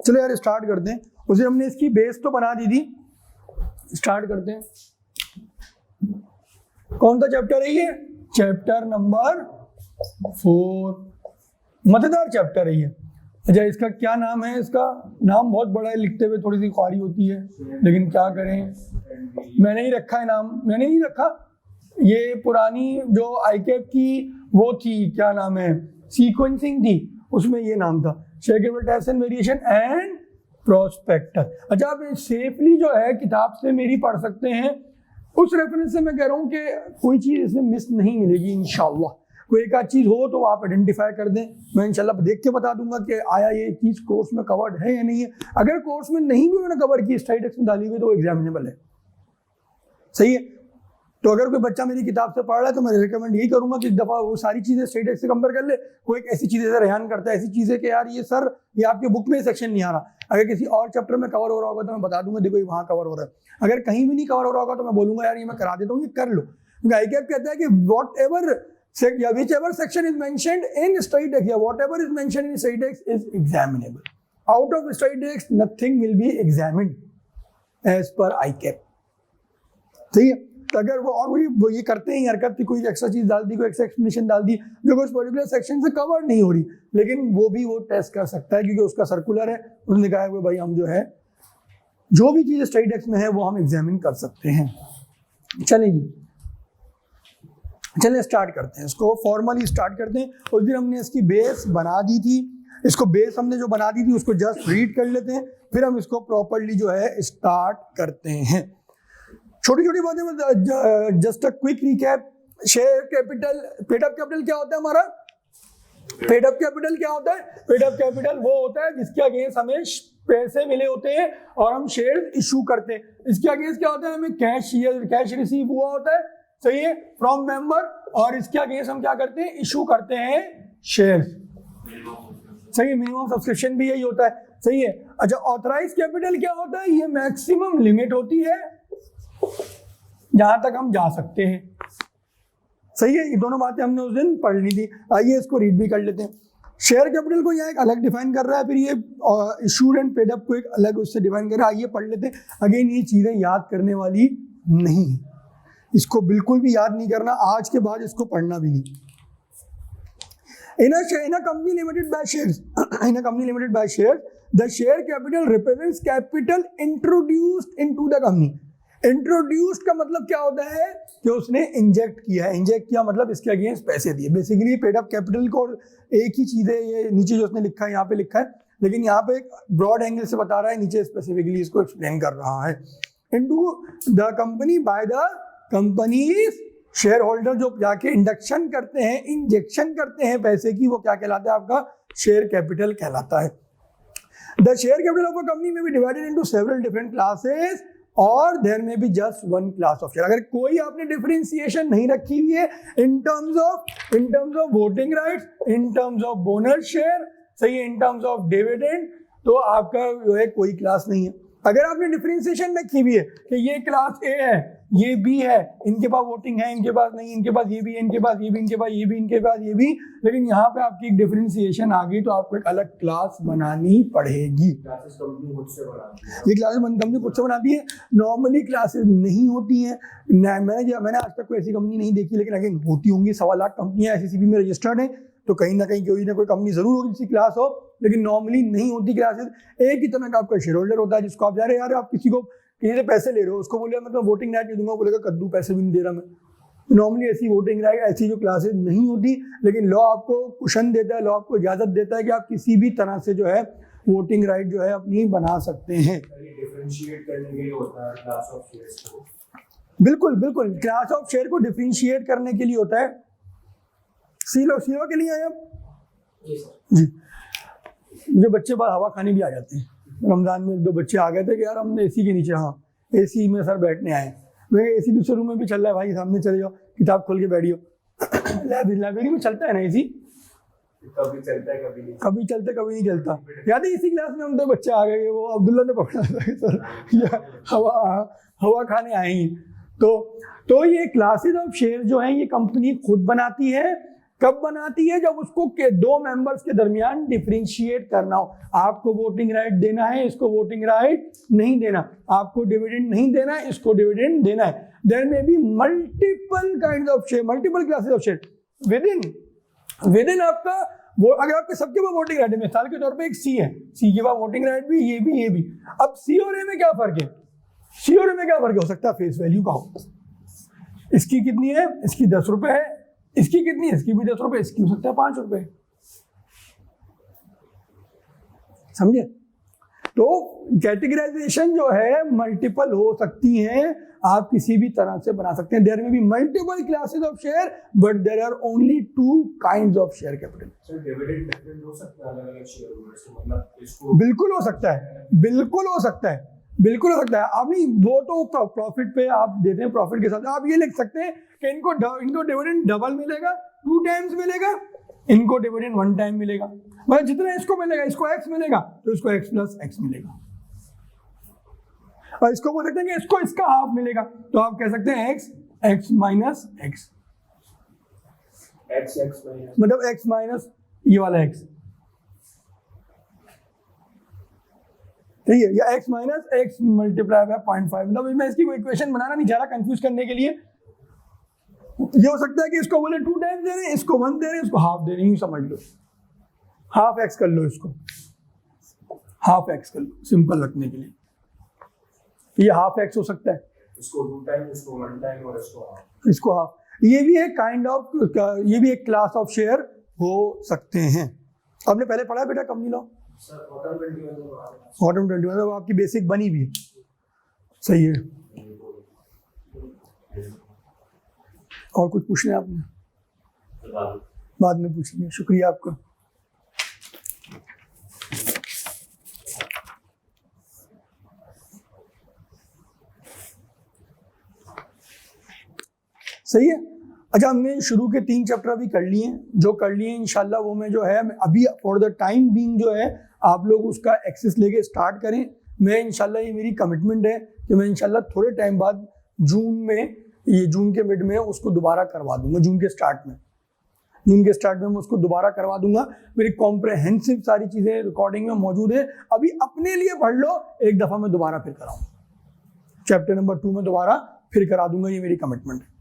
चलो यार स्टार्ट करते हैं। उसे हमने इसकी बेस तो बना दी थी, स्टार्ट करते हैं। कौन सा चैप्टर है ये? चैप्टर नंबर 4, मतदार चैप्टर है ये। अच्छा, इसका क्या नाम है? इसका नाम बहुत बड़ा है, लिखते हुए थोड़ी सी ख्वारी होती है, लेकिन क्या करें, मैंने ही रखा है नाम, मैंने नहीं रखा, ये पुरानी जो आईकेप की वो थी, क्या नाम है, सीक्वेंसिंग थी, उसमें ये नाम था, share test and variation and prospectus. अच्छा, आप सेफली जो है किताब से मेरी पढ़ सकते हैं, उस रेफरेंस से मैं कह रहा हूँ कि कोई चीज़ इसमें मिस नहीं मिलेगी इंशाल्लाह। कोई एक आध चीज़ हो तो आप आइडेंटिफाई कर दें, मैं इंशाल्लाह देख के बता दूंगा कि आया ये चीज़ कोर्स में कवर्ड है या नहीं है। अगर कोर्स में नहीं भी उन्होंने कवर की, स्टाइल टेक्स्ट में डाली हुई, तो एग्जामिनेबल है। सही है। तो अगर कोई बच्चा मेरी किताब से पढ़ रहा है तो मैं रिकमेंड यही करूंगा कि एक दफ़ा वो सारी चीज़ें स्टेट टेक्स्ट से कंपेयर कर ले। कोई ऐसी चीज़ें से रेहान करता है, ऐसी चीज़ें कि यार ये सर ये आपके बुक में सेक्शन नहीं आ रहा, अगर किसी और चैप्टर में कवर हो रहा होगा तो मैं बता दूंगा देखो ये वहाँ कवर हो रहा है। अगर कहीं भी नहीं कवर हो रहा होगा तो मैं बोलूंगा यार ये मैं करा देता हूँ, ये कर लो। आईकेप कहता है कि what ever whichever section is mentioned in study text, yeah, whatever is mentioned in study text is examinable. Out of study text, nothing will be examined as per ICAP. ठीक है। तो अगर वो ये करते हैं हरकत की, कोई एक्स्ट्रा चीज डाल दी, कोई एक्स्ट्रा एक्सप्लेनेशन डाल दी जो कुछ पर्टिकुलर सेक्शन से कवर नहीं हो रही, लेकिन वो भी वो टेस्ट कर सकता है क्योंकि उसका सर्कुलर है, उसने कहा है भाई हम जो है जो भी चीज स्टडी टेक्स्ट में है वो हम एग्जामिन कर सकते हैं। चलिए स्टार्ट करते हैं, इसको फॉर्मली स्टार्ट करते हैं। उस दिन हमने इसकी बेस बना दी थी, इसको बेस हमने जो बना दी थी उसको जस्ट रीड कर लेते हैं, फिर हम इसको प्रॉपर्ली जो है स्टार्ट करते हैं। छोटी छोटी बातें में just a quick recap. Share capital, paid up capital क्या होता है हमारा? पेड अप कैपिटल क्या होता है? पेड अप कैपिटल वो होता है जिसके अगेंस्ट हमें पैसे मिले होते हैं और हम शेयर इशू करते हैं। इसके अगेंस्ट क्या होता है? हमें कैश रिसीव हुआ होता है, सही है, फ्रॉम मेंबर, और इसके अगेंस्ट हम क्या करते हैं? इशू करते हैं शेयर। सही है, मिनिमम सब्सक्रिप्शन भी यही होता है, सही है। अच्छा, ऑथराइज कैपिटल क्या होता है? ये मैक्सिमम लिमिट होती है जहां तक हम जा सकते हैं, सही है। ये दोनों बातें हमने उस दिन पढ़ ली थी, आइए इसको रीड भी कर लेते हैं। शेयर कैपिटल को यहाँ एक अलग डिफाइन कर रहा है, फिर ये इशूड एंड पेड अप को एक अलग उससे डिफाइन कर रहा है, आइए पढ़ लेते हैं। अगेन ये चीजें याद करने वाली नहीं है, इसको बिल्कुल भी याद नहीं करना, आज के बाद इसको पढ़ना भी नहीं। In a company limited by shares, in a company limited by shares, the share capital represents capital introduced into the company. Introduced का मतलब क्या होता है? कि उसने इंजेक्ट किया है। इंजेक्ट किया मतलब इसके अगेंस्ट पैसे दिए। बेसिकली पेड अप कैपिटल को एक ही चीज है, ये नीचे जो उसने लिखा है यहाँ पे लिखा है, लेकिन यहाँ पे एक ब्रॉड एंगल से बता रहा है, नीचे स्पेसिफिकली इसको एक्सप्लेन कर रहा है। Into the company by the companies share holder, जो जाके इंडक्शन करते हैं, इंजेक्शन करते हैं पैसे की, वो क्या कहलाता है? आपका शेयर कैपिटल कहलाता है। The share capital of a company में be divided into several different classes और देयर में be just one class of share. अगर कोई आपने डिफरेंशिएशन नहीं रखी हुई है in terms of voting rights, in terms of bonus share, सही है, इन टर्म्स ऑफ डिविडेंड, तो आपका जो है कोई क्लास नहीं है। अगर आपने डिफरेंशिएशन रखी हुई है कि ये क्लास ए है, ये बी है, इनके पास वोटिंग है, इनके पास नहीं, इनके पास ये भी है, इनके पास ये भी, इनके पास ये भी, इनके पास ये भी, लेकिन यहाँ पे आपकी एक डिफरेंशिएशन आ गई तो आपको एक अलग क्लास बनानी पड़ेगी। ये क्लासेस कंपनी खुद से बनाती है, नॉर्मली क्लासेस नहीं होती हैं। मैंने आज तक कोई ऐसी कंपनी नहीं देखी, लेकिन अगेन होती होंगी, 1.25 लाख कंपनियां SECB में रजिस्टर्ड हैं, तो कहीं ना कहीं कोई कंपनी जरूर होगी जिसकी क्लास हो, लेकिन नॉर्मली नहीं होती क्लासेस। एक ही तरह का आपका शेयर होल्डर होता है जिसको आप जा रहे यार, आप किसी से पैसे ले रहे हो, उसको बोले मैं तो वोटिंग राइट नहीं दूंगा, बोलेगा कद्दू पैसे भी नहीं दे रहा मैं। नॉर्मली ऐसी वोटिंग राइट, ऐसी जो क्लासेस नहीं होती, लेकिन लॉ आपको कुशन देता है, लॉ आपको इजाजत देता है कि आप किसी भी तरह से जो है वोटिंग राइट जो है अपनी बना सकते हैं। डिफरेंशिएट करने के लिए होता है क्लास ऑफ शेयर्स को। बिल्कुल बिल्कुल, क्लास ऑफ शेयर को डिफरेंशिएट करने के लिए होता है। सीलो के लिए आए आप जी। मुझे बच्चे बाहर हवा खाने भी आ जाते हैं। रमजान में 2 बच्चे आ गए थे कि यार हम एसी के नीचे, हाँ एसी में सर बैठने आए। मैं एसी दूसरे रूम में भी चल रहा है, भाई सामने चले जाओ, किताब खोल के बैठियो। लाइब्रेरी में चलता है ना एसी, कभी चलता है कभी नहीं, कभी चलता कभी नहीं चलता। याद है इसी क्लास में हम 2 बच्चे आ गए, वो अब्दुल्ला ने पकड़ा था सर हवा खाने आए हैं। तो ये क्लासेस ऑफ शेयर जो है ये कंपनी खुद बनाती है, कब बनाती है? जब उसको के दो मेंबर्स के दरमियान डिफरेंशिएट करना हो। आपको वोटिंग राइट देना है, इसको वोटिंग राइट नहीं देना, आपको डिविडेंड नहीं देना है, इसको डिविडेंड देना है। There may be multiple kind of share, multiple classes of share within आपका वो। अगर आपके सबके पास वोटिंग राइट है, मिसाल के तौर पे एक सी है, सी के पास वोटिंग राइट भी, ये भी, ये भी। अब सी और ए में क्या फर्क है? सी और ए में क्या फर्क है? हो सकता है फेस वैल्यू का हो, इसकी कितनी है, इसकी 10 रुपए है, इसकी कितनी है, इसकी भी 10 रुपए, इसकी हो सकता है 5 रुपए। समझे? तो कैटेगराइजेशन जो है मल्टीपल हो सकती हैं, आप किसी भी तरह से बना सकते हैं। देयर में be multiple classes of share but there are only 2 kinds of share capital. Sir dividend different हो सकता है अलग-अलग शेयर होल्डर्स को, मतलब इसको बिल्कुल हो सकता है, बिल्कुल हो सकता है, बिल्कुल हो सकता है। आप नहीं, वो तो प्रॉफिट पे आप देते हैं, प्रॉफिट के साथ आप ये लिख सकते हैं कि इनको डिविडेंड डबल मिलेगा, 2 टाइम्स मिलेगा, इनको डिविडेंड 1 टाइम मिलेगा। मतलब जितना इसको मिलेगा, इसको x मिलेगा तो इसको x प्लस x मिलेगा। और इसको बोल सकते हैं कि इसको इसका हाफ मिलेगा, तो आप कह सकते हैं x माइनस x, मतलब x माइनस ये वाला x, ठीक है, या x minus x multiply by 0.5। मतलब मैं इसकी कोई इक्वेशन बनाना नहीं चाह रहा कंफ्यूज करने के लिए। ये हो सकता है कि इसको बोले 2 टाइम्स दे रहे हैं, इसको 1 दे रहे हैं, इसको हाफ दे रहे हैं, समझ लो हाफ x कर लो, इसको हाफ x कर लो सिंपल रखने के लिए। ये हाफ x हो सकता है, इसको 2 टाइम, इसको 1 टाइम और इसको हाफ। ये भी एक काइंड ऑफ, ये भी एक क्लास ऑफ शेयर हो सकते हैं। आपने पहले पढ़ा बेटा कंपनी लॉ? सर ऑटम 21 में आपकी बेसिक बनी भी है, सही है। और कुछ पूछना है आपने? बाद में पूछेंगे। शुक्रिया आपका। सही है। अच्छा, हमने शुरू के 3 चैप्टर अभी कर लिए हैं, जो कर लिए हैं इंशाल्लाह वो मैं जो है अभी फॉर द टाइम बीइंग जो है आप लोग उसका एक्सेस लेके स्टार्ट करें। मैं इंशाल्लाह, ये मेरी कमिटमेंट है कि मैं इंशाल्लाह थोड़े टाइम बाद जून में, ये जून के मिड में उसको दोबारा करवा दूंगा। जून के स्टार्ट में मैं उसको दोबारा करवा दूंगा। मेरी कॉम्प्रहेंसिव सारी चीज़ें रिकॉर्डिंग में मौजूद है। अभी अपने लिए पढ़ लो, एक दफ़ा मैं दोबारा फिर कराऊंगा, चैप्टर नंबर 2 में दोबारा फिर करा दूंगा, ये मेरी कमिटमेंट है।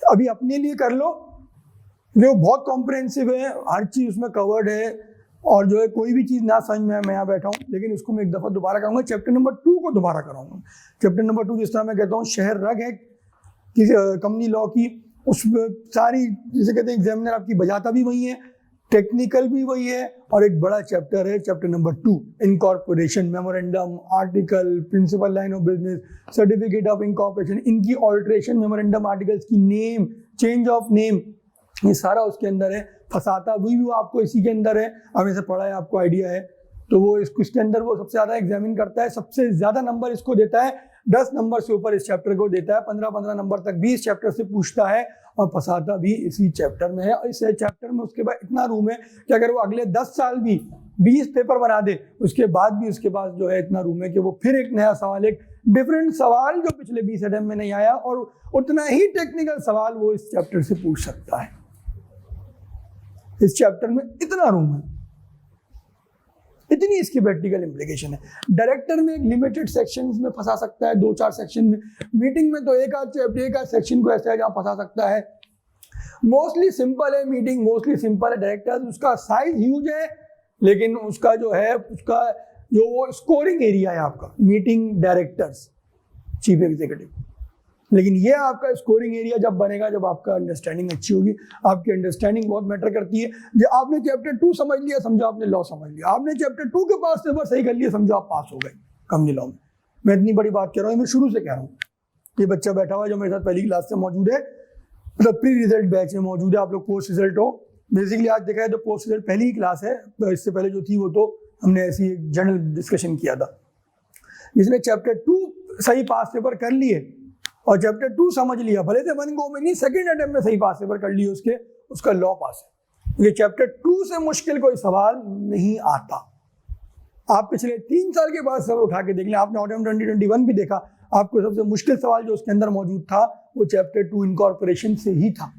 अभी अपने लिए कर लो, जो बहुत कॉम्प्रहेंसिव है, हर चीज़ उसमें कवर्ड है, और जो है कोई भी चीज़ ना समझ में मैं यहाँ बैठा हूँ, लेकिन उसको मैं एक दफ़ा दोबारा कराऊंगा। चैप्टर नंबर 2 को दोबारा कराऊंगा। चैप्टर नंबर 2 जिस तरह मैं कहता हूँ शहर रग है कि कंपनी लॉ की, उसमें सारी जिसे कहते हैं एग्जामिनर आपकी बजाता भी वही है, टेक्निकल भी वही है, और एक बड़ा चैप्टर है chapter number 2, incorporation, memorandum, article, principal line of business, certificate of incorporation, इनकी ऑल्ट्रेशन, मेमोरेंडम आर्टिकल्स की नेम, चेंज ऑफ नेम, ये सारा उसके अंदर है। फसाता भी वो आपको इसी के अंदर है। हमें से पढ़ा है, आपको आइडिया है, तो वो इसके अंदर वो सबसे ज़्यादा एग्जामिन करता है, सबसे ज़्यादा नंबर इसको देता है, 10 नंबर से ऊपर इस चैप्टर को देता है, 15 नंबर तक भी इस चैप्टर से पूछता है, और फसाता भी इसी चैप्टर में है। और इस चैप्टर में उसके बाद इतना रूम है कि अगर वो अगले 10 साल भी 20 पेपर बना दे, उसके बाद भी उसके पास जो है इतना रूम है कि वो फिर एक नया सवाल, एक डिफरेंट सवाल जो पिछले 20 अटेम्प्ट में नहीं आया, और उतना ही टेक्निकल सवाल वो इस चैप्टर से पूछ सकता है। इस चैप्टर में इतना रूम है, इतनी इसकी प्रैक्टिकल इम्प्लीकेशन है। डायरेक्टर में एक लिमिटेड सेक्शंस में फंसा सकता है, 2-4 सेक्शन में। मीटिंग में तो एक आध सेक्शन को ऐसा है जहाँ फंसा सकता है। मोस्टली सिंपल है मीटिंग, मोस्टली सिंपल है। डायरेक्टर उसका साइज ह्यूज है, लेकिन उसका जो है, उसका जो वो स्कोरिंग एरिया है आपका, मीटिंग डायरेक्टर्स, चीफ एग्जीक्यूटिव, लेकिन ये आपका स्कोरिंग एरिया जब बनेगा, जब आपका अंडरस्टैंडिंग अच्छी होगी। आपकी अंडरस्टैंडिंग बहुत मैटर करती है। जो आपने चैप्टर 2 समझ लिया, समझो आपने लॉ समझ लिया। आपने चैप्टर 2 के पास पेपर सही कर लिया, समझो आप पास हो गए कंपनी लॉ में। मैं इतनी बड़ी बात कह रहा हूँ, मैं शुरू से कह रहा हूँ। ये बच्चा बैठा हुआ जो मेरे साथ पहली क्लास से मौजूद है, मतलब प्री रिजल्ट बैच में मौजूद है। आप लोग पोस्ट रिजल्ट हो, बेसिकली आज देखा है तो पोस्ट रिजल्ट पहली ही क्लास है। इससे पहले जो थी वो तो हमने ऐसी जनरल डिस्कशन किया था। जिसने चैप्टर 2 सही पास पेपर कर लिए और चैप्टर 2 समझ लिया, भले से 1 गो में नहीं, सेकंड अटेम्प्ट में सही पास पेपर कर लिए उसके, उसका लॉ पास है। ये चैप्टर 2 से मुश्किल कोई सवाल नहीं आता। आप पिछले 3 साल के बाद सब उठा के देख लें, आपने ऑटम 2021 भी देखा, आपको सबसे मुश्किल सवाल जो उसके अंदर मौजूद था वो चैप्टर 2 इनकॉर्पोरेशन से ही था।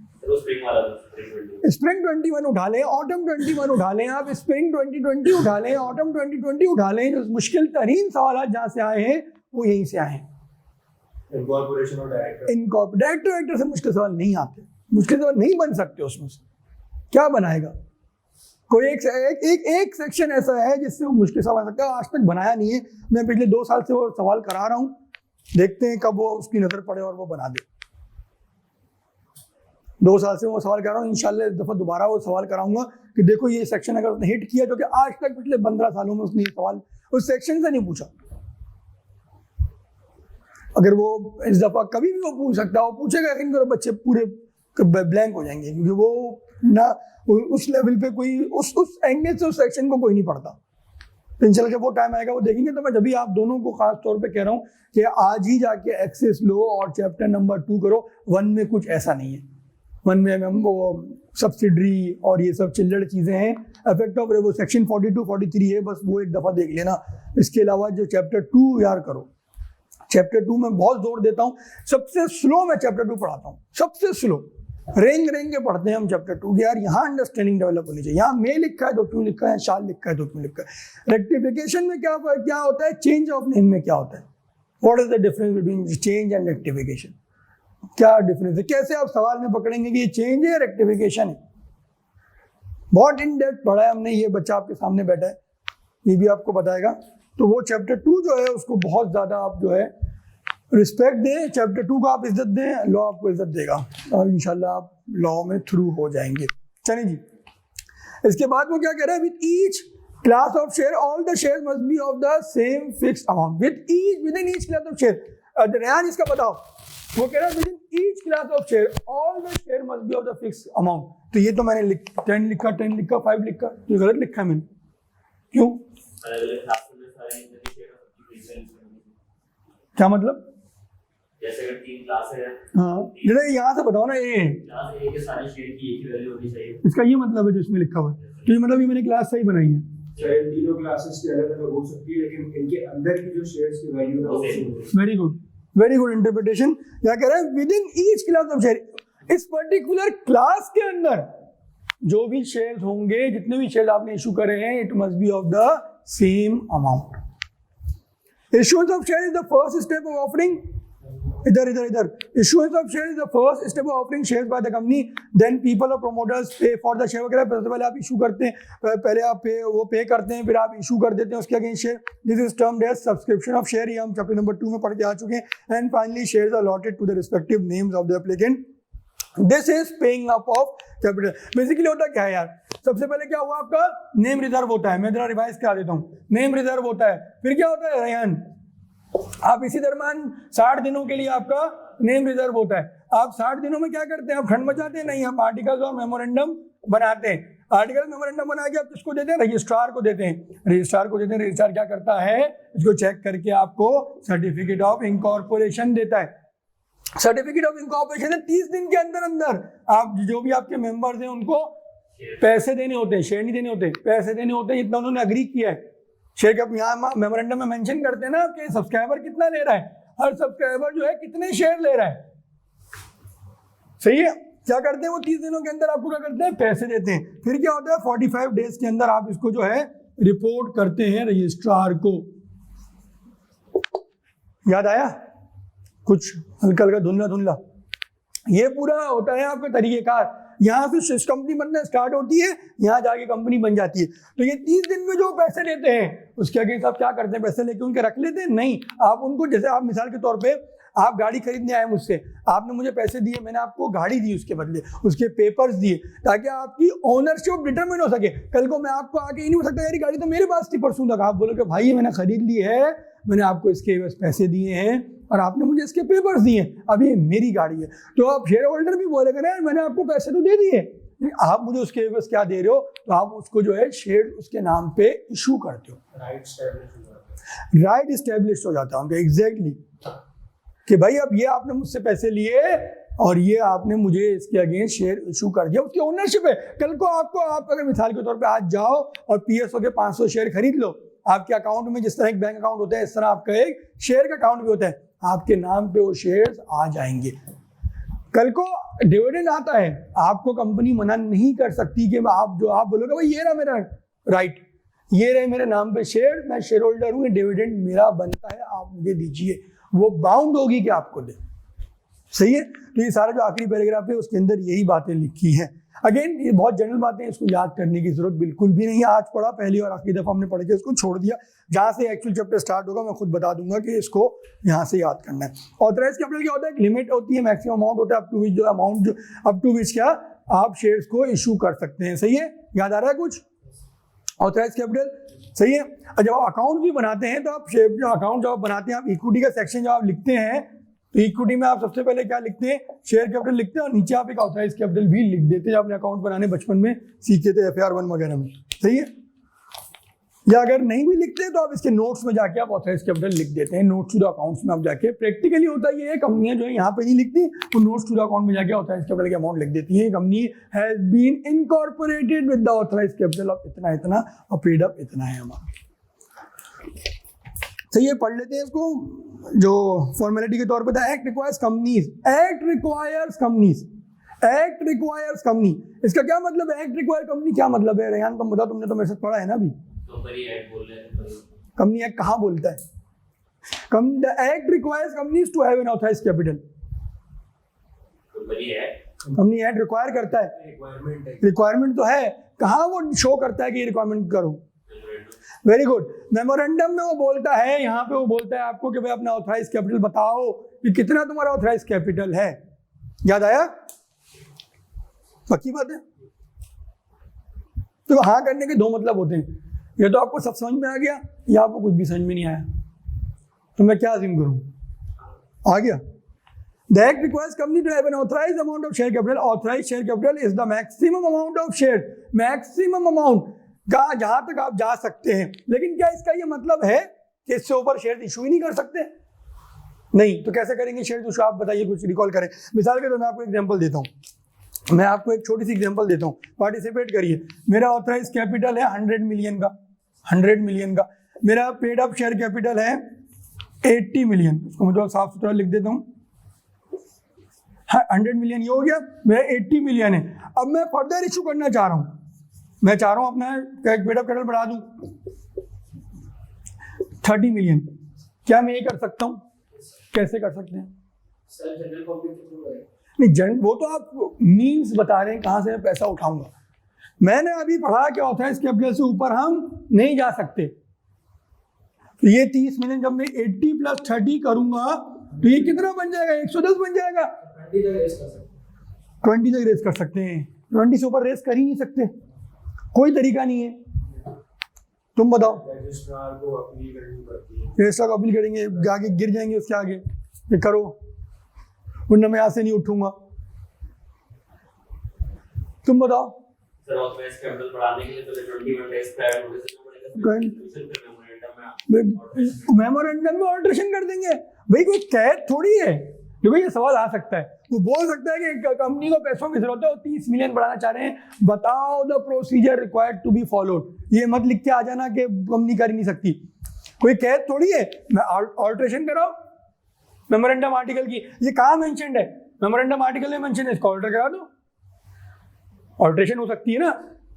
स्प्रिंग 21 उठा लें, ऑटम 21 उठा लें, आप स्प्रिंग 2020 उठा लें, ऑटम 2020 उठा लें, जो मुश्किल तरीन सवाल जहाँ से आए हैं वो यहीं से आए हैं। इनकॉर्पोरेशन और डायरेक्टर डायरेक्टर से मुश्किल सवाल नहीं आते, मुश्किल सवाल नहीं बन सकते उसमें से। क्या बनाएगा? कोई एक सेक्शन ऐसा है जिससे वो मुश्किल सवाल बन सकता है, आज तक बनाया नहीं है। मैं पिछले 2 साल से वो सवाल करा रहा हूँ, देखते हैं कब वो उसकी नजर पड़े और वो बना दे। 2 साल से वो सवाल कर रहा हूँ, इंशाल्लाह इस दफा दोबारा वो सवाल कराऊंगा कि देखो ये सेक्शन अगर उसने हिट किया, जो कि आज तक पिछले 15 सालों में उसने ये सवाल उस सेक्शन से नहीं पूछा। अगर वो इस दफा कभी भी वो पूछ सकता है, वो पूछेगा, लेकिन बच्चे पूरे ब्लैंक हो जाएंगे, क्योंकि वो ना उस लेवल पे कोई उस एंगल से उस सेक्शन को कोई नहीं पढ़ता। तो इंशाल्लाह जब वो टाइम आएगा वो देखेंगे। तो मैं जब भी आप दोनों को खास तौर पे कह रहा हूँ कि आज ही जाके एक्सेस लो और चैप्टर नंबर 2 करो। 1 में कुछ ऐसा नहीं है, 1 में हम वो सब्सिडरी और ये सब चिल्लड़ चीज़ें हैं। इफेक्ट ऑफ वो सेक्शन 42 43 है, बस वो एक दफ़ा देख लेना। इसके अलावा जो चैप्टर 2 यार करो, चैप्टर 2 में बहुत जोर देता हूँ। सबसे स्लो मैं चैप्टर 2 पढ़ाता हूँ, सबसे स्लो रेंग के पढ़ते हैं हम चैप्टर 2 यार। यहाँ अंडरस्टैंडिंग डेवलप होनी चाहिए। यहाँ मे लिखा है तो क्यों लिखा है, शाल लिखा है तो क्यों लिखा है। रेक्टिफिकेशन में क्या होता है, चेंज ऑफ नेम में क्या होता है, what is the difference between change and rectification, क्या डिफरेंस है, कैसे आप सवाल में पकड़ेंगे कि ये चेंज है या रेक्टिफिकेशन है। बहुत इन डेप्थ पढ़ा है हमने, ये बच्चा आपके सामने बैठा है, ये भी आपको बताएगा। तो वो चैप्टर 2 जो है उसको बहुत ज़्यादा आप जो है रिस्पेक्ट दें, चैप्टर 2 को आप इज्जत दें, लॉ आपको इज्जत देगा और इंशाल्लाह आप लॉ में थ्रू हो जाएंगे। चलिए जी, इसके बाद वो क्या कह रहा है, with each class of share all the share must be of the same fixed amount. With in each class of share, Rehan इसका बताओ। वो कह रहा है with in each class of share all the share must be of the fixed amount. तो ये तो मैंने 10 लिखा, 5 लिखा, ये गलत लिखा है मैंने, क्यों? क्या मतलब? जैसे अगर 3 क्लास है, हाँ, जैसे यहाँ से बताओ ना, क्लास ए के सारे शेयर की एक ही वैल्यू होनी चाहिए। इसका ये मतलब है जो इसमें लिखा हुआ है, तो ये मतलब ये मैंने क्लास सही बनाई है। चाहे तीनों क्लासेस की अलग-अलग हो सकती है, लेकिन इनके अंदर की जो शेयर्स की वैल्यू है वो सेम होगी। Very good interpretation. क्या कह रहा है, with in each class of share, इस पर्टिकुलर क्लास के अंदर जो भी शेयर होंगे, जितने भी शेयर आपने इशू करे हैं, it must be of the same amount. Issuance of share is the first step of offering, इधर issuance of share is the first step of offering shares by the company, then people or promoters pay for the share वगैरह। पहले आप issue करते हैं, पहले आप पे करते हैं, फिर आप इशू कर देते हैं उसके against share. This is termed as subscription of share, ये हम चैप्टर नंबर 2 में पढ़ के आ चुके हैं। And finally shares allotted to the respective names of the applicant, this is paying up of capital. Basically होता क्या है यार, सबसे पहले क्या हुआ, आपका नेम रिजर्व होता है। मैं जरा रिवाइज करा देता हूँ। नेम रिजर्व होता है, फिर क्या होता है रेहान, आप इसी दरम्यान 60 दिनों के लिए आपका नेम रिजर्व होता है। आप 60 दिनों में क्या करते हैं, आप खंड बचाते हैं? नहीं, आप आर्टिकल्स और मेमोरेंडम बनाते हैं। आर्टिकल मेमोरेंडम बना के आप किसको देते हैं, रजिस्ट्रार को देते हैं। रजिस्ट्रार को देते हैं, रजिस्ट्रार क्या करता है, इसको चेक करके आपको सर्टिफिकेट ऑफ इनकॉर्पोरेशन देता है। सर्टिफिकेट ऑफ इनकॉर्पोरेशन 30 दिन के अंदर अंदर आप जो भी आपके मेंबर्स हैं उनको पैसे देने होते हैं, शेयर नहीं देने होते, पैसे देने होते हैं, इतना उन्होंने अग्री किया है। शेयर का यहाँ मेमोरेंडम में मेंशन करते हैं ना कि सब्सक्राइबर कितना ले रहा है, हर सब्सक्राइबर जो है कितने शेयर ले रहा है, सही है। क्या करते हैं वो 30 दिनों के अंदर आपको क्या करते हैं, पैसे देते हैं। फिर क्या होता है, 45 डेज के अंदर आप इसको जो है रिपोर्ट करते हैं रजिस्ट्रार को। याद आया कुछ, हल्का हल्का धुंधला? ये पूरा होता है आपका तरीकेकार। यहाँ से कंपनी बनना स्टार्ट होती है, यहाँ जाके कंपनी बन जाती है। तो ये 30 दिन में जो पैसे लेते हैं उसके अगेंस्ट आप क्या करते हैं, पैसे लेके उनके रख लेते हैं? नहीं, आप उनको, जैसे आप मिसाल के तौर पे आप गाड़ी खरीदने आए मुझसे, आपने मुझे पैसे दिए, मैंने आपको गाड़ी दी, उसके बदले उसके पेपर्स दिए, ताकि आपकी ओनरशिप डिटरमिन हो सके। कल को मैं आपको आके ही नहीं हो सकता यार गाड़ी तो मेरे पास थी परसों तक, आप बोलो कि भाई ये मैंने खरीद ली है, मैंने आपको इसके बस पैसे दिए हैं और आपने मुझे इसके पेपर्स दिए, अब ये मेरी गाड़ी है। तो आप शेयर होल्डर भी बोलेगा ना, मैंने आपको पैसे तो दे दिए, आप मुझे उसके बस क्या दे रहे हो, तो आप उसको जो है शेयर उसके नाम पे इशू करते हो। राइट इस्टेब्लिश हो जाता है उनका, एग्जैक्टली, कि भाई अब ये आपने मुझसे पैसे लिए और ये आपने मुझे इसके अगेंस्ट शेयर इशू कर दिया, उसकी ओनरशिप है। कल को आपको, आप अगर मिसाल के तौर पे आज जाओ और पीएसओ के 500 शेयर खरीद लो, आपके अकाउंट में जिस तरह एक बैंक अकाउंट होता है इस तरह आपका एक शेयर का अकाउंट भी होता है, आपके नाम पे वो शेयर्स आ जाएंगे। कल को डिविडेंड आता है, आपको कंपनी मना नहीं कर सकती कि आप बोलोगे भाई ये रहा मेरा राइट, ये रहे मेरे नाम पे शेयर, मैं शेयर होल्डर हूँ, डिविडेंड मेरा बनता है, आप मुझे दीजिए, वो बाउंड होगी कि आपको दे। सही है। तो ये सारा जो आखिरी पैराग्राफ है उसके अंदर यही बातें लिखी हैं। अगेन ये बहुत जनरल बातें हैं, इसको याद करने की जरूरत बिल्कुल भी नहीं है। आज पढ़ा, पहली और आखिरी दफा हमने पढ़ के इसको छोड़ दिया। जहाँ से एक्चुअल चैप्टर स्टार्ट होगा मैं खुद बता दूंगा कि इसको यहाँ से याद करना है। ऑथराइज कैपिटल क्या होता है? एक लिमिट होती है, मैक्सिमम अमाउंट होता है अप टू विच क्या आप शेयर्स को इशू कर सकते हैं। सही है, याद आ रहा है कुछ? ऑथराइज कैपिटल सही है। और जब आप अकाउंट भी बनाते हैं तो आप अकाउंट जब आप बनाते हैं, आप इक्विटी का सेक्शन जब आप लिखते हैं तो इक्विटी में आप सबसे पहले क्या लिखते हैं? शेयर कैपिटल लिखते हैं, और नीचे आप एक ऑथराइज कैपिटल भी लिख देते हैं। आपने अकाउंट बनाने बचपन में सीखे थे FR1 वगैरह में। सही है। या अगर नहीं भी लिखते तो आप इसके नोट्स में जाके आप ऑथराइज कैपिटल लिख देते हैं, नोट्स टू द अकाउंट्स में आप जाके। प्रैक्टिकली होता ये है, कंपनियां जो है यहाँ पे नहीं लिखती, वो नोट्स टू द अकाउंट में जाके ऑथराइज कैपिटल के अमाउंट लिख देती है। Company has been incorporated with the authorise capital of इतना इतना और पेड अप इतना है हमारा। सही है, पढ़ लेते हैं इसको जो फॉर्मेलिटी के तौर पे था। Act requires companies, act requires companies, act requires company. इसका क्या मतलब है? एक्ट रिक्वायर कंपनी क्या मतलब है? रेहान तुम बताओ, तुमने तो मेरे साथ पढ़ा है ना अभी। कंपनी एक्ट कहाँ बोलता है? Act requires companies to have an authorise capital. Company act require करता है, रिक्वायरमेंट तो है, कहाँ वो शो करता है कि ये रिक्वायरमेंट करो? Very good. मेमोरेंडम में वो बोलता है, यहाँ पे वो बोलता है आपको कि भाई अपना ऑथराइज कैपिटल बताओ कि कितना तुम्हारा ऑथराइज कैपिटल है। याद आया? पक्की बात है। तो हाँ करने के दो मतलब होते हैं, या तो आपको सब समझ में आ गया या आपको कुछ भी समझ में नहीं आया। तो मैं क्या अज़्यूम करूं? आ गया। The act requires company to have an authorized amount of share capital. Authorized share capital is the maximum amount of share. Maximum amount का जहां तक आप जा सकते हैं। लेकिन क्या इसका ये मतलब है कि इससे ऊपर शेयर इशू ही नहीं कर सकते? नहीं। तो कैसे करेंगे शेयर इशू? आप बताइए, कुछ रिकॉल करें। मिसाल के तौर मैं आपको एग्जांपल देता हूँ, मैं आपको एक छोटी सी एग्जांपल देता हूँ, पार्टिसिपेट करिए। मेरा ऑथराइज कैपिटल है 100 मिलियन का, 100 मिलियन का। मेरा पेड अप शेयर कैपिटल है 80 मिलियन। उसको मैं साफ सुथरा लिख देता हूँ। 100 मिलियन ये हो गया, मेरा 80 मिलियन है। अब मैं फर्दर इशू करना चाह रहा हूँ, मैं चाह रहा हूँ अपना पेड अप कैपिटल बढ़ा दूँ 30 मिलियन। क्या मैं ये कर सकता हूँ? कैसे कर सकते हैं? नहीं, वो तो आप मीन्स बता रहे हैं कहाँ से मैं पैसा उठाऊंगा। मैंने अभी पढ़ा कि ऑथराइज कैपिटल से ऊपर हम नहीं जा सकते। तो ये 30 मिलियन जब मैं 80 + 30 करूंगा तो ये कितना बन जाएगा? 110 बन जाएगा। 20 तक रेस कर सकते हैं, 20 से ऊपर रेस कर ही नहीं सकते, कोई तरीका नहीं है। तुम बताओ। रजिस्ट्रार को अपील करनी पड़ती है, रजिस्ट्रार को अपील करेंगे, आगे गिर जाएंगे, उसके आगे ये करो, वरना मैं यहाँ से नहीं उठूंगा। तुम बताओ। सर ऑथराइज कैपिटल बढ़ाने के लिए तो 21 डेज प्रायर नोटिस देना पड़ेगा। मेमोरेंडम में ऑल्टरेशन कर देंगे। भाई कोई कैद थोड़ी है। देखो ये सवाल आ सकता है, वो बोल सकता है कि कंपनी को पैसों की जरूरत है और 30 मिलियन बढ़ाना चाह रहे हैं, बताओ the procedure required to be followed. ये मत लिख के आ जाना कि कंपनी कर ही नहीं सकती, कोई कैद थोड़ी है। मैं ऑल्टरेशन कराओ मेमोरेंडम आर्टिकल की। ये कहाँ मेंशन्ड है? मेमोरेंडम आर्टिकल में मेंशन है, इसको ऑल्टर करा दो। ऑल्टरेशन हो सकती है ना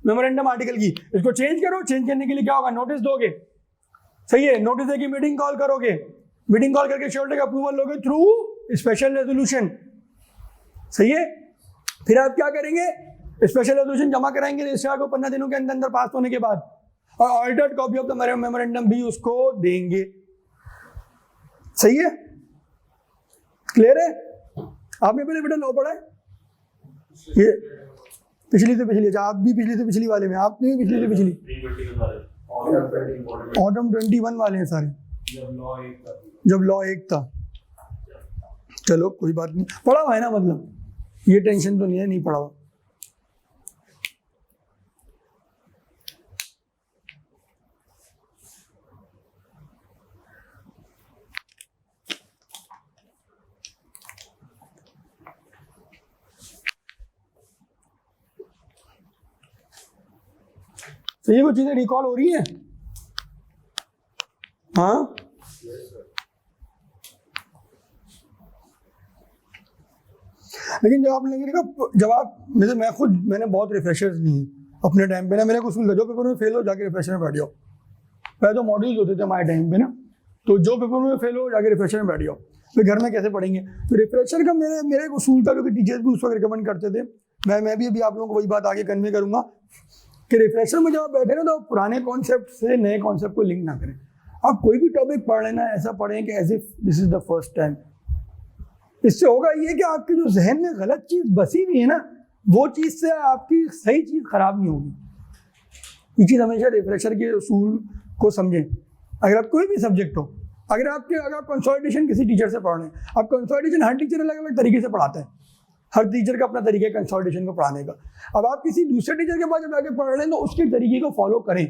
मेमोरेंडम आर्टिकल की। इसको चेंज करो, चेंज करने के लिए क्या होगा? नोटिस दोगे। सही है, नोटिस देके मीटिंग कॉल करोगे, मीटिंग कॉल करके शेयरहोल्डर का अप्रूवल लोगे थ्रू स्पेशल रेजोल्यूशन। सही है। फिर आप क्या करेंगे? स्पेशल रेजोल्यूशन जमा कराएंगे रजिस्ट्रार को 15 दिनों के अंदर अंदर पास होने के बाद, और altered copy of the memorandum भी उसको देंगे। सही है, क्लियर है? आपने पहले बेटा लॉ पढ़ा है? ये पिछली से पिछली, अच्छा आप भी पिछली से पिछली वाले में, आपने भी पिछली से पिछली ऑटम 21 वाले हैं सारे, जब लॉ 1 था। चलो कोई बात नहीं, पढ़ा हुआ है ना, मतलब ये टेंशन तो नहीं है, नहीं पढ़ा हुआ। तो ये कुछ चीजें रिकॉल हो रही हैं? हाँ, लेकिन जब आप लेंगे देखो, जब आप मैंने बहुत रिफ्रेशर्स लिए अपने टाइम पे ना, मेरे को उसूल था जो पेपर में फेल हो जाके रिफ्रेशर में बैठ जाओ। पहले तो मॉड्यूल्स होते थे हमारे टाइम पे ना, तो जो पेपर में फेल हो जाके रिफ्रेशर में बैठ जाओ, फिर घर में कैसे पढ़ेंगे। तो रिफ्रेशर का मेरा एक उसूल था, जो कि टीचर्स भी उस वक्त रिकमेंड करते थे। मैं भी अभी आप लोगों को वही बात आगे कन्वे करूंगा कि रिफ्रेशर में जब आप बैठे ना, तो आप पुराने कॉन्सेप्ट से नए कॉन्सेप्ट को लिंक ना करें। आप कोई भी टॉपिक पढ़ लेना, ऐसा पढ़ें कि as if this is the first time. इससे होगा ये कि आपके जो जहन में गलत चीज बसी हुई है ना, वो चीज से आपकी सही चीज खराब नहीं होगी। ये चीज हमेशा रिफ्रेशर के उसूल को समझें। अगर आप कोई भी सब्जेक्ट हो, अगर आप कंसोलिडेशन किसी टीचर से पढ़ रहे हैं, आप कंसोलिडेशन हर टीचर अलग अलग तरीके से पढ़ाते हैं, हर टीचर का अपना तरीका है कंसोलिडेशन को पढ़ाने का। अब आप किसी दूसरे टीचर के पास जब आके पढ़ रहे हैं तो उसके तरीके को फॉलो करें।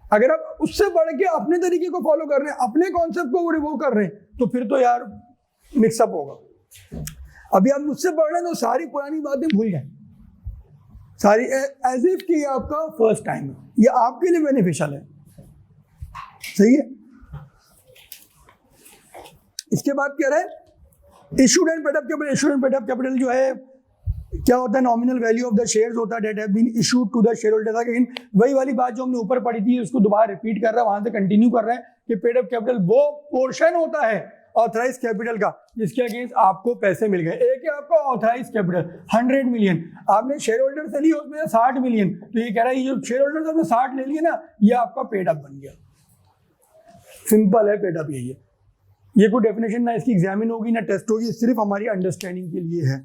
अगर आप उससे पढ़ के अपने तरीके को फॉलो कर रहे हैं, अपने कॉन्सेप्ट को रिवो कर रहे हैं, तो फिर तो यार मिक्सअप होगा। अभी आप मुझसे पढ़ रहे हैं तो सारी पुरानी बातें भूल जाए, सारी एज इफ कि आपका फर्स्ट टाइम है, ये आपके लिए बेनिफिशियल है। सही है। इसके बाद क्या रहा है, issued and paid up capital. Issued and paid up capital जो है क्या होता है, nominal value of the shares होता है that have been issued to the share holder. लेकिन वही वाली बात जो हमने ऊपर पढ़ी थी उसको दोबारा रिपीट कर रहा है, वहां से कंटिन्यू कर रहा है कि पेड अप कैपिटल वो पोर्शन होता है ऑथराइज कैपिटल का जिसके अगेंस्ट आपको पैसे मिल गए। एक है आपका ऑथराइज कैपिटल 100 मिलियन, आपने शेयर होल्डर से लिया उसमें 60 मिलियन, तो ये कह रहा है ये जो शेयर होल्डर से आपने 60 ले लिया ना, ये आपका पेड अप बन गया। सिंपल है, पेड अप यही है। ये कोई डेफिनेशन ना इसकी एग्जामिन होगी ना टेस्ट होगी, सिर्फ हमारी अंडरस्टैंडिंग के लिए है।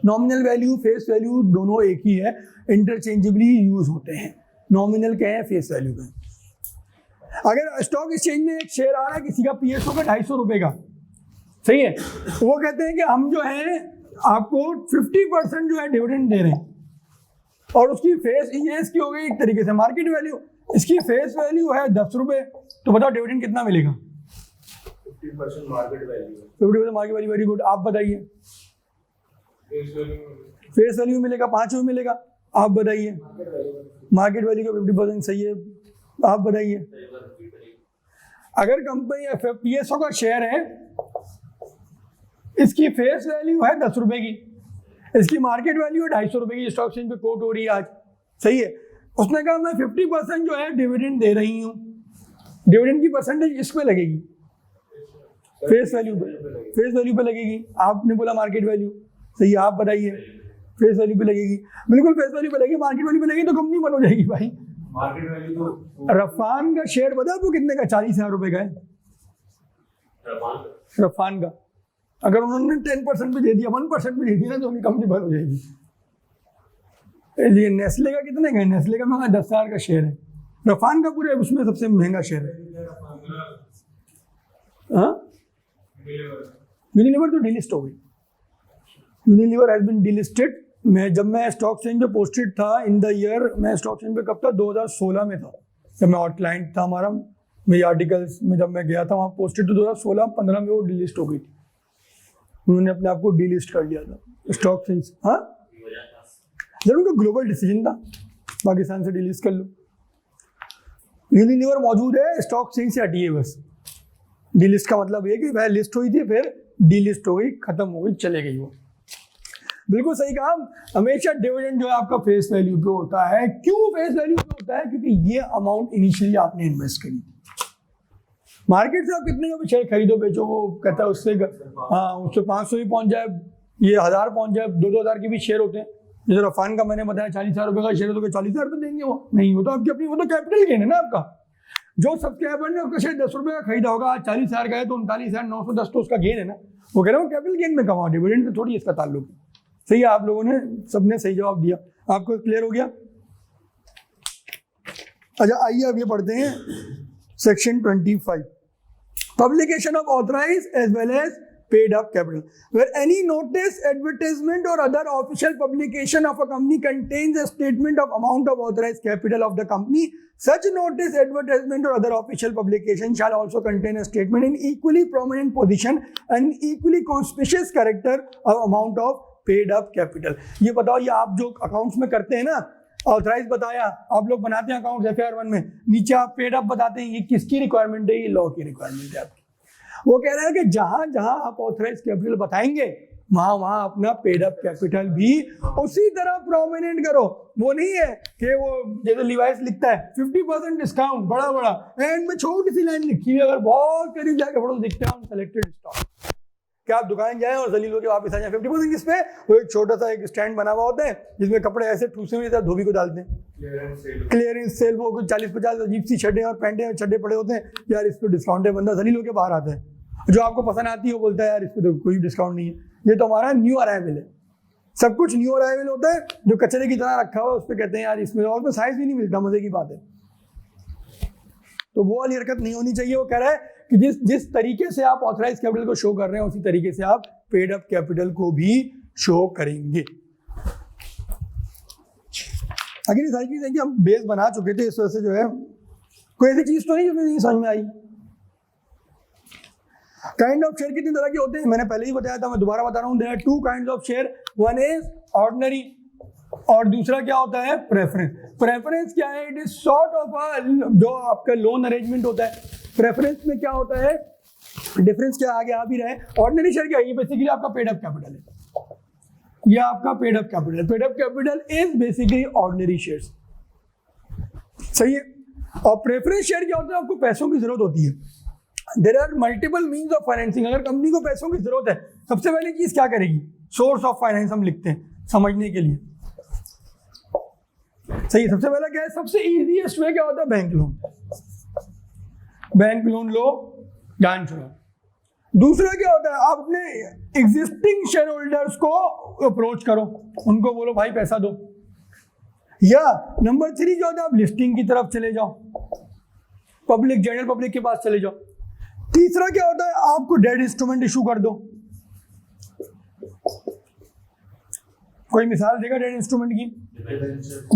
नॉमिनल वैल्यू फेस वैल्यू दोनों एक ही है, इंटरचेंजेबली यूज होते हैं। नॉमिनल क्या है, फेस वैल्यू का। अगर स्टॉक एक्सचेंज में एक शेयर आ रहा है किसी का पीएसओ का 250 रुपए का, सही है, वो कहते हैं कि हम जो है आपको 50% जो है डिविडेंड दे रहे हैं, और उसकी फेस ये इसकी हो गई एक तरीके से मार्केट वैल्यू, इसकी फेस वैल्यू है 10 रुपए, तो बताओ डिविडेंड कितना मिलेगा? 50% market value. 50% market value, very good. आप बताइए। फेस वैल्यू मिलेगा 5 रुपये मिलेगा। आप बताइए। मार्केट वैल्यू का 50% सही है। आप बताइए। अगर कंपनी पीएसओ का शेयर है, इसकी फेस वैल्यू है 10 रुपए की, इसकी मार्केट वैल्यू है 250 रुपए की, स्टॉक एक्सचेंज पे कोट हो रही है आज, सही है। उसने कहा मैं 50% जो है डिविडेंड दे रही हूँ, डिविडेंड की परसेंटेज इस पे लगेगी, फेस वैल्यू पे, फेस वैल्यू पे लगेगी। आपने बोला मार्केट वैल्यू, सही है। आप बताइए। फेस वैल्यू पे लगेगी, बिल्कुल फेस वैल्यू पे लगेगी। मार्केट वैल्यू पे लगेगी तो कंपनी बंद हो जाएगी भाई। मार्केट वैल्यू तो रफान का शेयर पता है आपको कितने का? 40,000 रुपए का है रफान का। अगर उन्होंने 10% पे दे दिया, 1% पे दे दिया ना, तो उनकी कंपनी बंद हो जाएगी। ये नेस्ले का कितने का है? नेस्ले का महंगा 10,000 का शेयर है, रफान का पूरे उसमें सबसे महंगा शेयर है। हाँ, यूनिलीवर तो डिलिस्ट हो गई। Unilever has been delisted. जब मैं स्टॉक एक्सचेंज पे पोस्टेड था इन द ईयर, मैं स्टॉक एक्सचेंज पे कब था? 2016 में था, जब मैं और क्लाइंट था हमारा, मेरी आर्टिकल्स में जब मैं गया था वहाँ पोस्टेड, तो 2016-15 में वो डिलिस्ट हो गई थी। उन्होंने अपने आप को डिलिस्ट कर लिया था स्टॉक एक्सचेंज। हाँ, जब उनका ग्लोबल डिसीजन था पाकिस्तान से डिलिस्ट कर लो। यूनिलीवर मौजूद है, स्टॉक एक्सचेंज से हटी है बस। डिलिस्ट का मतलब ये कि वह लिस्ट हुई थी, फिर डिलिस्ट हो गई, खत्म हो गई, चले गई वो। बिल्कुल सही कहा। हमेशा डिविडेंड जो है आपका फेस वैल्यू पे होता है। क्यों फेस वैल्यू पे होता है? क्योंकि ये अमाउंट इनिशियली आपने इन्वेस्ट करी। मार्केट से आप कितने का भी शेयर खरीदो बेचो, वो कहता है उससे हाँ उससे 500 ही पहुंच जाए, ये 1000 पहुंच जाए, 2-2 हज़ार के भी शेयर होते हैं। जैसे रफान का मैंने बताया 40,000 रुपये का शेयर है, तो 40,000 रुपये देंगे वो? नहीं, वो तो आपकी अपनी, वो तो कैपिटल गेन है ना आपका। जो सब्सक्राइबर ने उसका शेयर 10 रुपये का खरीदा होगा, आज 40,000 का है, तो 39,910 तो उसका गेन है ना। वो कह रहा हूँ कैपिटल गेन में कमाओ, डिविडेंड से थोड़ी इसका ताल्लुक है। सही है, आप लोगों ने सबने सही जवाब दिया। आपको क्लियर हो गया? अच्छा, आइए अब ये पढ़ते हैं section 25, publication of authorise as well as paid up capital. Where any notice, advertisement or other official publication of a company contains a statement of amount of authorized capital of the company, such notice, advertisement or other official publication shall also contain a statement in equally prominent position and equally conspicuous character of amount of paid up capital. ये बताओ, ये आप जो accounts में करते हैं ना, authorise बताया, आप लोग बनाते हैं अकाउंट्स FR1 में, नीचे आप पेड अप बताते हैं, ये किसकी रिक्वायरमेंट है? ये लॉ की रिक्वायरमेंट है आपकी। वो कह रहा है कि जहां जहां आप ऑथराइज कैपिटल बताएंगे वहां अपना पेड अप कैपिटल भी उसी तरह प्रोमिनेंट करो। वो नहीं है कि वो जैसे लिवाइस लिखता है 50% डिस्काउंट बड़ा बड़ा, एंड में छोटी सी लाइन लिखी हुई, अगर बहुत करीब जाके फोटो दिखते हैं सेलेक्टेड स्टॉक, क्या आप दुकान जाएं और जलील होकर वापस आ जाए 50% किस पे, वो एक छोटा सा एक स्टैंड बना हुआ होता है जिसमें कपड़े ऐसे ठूसे हुए धोबी को डालते हैं, क्लियरेंस सेल, वो कुछ 40-50 अजीब सी शर्टें और पैंटें और चड्डे पड़े होते हैं, यार इस पे डिस्काउंट है, बंदा जलील होकर बाहर आता है, जो आपको पसंद आती है वो बोलता है यार इस पे तो कोई डिस्काउंट नहीं है, ये तो हमारा न्यू अराइवल है। सब कुछ न्यू अराइवल होता है जो कचरे की तरह रखा हुआ है, उस पर कहते हैं यार इसमें, और उसमें साइज भी नहीं मिलता, मजे की बात है। तो वो वाली हरकत नहीं होनी चाहिए। वो कह रहा है कि जिस तरीके से आप ऑथराइज कैपिटल को शो कर रहे हैं उसी तरीके से आप पेड अप कैपिटल को भी शो करेंगे। अगर ये सारी चीजें कि हम बेस बना चुके थे, इस वजह से जो है कोई ऐसी चीज तो नहीं जो नहीं समझ में आई। काइंड ऑफ शेयर कितनी तरह के होते हैं मैंने पहले ही बताया था, मैं दोबारा बता रहा हूँ। There are two kinds of share, one is ordinary और दूसरा क्या होता है प्रेफरेंस। प्रेफरेंस क्या है, इट इज सॉर्ट ऑफ जो आपका लोन अरेंजमेंट होता है। प्रेफरेंस में क्या होता है, डिफरेंस क्या आगे आ भी रहा है। ऑर्डिनरी शेयर क्या है, ये बेसिकली आपका पेड अप कैपिटल है, ये आपका पेड अप कैपिटल है। Paid up capital is basically ordinary shares, सही है। और प्रेफरेंस शेयर क्या होता है, आपको पैसों की जरूरत होती है। There are multiple means of financing. अगर कंपनी को पैसों की जरूरत है, सबसे पहले चीज क्या करेगी, सोर्स ऑफ फाइनेंस हम लिखते हैं समझने के लिए, सही। सबसे पहला क्या है, सबसे इजीएस्ट वे क्या होता है, बैंक लोन। बैंक लोन लो, जान छोड़ो। दूसरा क्या होता है, आप अपने एग्जिस्टिंग शेयर होल्डर्स को अप्रोच करो, उनको बोलो भाई पैसा दो। या नंबर 3 क्या होता है, आप लिस्टिंग की तरफ चले जाओ, पब्लिक, जनरल पब्लिक के पास चले जाओ। तीसरा क्या होता है, आपको डेट इंस्ट्रूमेंट इशू कर दो। कोई मिसाल देगा डेट इंस्ट्रूमेंट की,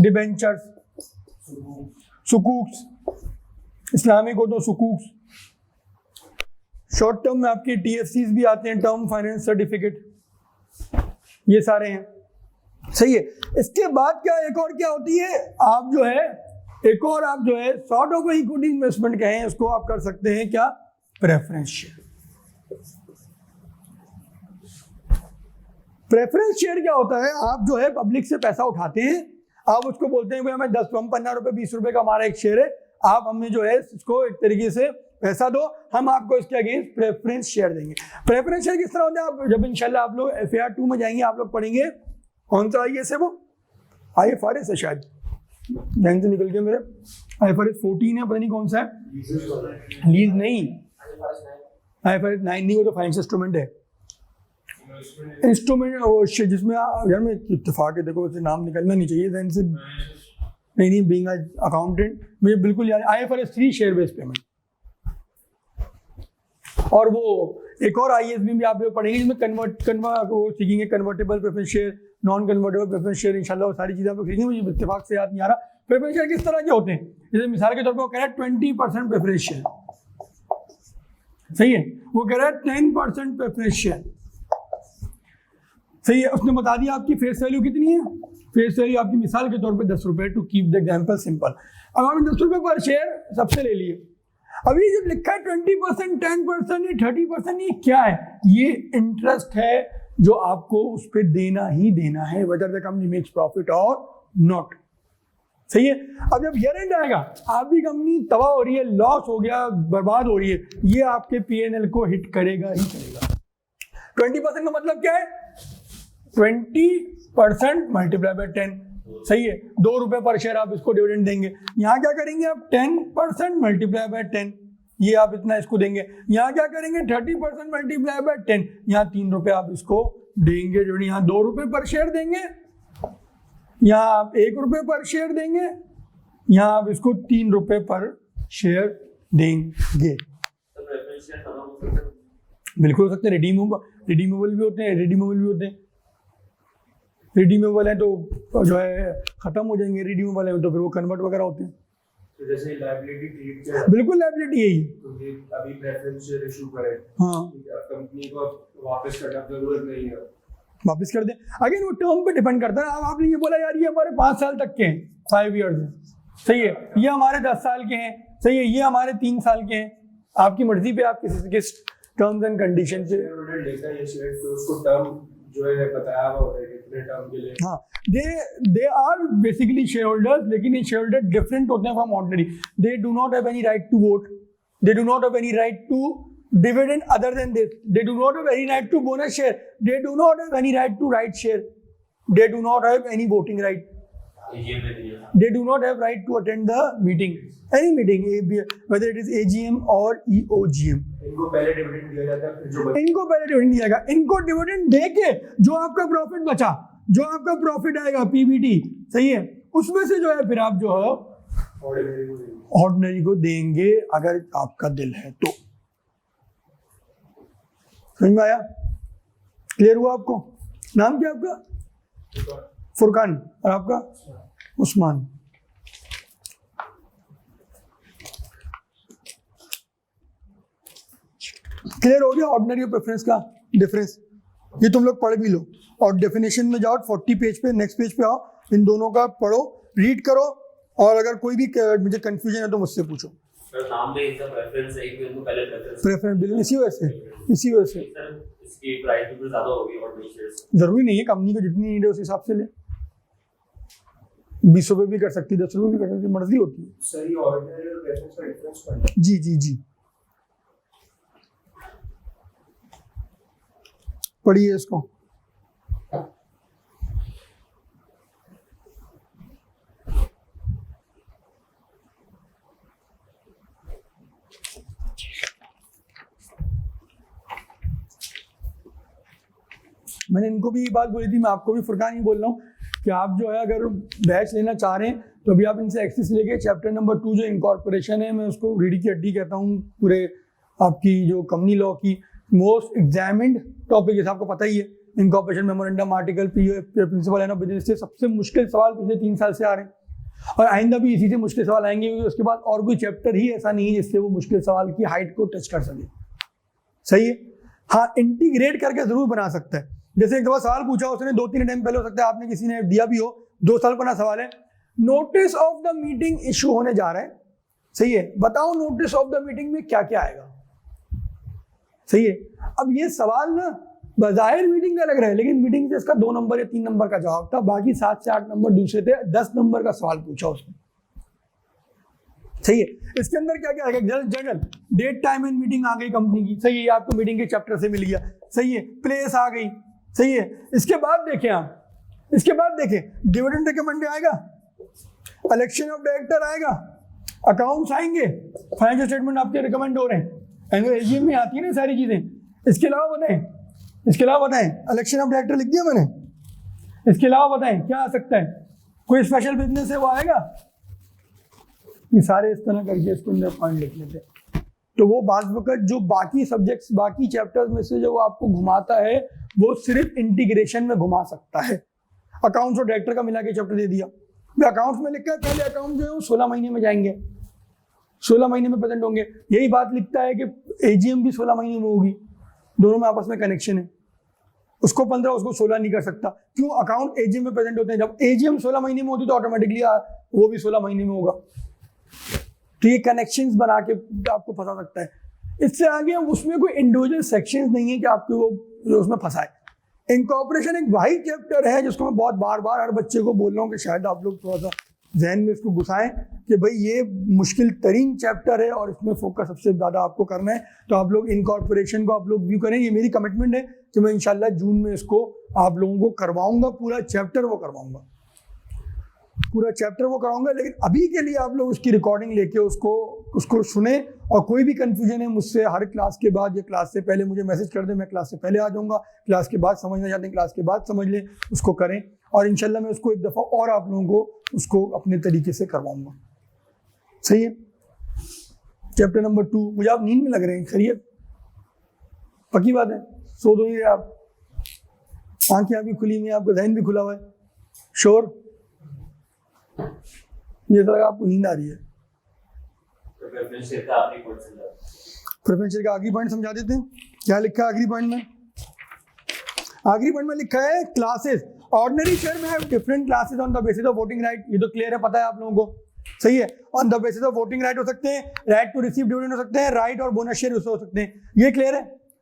डिबेंचर्स, सुकूक्स, इस्लामिक हो तो सुकूक्स, शॉर्ट टर्म में आपके TFCs भी आते हैं, टर्म फाइनेंस सर्टिफिकेट, ये सारे हैं, सही है। इसके बाद क्या एक और क्या होती है, आप जो है एक और आप जो है सॉर्ट ऑफ इक्विटी इन्वेस्टमेंट कहें उसको, आप कर सकते हैं क्या, प्रेफरेंस शेयर। प्रेफरेंस शेयर क्या होता है, आप जो है पब्लिक से पैसा उठाते हैं, आप उसको बोलते हैं भाई हमें 10, 15 रुपए 20 रुपए का हमारा एक शेयर है, आप हमें जो है इसको एक तरीके से पैसा दो, हम आपको इसके अगेंस्ट प्रेफरेंस शेयर देंगे। प्रेफरेंस शेयर किस तरह होता है, आप जब इंशाल्लाह आप लोग FAR 2 में जाएंगे, आप लोग पढ़ेंगे कौन सा IAS है, वो IFRS है शायद, बैंक से निकल के मेरे IFRS 14 है, पता नहीं कौन सा है, लीज नहीं, IFRS 9 नहीं, वो तो फाइनेंशियल इंस्ट्रूमेंट है, इंस्ट्रूमेंट वो जिसमें यार मैं इत्तेफाक है, देखो उसे नाम निकलना नहीं चाहिए जहन से, नहीं बीइंग अकाउंटेंट मुझे बिल्कुल याद, IFRS 3 शेयर बेस्ड पेमेंट। और वो एक और IAS में भी आप लोग पढ़ेंगे जिसमें वो सीखेंगे convertible preference share, non convertible preference share, इंशाल्लाह वो सारी चीजें आप लोग सीखेंगे, मुझे इत्तेफाक से याद नहीं आ रहा। प्रेफरेंस शेयर किस तरह के होते हैं, जैसे मिसाल के तौर पर वो कह रहा है 20% प्रेफरेंस शेयर, सही है, वो कह रहा है 10% प्रेफरेंस शेयर, सही है। उसने बता दिया आपकी फेस वैल्यू कितनी है, फेस वैल्यू आपकी मिसाल के तौर पे 10 रुपए, to keep the example simple. अब आपने 10 रुपए पर शेयर सबसे ले लिए। अभी जो लिखा है 20%, 10%, 30%, ये क्या है, ये इंटरेस्ट है जो आपको उस पर देना ही देना है, whether the company makes profit और नॉट, सही है। अब जब ईयर एंड आएगा, आपकी कंपनी तबाह हो रही है, लॉस हो गया, बर्बाद हो रही है, ये आपके P&L को हिट करेगा ही करेगा। 20% का मतलब क्या है, 20% मल्टीप्लाई बाय 10, सही है, 2 रुपए पर शेयर आप इसको डिविडेंड देंगे। यहाँ क्या करेंगे आप, 10% मल्टीप्लाई बाय 10, ये आप इतना इसको देंगे। यहाँ क्या करेंगे, 30% मल्टीप्लाई बाय 10, यहाँ 3 रुपए आप इसको देंगे, जो यहाँ 2 रुपए पर शेयर देंगे, यहाँ आप 1 रुपए पर शेयर देंगे, यहाँ आप इसको 3 रुपए पर शेयर देंगे। बिल्कुल हो सकते हैं, रिडीमेबल भी होते हैं, रिडीमेबल भी होते हैं। रिडीमेबल है तो जो है खत्म हो जाएंगे, रिडीमेबल है तो फिर वो कन्वर्ट वगैरह होते हैं। तो जैसे लायबिलिटी ट्रीट, बिल्कुल लायबिलिटी यही है। तो ये अभी प्रेफरेंस शेयर इशू करें, हाँ, कंपनी को वापस करना जरूरत नहीं है, वापस कर दें। अगेन वो टर्म पे डिपेंड करता है। अब आपने ये बोला यार ये हमारे 5 साल तक के हैं, 5 ईयर्स हैं, सही है, ये हमारे 10 साल के हैं, सही है, ये हमारे 3 साल के हैं, आपकी मर्जी पे आप किस टर्म्स एंड कंडीशन से लेता है ये शेयर, तो उसको टर्म जो है बताया हुआ होता है कितने टर्म के लिए। हाँ, they are basically share holders, लेकिन ये शेयर होल्डर डिफरेंट होते हैं from ordinary. They do not have any right to vote, they do not have any right to dividend other than this, they do not have any right to bonus share, they do not have any right to right share, they do not have any voting right, they do not have right to attend the meeting, any meeting, whether it is AGM or EOGM. इनको पहले dividend दिया जाता है, फिर जो इनको पहले dividend दिया जाएगा। इनको डिविडेंड दे के जो आपका प्रॉफिट बचा, जो आपका प्रॉफिट आएगा PBT, सही है, उसमें से जो है फिर आप जो है ऑर्डिनरी को देंगे अगर आपका दिल है तो। समझ में आया? क्लियर हुआ आपको? नाम क्या आपका? फुरकान। और आपका? उस्मान। क्लियर हो गया ऑर्डिनरी और प्रेफरेंस का डिफरेंस? ये तुम लोग पढ़ भी लो और डेफिनेशन में जाओ, 40 पेज पे, नेक्स्ट पेज पे आओ, इन दोनों का पढ़ो, रीड करो, और अगर कोई भी मुझे कंफ्यूजन है तो मुझसे पूछो। नाम में इसका प्रेफरेंस है कि उनको पहले प्रेफरेंस बिल्कुल इसी वजह से इसकी प्राइस भी ज्यादा होगी और शेयर्स जरूरी नहीं है, कंपनी को जितनी नीड है उस हिसाब से ले। 20 रुपए भी कर सकती है, 10 रुपए भी कर सकती है, मर्जी होती है। सही ऑर्डिनरी और प्रेफरेंस का डिफरेंस पढ़ना। जी जी जी, पढ़िए इसको। मैंने इनको भी ये बात बोली थी, मैं आपको भी फुरकान ही बोल रहा हूँ कि आप जो है अगर बैच लेना चाह रहे हैं तो अभी आप इनसे एक्सेस लेके चैप्टर नंबर 2 जो इनकॉर्पोरेशन है, मैं उसको रीढ़ी की हड्डी कहता हूँ पूरे आपकी जो कंपनी लॉ की मोस्ट एग्जामिन्ड टॉपिक, जैसे आपको पता ही है, incorporation memorandum article principal line of business से सबसे मुश्किल सवाल पिछले 3 साल से आ रहे हैं और आइंदा भी इसी से मुश्किल सवाल आएंगे, क्योंकि उसके बाद और कोई चैप्टर ही ऐसा नहीं है जिससे वो मुश्किल सवाल की हाइट को टच कर सके। सही है? हाँ, इंटीग्रेट करके जरूर बना सकता है। जैसे एक दफा सवाल पूछा उसने 2-3 टाइम पहले, हो सकता है आपने किसी ने दिया भी हो, 2 साल पुराना सवाल है, notice of the meeting issue होने जा रहा है, सही है, बताओ नोटिस ऑफ द मीटिंग में क्या क्या आएगा। सही है? अब ये सवाल ना बजाहिर मीटिंग का लग रहा है, लेकिन मीटिंग से इसका 2 नंबर या 3 नंबर का जवाब था, बाकी 7 से 8 नंबर दूसरे थे, 10 नंबर का सवाल पूछा उसने। सही है? इसके अंदर क्या क्या आएगा? General date time and meeting आ गई कंपनी की, सही है, आपको मीटिंग के चैप्टर से मिल गया, सही है, प्लेस आ गई, सही है। इसके बाद देखें आप, इसके बाद देखें डिविडेंड रिकमेंड आएगा, इलेक्शन ऑफ डायरेक्टर आएगा, अकाउंट्स आएंगे, फाइनेंशियल स्टेटमेंट आपके रिकमेंड हो रहे हैं, एजीएम में आती है ना सारी चीजें। इसके अलावा बताएं, इलेक्शन ऑफ डायरेक्टर लिख दिया मैंने, इसके अलावा बताएं क्या आ सकता है, कोई स्पेशल बिजनेस है वो आएगा, ये सारे इस तरह करके इसके अंदर पॉइंट लिख लेते हैं। तो वो बाज़ वक़्त जो बाकी सब्जेक्ट्स, बाकी चैप्टर्स में से जो वो आपको घुमाता है, वो सिर्फ इंटीग्रेशन में घुमा सकता है। अकाउंट्स और डायरेक्टर का मिला के चैप्टर दे दिया, अकाउंट्स में लिखा है पहले अकाउंट जो है वो 16 महीने में जाएंगे, 16 महीने में प्रेजेंट होंगे। यही बात लिखता है कि एजीएम भी 16 महीने में होगी, दोनों में आपस में कनेक्शन है। उसको 15, उसको 16 नहीं कर सकता, क्यों? अकाउंट एजीएम में प्रेजेंट होते हैं, जब एजीएम 16 महीने में होती तो ऑटोमेटिकली वो भी 16 महीने में होगा। तो ये कनेक्शंस बना के आपको फंसा सकता है। इससे आगे उसमें कोई इंडिविजुअल सेक्शंस नहीं है कि आपको वो उसमें फंसाए। इनकॉर्पोरेशन एक वही चैप्टर है जिसको मैं बहुत बार बार हर बच्चे को बोल रहा हूँ कि शायद आप लोग थोड़ा सा जहन में इसको घुसाएं कि भाई ये मुश्किल तरीन चैप्टर है और इसमें फोकस सबसे ज़्यादा आपको करना है। तो आप लोग इनकॉर्पोरेशन को आप लोग व्यू करें, ये मेरी कमिटमेंट है कि मैं इंशाल्लाह जून में इसको आप लोगों को करवाऊंगा, पूरा चैप्टर वो करवाऊंगा, लेकिन अभी के लिए आप लोग उसकी रिकॉर्डिंग लेके उसको सुने, और कोई भी कंफ्यूजन है मुझसे हर क्लास के बाद या क्लास से पहले मुझे मैसेज कर दें, मैं क्लास से पहले आ जाऊंगा, क्लास के बाद समझना चाहते हैं क्लास के बाद समझ लें, उसको करें, और इंशाल्लाह मैं उसको एक दफ़ा और आप लोगों को उसको अपने तरीके से करवाऊंगा। सही है? चैप्टर नंबर 2, मुझे आप नींद में लग रहे हैं, खैरियत? पक्की बात है? सो दो ये आप, आंखें आपकी खुली हुई हैं, आपका जहन भी खुला हुआ है, श्योर? ये लगा आपको नींद आ रही है। प्रेफरेंशियल का आखिरी पॉइंट समझा देते हैं, क्या लिखा है आखिरी पॉइंट में? आखिरी पॉइंट में लिखा है क्लासेस, ऑर्डिनरी शेयर में have different classes on the basis of voting right. ये तो क्लियर है, पता है आप लोगों को, सही है? On the basis of voting right हो सकते हैं, राइट टू रिसीव डिविडेंड हो सकते हैं, राइट और बोनस शेयर हो सकते हैं, ये क्लियर है।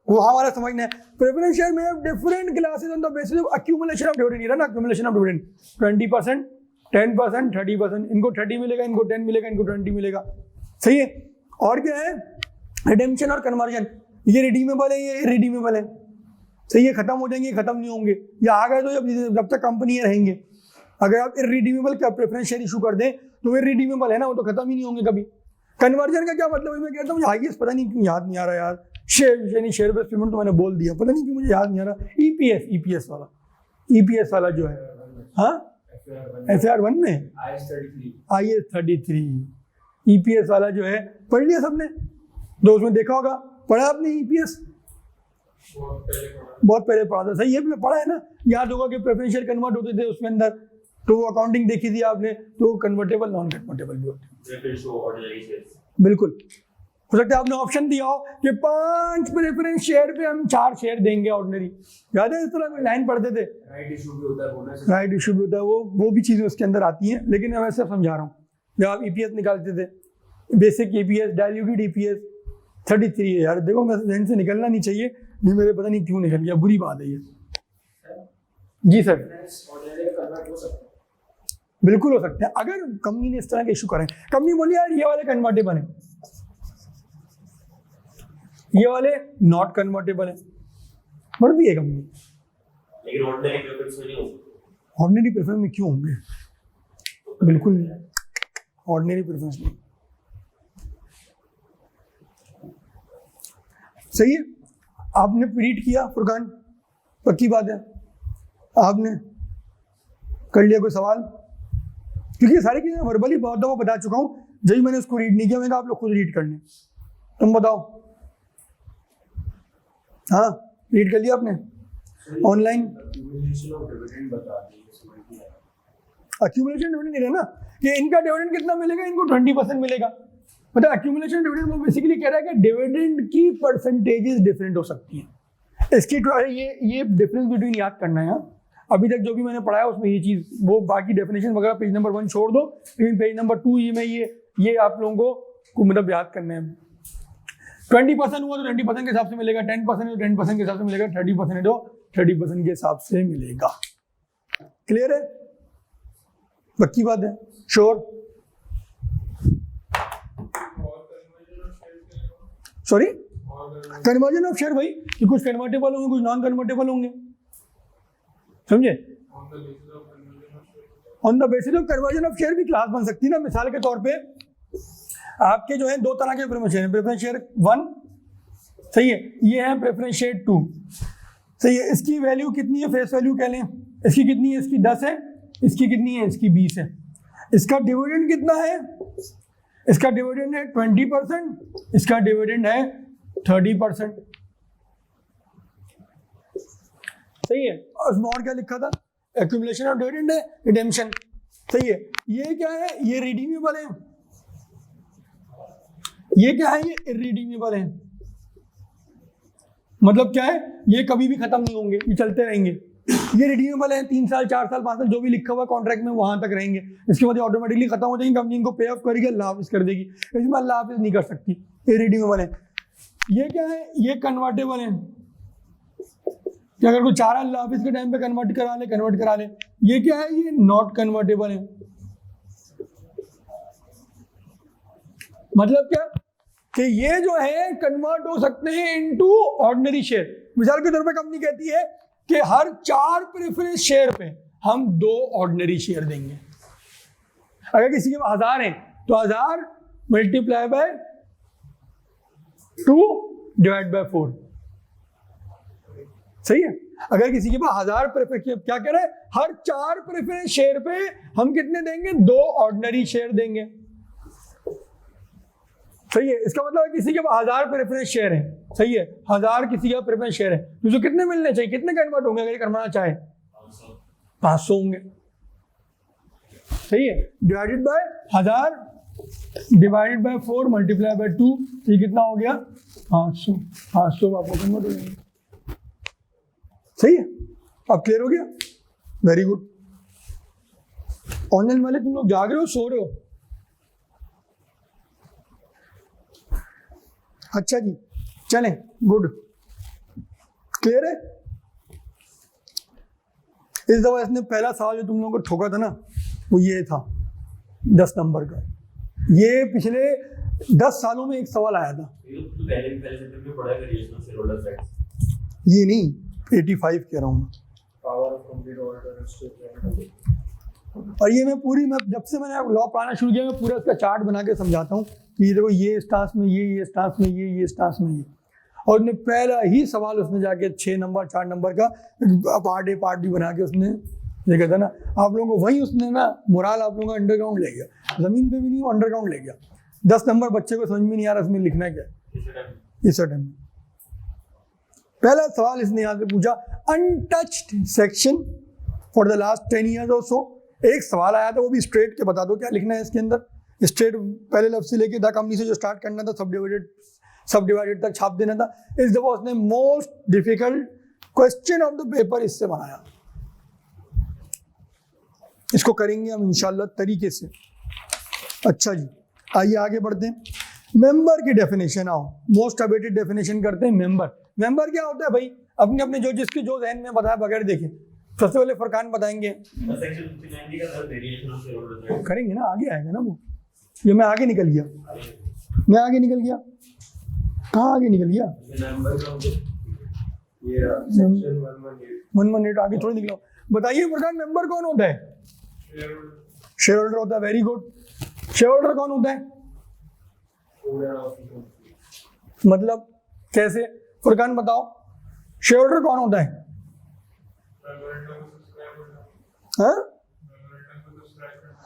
वो हमारा समझना है। प्रेफरेंस शेयर में different classes on the basis of accumulation of dividend, ये रहा ना अक्यूमुलेशन ऑफ डिविडेंड, 20%, 10%, 30%, इनको 30 मिलेगा, इनको 10 मिलेगा, इनको 20 मिलेगा, सही है। और क्या है, रिडेम्पशन और कन्वर्जन, ये रिडीमेबल है, ये रिडीमेबल है, सही है, खत्म हो जाएंगे, खत्म नहीं होंगे, ये आ गए तो जब तक कंपनी है रहेंगे। अगर आप इररिडीमेबल का प्रेफरेंस शेयर इशू कर दें तो वो इररिडीमेबल है ना, वो तो खत्म ही नहीं होंगे कभी। कन्वर्जन का क्या मतलब है, मैं कहता हूँ आईएएस, पता नहीं क्यों याद नहीं आ रहा यार, शेयर बेस्ड पेमेंट तो मैंने बोल दिया, पता नहीं क्यों मुझे याद नहीं आ रहा। ईपीएस वाला जो है, हाँ FAR 1 में IAS 33 ईपीएस वाला जो है, पढ़ लिया सबने, तो उसमें देखा होगा, पढ़ा आपने ईपीएस? बहुत पहले पढ़ा था, सही है, पढ़ा है ना, याद होगा कि प्रेफरेंस शेयर कन्वर्ट होते थे उसमें अंदर, तो वो अकाउंटिंग देखी थी आपने, तो कन्वर्टेबल नॉन कन्वर्टेबल भी होते हैं। बिल्कुल, हो सकता है आपने ऑप्शन दिया हो कि 5 प्रेफरेंस शेयर पे हम 4 शेयर देंगे ऑर्डिनरी, याद है इस तरह में लाइन पढ़ते थे। राइट इशू भी होता है, राइट इशू भी होता है, वो भी चीज़ें उसके अंदर आती हैं, लेकिन मैं वैसे समझा रहा हूँ। जब आप ईपीएस निकालते थे, बेसिक ईपीएस, डाइल्यूटेड ईपीएस 33 है यार, देखो मैं जहन से निकलना नहीं चाहिए, ये मेरे पता नहीं क्यों निकल गया, बुरी बात है ये। जी सर, बिल्कुल हो सकते हैं, अगर कंपनी ने इस तरह के इशू करें, कंपनी बोली यार ये वाले कन्वर्टेबल है, ये वाले नॉट कन्वर्टेबल है, बढ़ती है कंपनी, लेकिन ऑर्डिनरी प्रेफरेंस में नहीं होगा। ऑर्डिनरी प्रेफरेंस में क्यों होंगे? बिल्कुल नहीं, ऑर्डिनरी प्रेफरेंस में, सही है। आपने रीड किया फुरकान, पक्की बात है, आपने कर लिया कोई सवाल? क्योंकि ये सारी चीजें वर्बली बहुत दफा बता चुका हूँ, जब मैंने उसको रीड नहीं किया, मैंने कहा आप लोग खुद रीड कर लें। तुम बताओ, हाँ रीड कर लिया आपने ऑनलाइन? अक्यूमुलेशन डिविडेंड है ना, कि इनका डिविडेंड कितना मिलेगा, इनको 20% मिलेगा। मतलब अक्यूमुलेशन डिविडेंड वो बेसिकली कह रहा है कि डिविडेंड की परसेंटेजेस डिफरेंट हो सकती हैं। इसकी ये डिफरेंस बिटवीन याद करना है। अभी तक जो भी मैंने पढ़ाया उसमें ये चीज़, वो बाकी डेफिनेशन वगैरह पेज नंबर 1 छोड़ दो, लेकिन पेज नंबर 2 में ये आप लोगों को मतलब याद करना है। 20% हुआ तो 20% के हिसाब से मिलेगा, 10% है तो 10% के हिसाब से मिलेगा, 30% है तो 30% के हिसाब से मिलेगा। क्लियर है? पक्की बात है? Sure? Sorry, conversion of share भाई, कि कुछ कन्वर्टेबल होंगे, कुछ नॉन कन्वर्टेबल होंगे, समझे? On the basis of conversion of share भी क्लास बन सकती है ना। मिसाल के तौर पे आपके जो है 2 तरह के प्रेफरेंस शेयर है, प्रेफरेंस शेयर 1, सही है, ये है प्रेफरेंस शेयर 2, सही है। इसकी वैल्यू कितनी है, फेस वैल्यू कह लें, इसकी कितनी है, इसकी 10 है, इसकी कितनी है, इसकी 20 है। इसका डिविडेंड कितना है, इसका डिविडेंड है 20%, इसका डिविडेंड है 30%, सही है। और उसमें और क्या लिखा था, एक्यूमुलेशन ऑफ डिविडेंड है, रिडेम्पशन, सही है। ये क्या है, ये रिडीमेबल है, ये क्या है, ये इररिडीमेबल है। मतलब क्या है, ये कभी भी खत्म नहीं होंगे, ये चलते रहेंगे। ये रिडीमेबल है, 3 साल 4 साल 5 साल जो भी लिखा हुआ कॉन्ट्रैक्ट में वहां तक रहेंगे, इसके बाद ऑटोमेटिकली खत्म हो जाएंगे, कंपनी इनको पे ऑफ करेगी, अल्लाह हाफिज कर देगी, इसमें अल्लाह हाफिज नहीं कर सकती। ये रिडीमेबल है। ये क्या है, ये कन्वर्टेबल है, कि अगर कोई चाह रहा है अल्लाह हाफिज के टाइम पे कन्वर्ट करा ले। ये क्या है, ये नॉट कन्वर्टेबल है। मतलब क्या कि ये जो है कन्वर्ट हो सकते हैं इनटू ऑर्डिनरी शेयर। मिसाल के तौर पे कंपनी कहती है कि हर 4 प्रेफरेंस शेयर पे हम 2 ऑर्डिनरी शेयर देंगे। अगर किसी के पास 1000 है तो 1000 मल्टीप्लाई बाय 2 डिवाइड बाय 4, सही है। अगर किसी के पास 1000 प्रेफरेंस, क्या कह रहे हैं, हर 4 प्रेफरेंस शेयर पे हम कितने देंगे, 2 ऑर्डिनरी शेयर देंगे, सही है। इसका मतलब है किसी के पास 1000 प्रेफरेंस शेयर है, सही है, 1000 किसी का प्रेफरेंस शेयर है, तो कितने मिलने चाहिए, कितने कन्वर्ट होंगे अगर ये करवाना चाहे, 500 होंगे, सही है। Divided by 1000 divided by 4 multiply by 2, ये कितना हो गया, 500 आपको कन्वर्ट हो जाएंगे, सही है। अब क्लियर हो गया, वेरी गुड। ऑनलाइन वाले तुम लोग जाग रहे हो, सो रहे हो? अच्छा जी, चलें, गुड। क्लियर है? इस दफा इसने पहला सवाल जो तुम लोगों को ठोका था ना, वो ये था 10 नंबर का। ये पिछले 10 सालों में एक सवाल आया था। पहले चैप्टर में पढ़ा है variation of share holder rights. ये नहीं, 85 कह रहा हूँ। Power of complete order statement. और ये मैं जब से मैंने लॉ पढ़ाना शुरू किया, मैं पूरा इसका चार्ट बना के समझाता हूँ कि ये देखो, ये स्टांस में ये स्टांस में ये स्टांस में ये। और उसने पहला ही सवाल उसने जाके 6 नंबर 4 नंबर का पार्ट ए पार्ट बी बना के उसने ये कहता ना, आप लोगों को वही उसने ना मोराल आप लोगों का अंडरग्राउंड ले गया, जमीन पे भी नहीं, वो अंडरग्राउंड ले गया। 10 नंबर बच्चे को समझ में नहीं आ रहा इसमें लिखना क्या है। इस टाइम पहला सवाल इसने यहाँ से पूछा, untouched section for the last 10 years और सो। एक सवाल आया था, वो भी स्ट्रेट के बता दो क्या लिखना है इसके अंदर। स्ट्रेट पहले लफ्ज से लेके द कंपनी से जो स्टार्ट करना था, सब डिवाइडेड तक छाप देना था। इस दफा उसने most difficult question of the paper इससे बनाया। इसको करेंगे हम इंशाल्लाह तरीके से। अच्छा जी, आइए आगे बढ़ते हैं। मेंबर की डेफिनेशन आओ, मोस्ट अवेटेड डेफिनेशन करते हैं। मेंबर क्या होता है भाई? अपने अपने जो जिसके जो जहन में बताया बगैर देखे। सबसे पहले फरकान बताएंगे, करेंगे ना, आगे आएगा ना वो। ये मैं आगे निकल गया, कहाँ आगे निकल गया? 118 आगे थोड़ी निकला। बताइए फरकान, मेंबर कौन होता है? शेयर होल्डर होता है। Very good. शेयर होल्डर कौन होता है? मतलब कैसे? फरकान बताओ, शेयर होल्डर कौन होता है?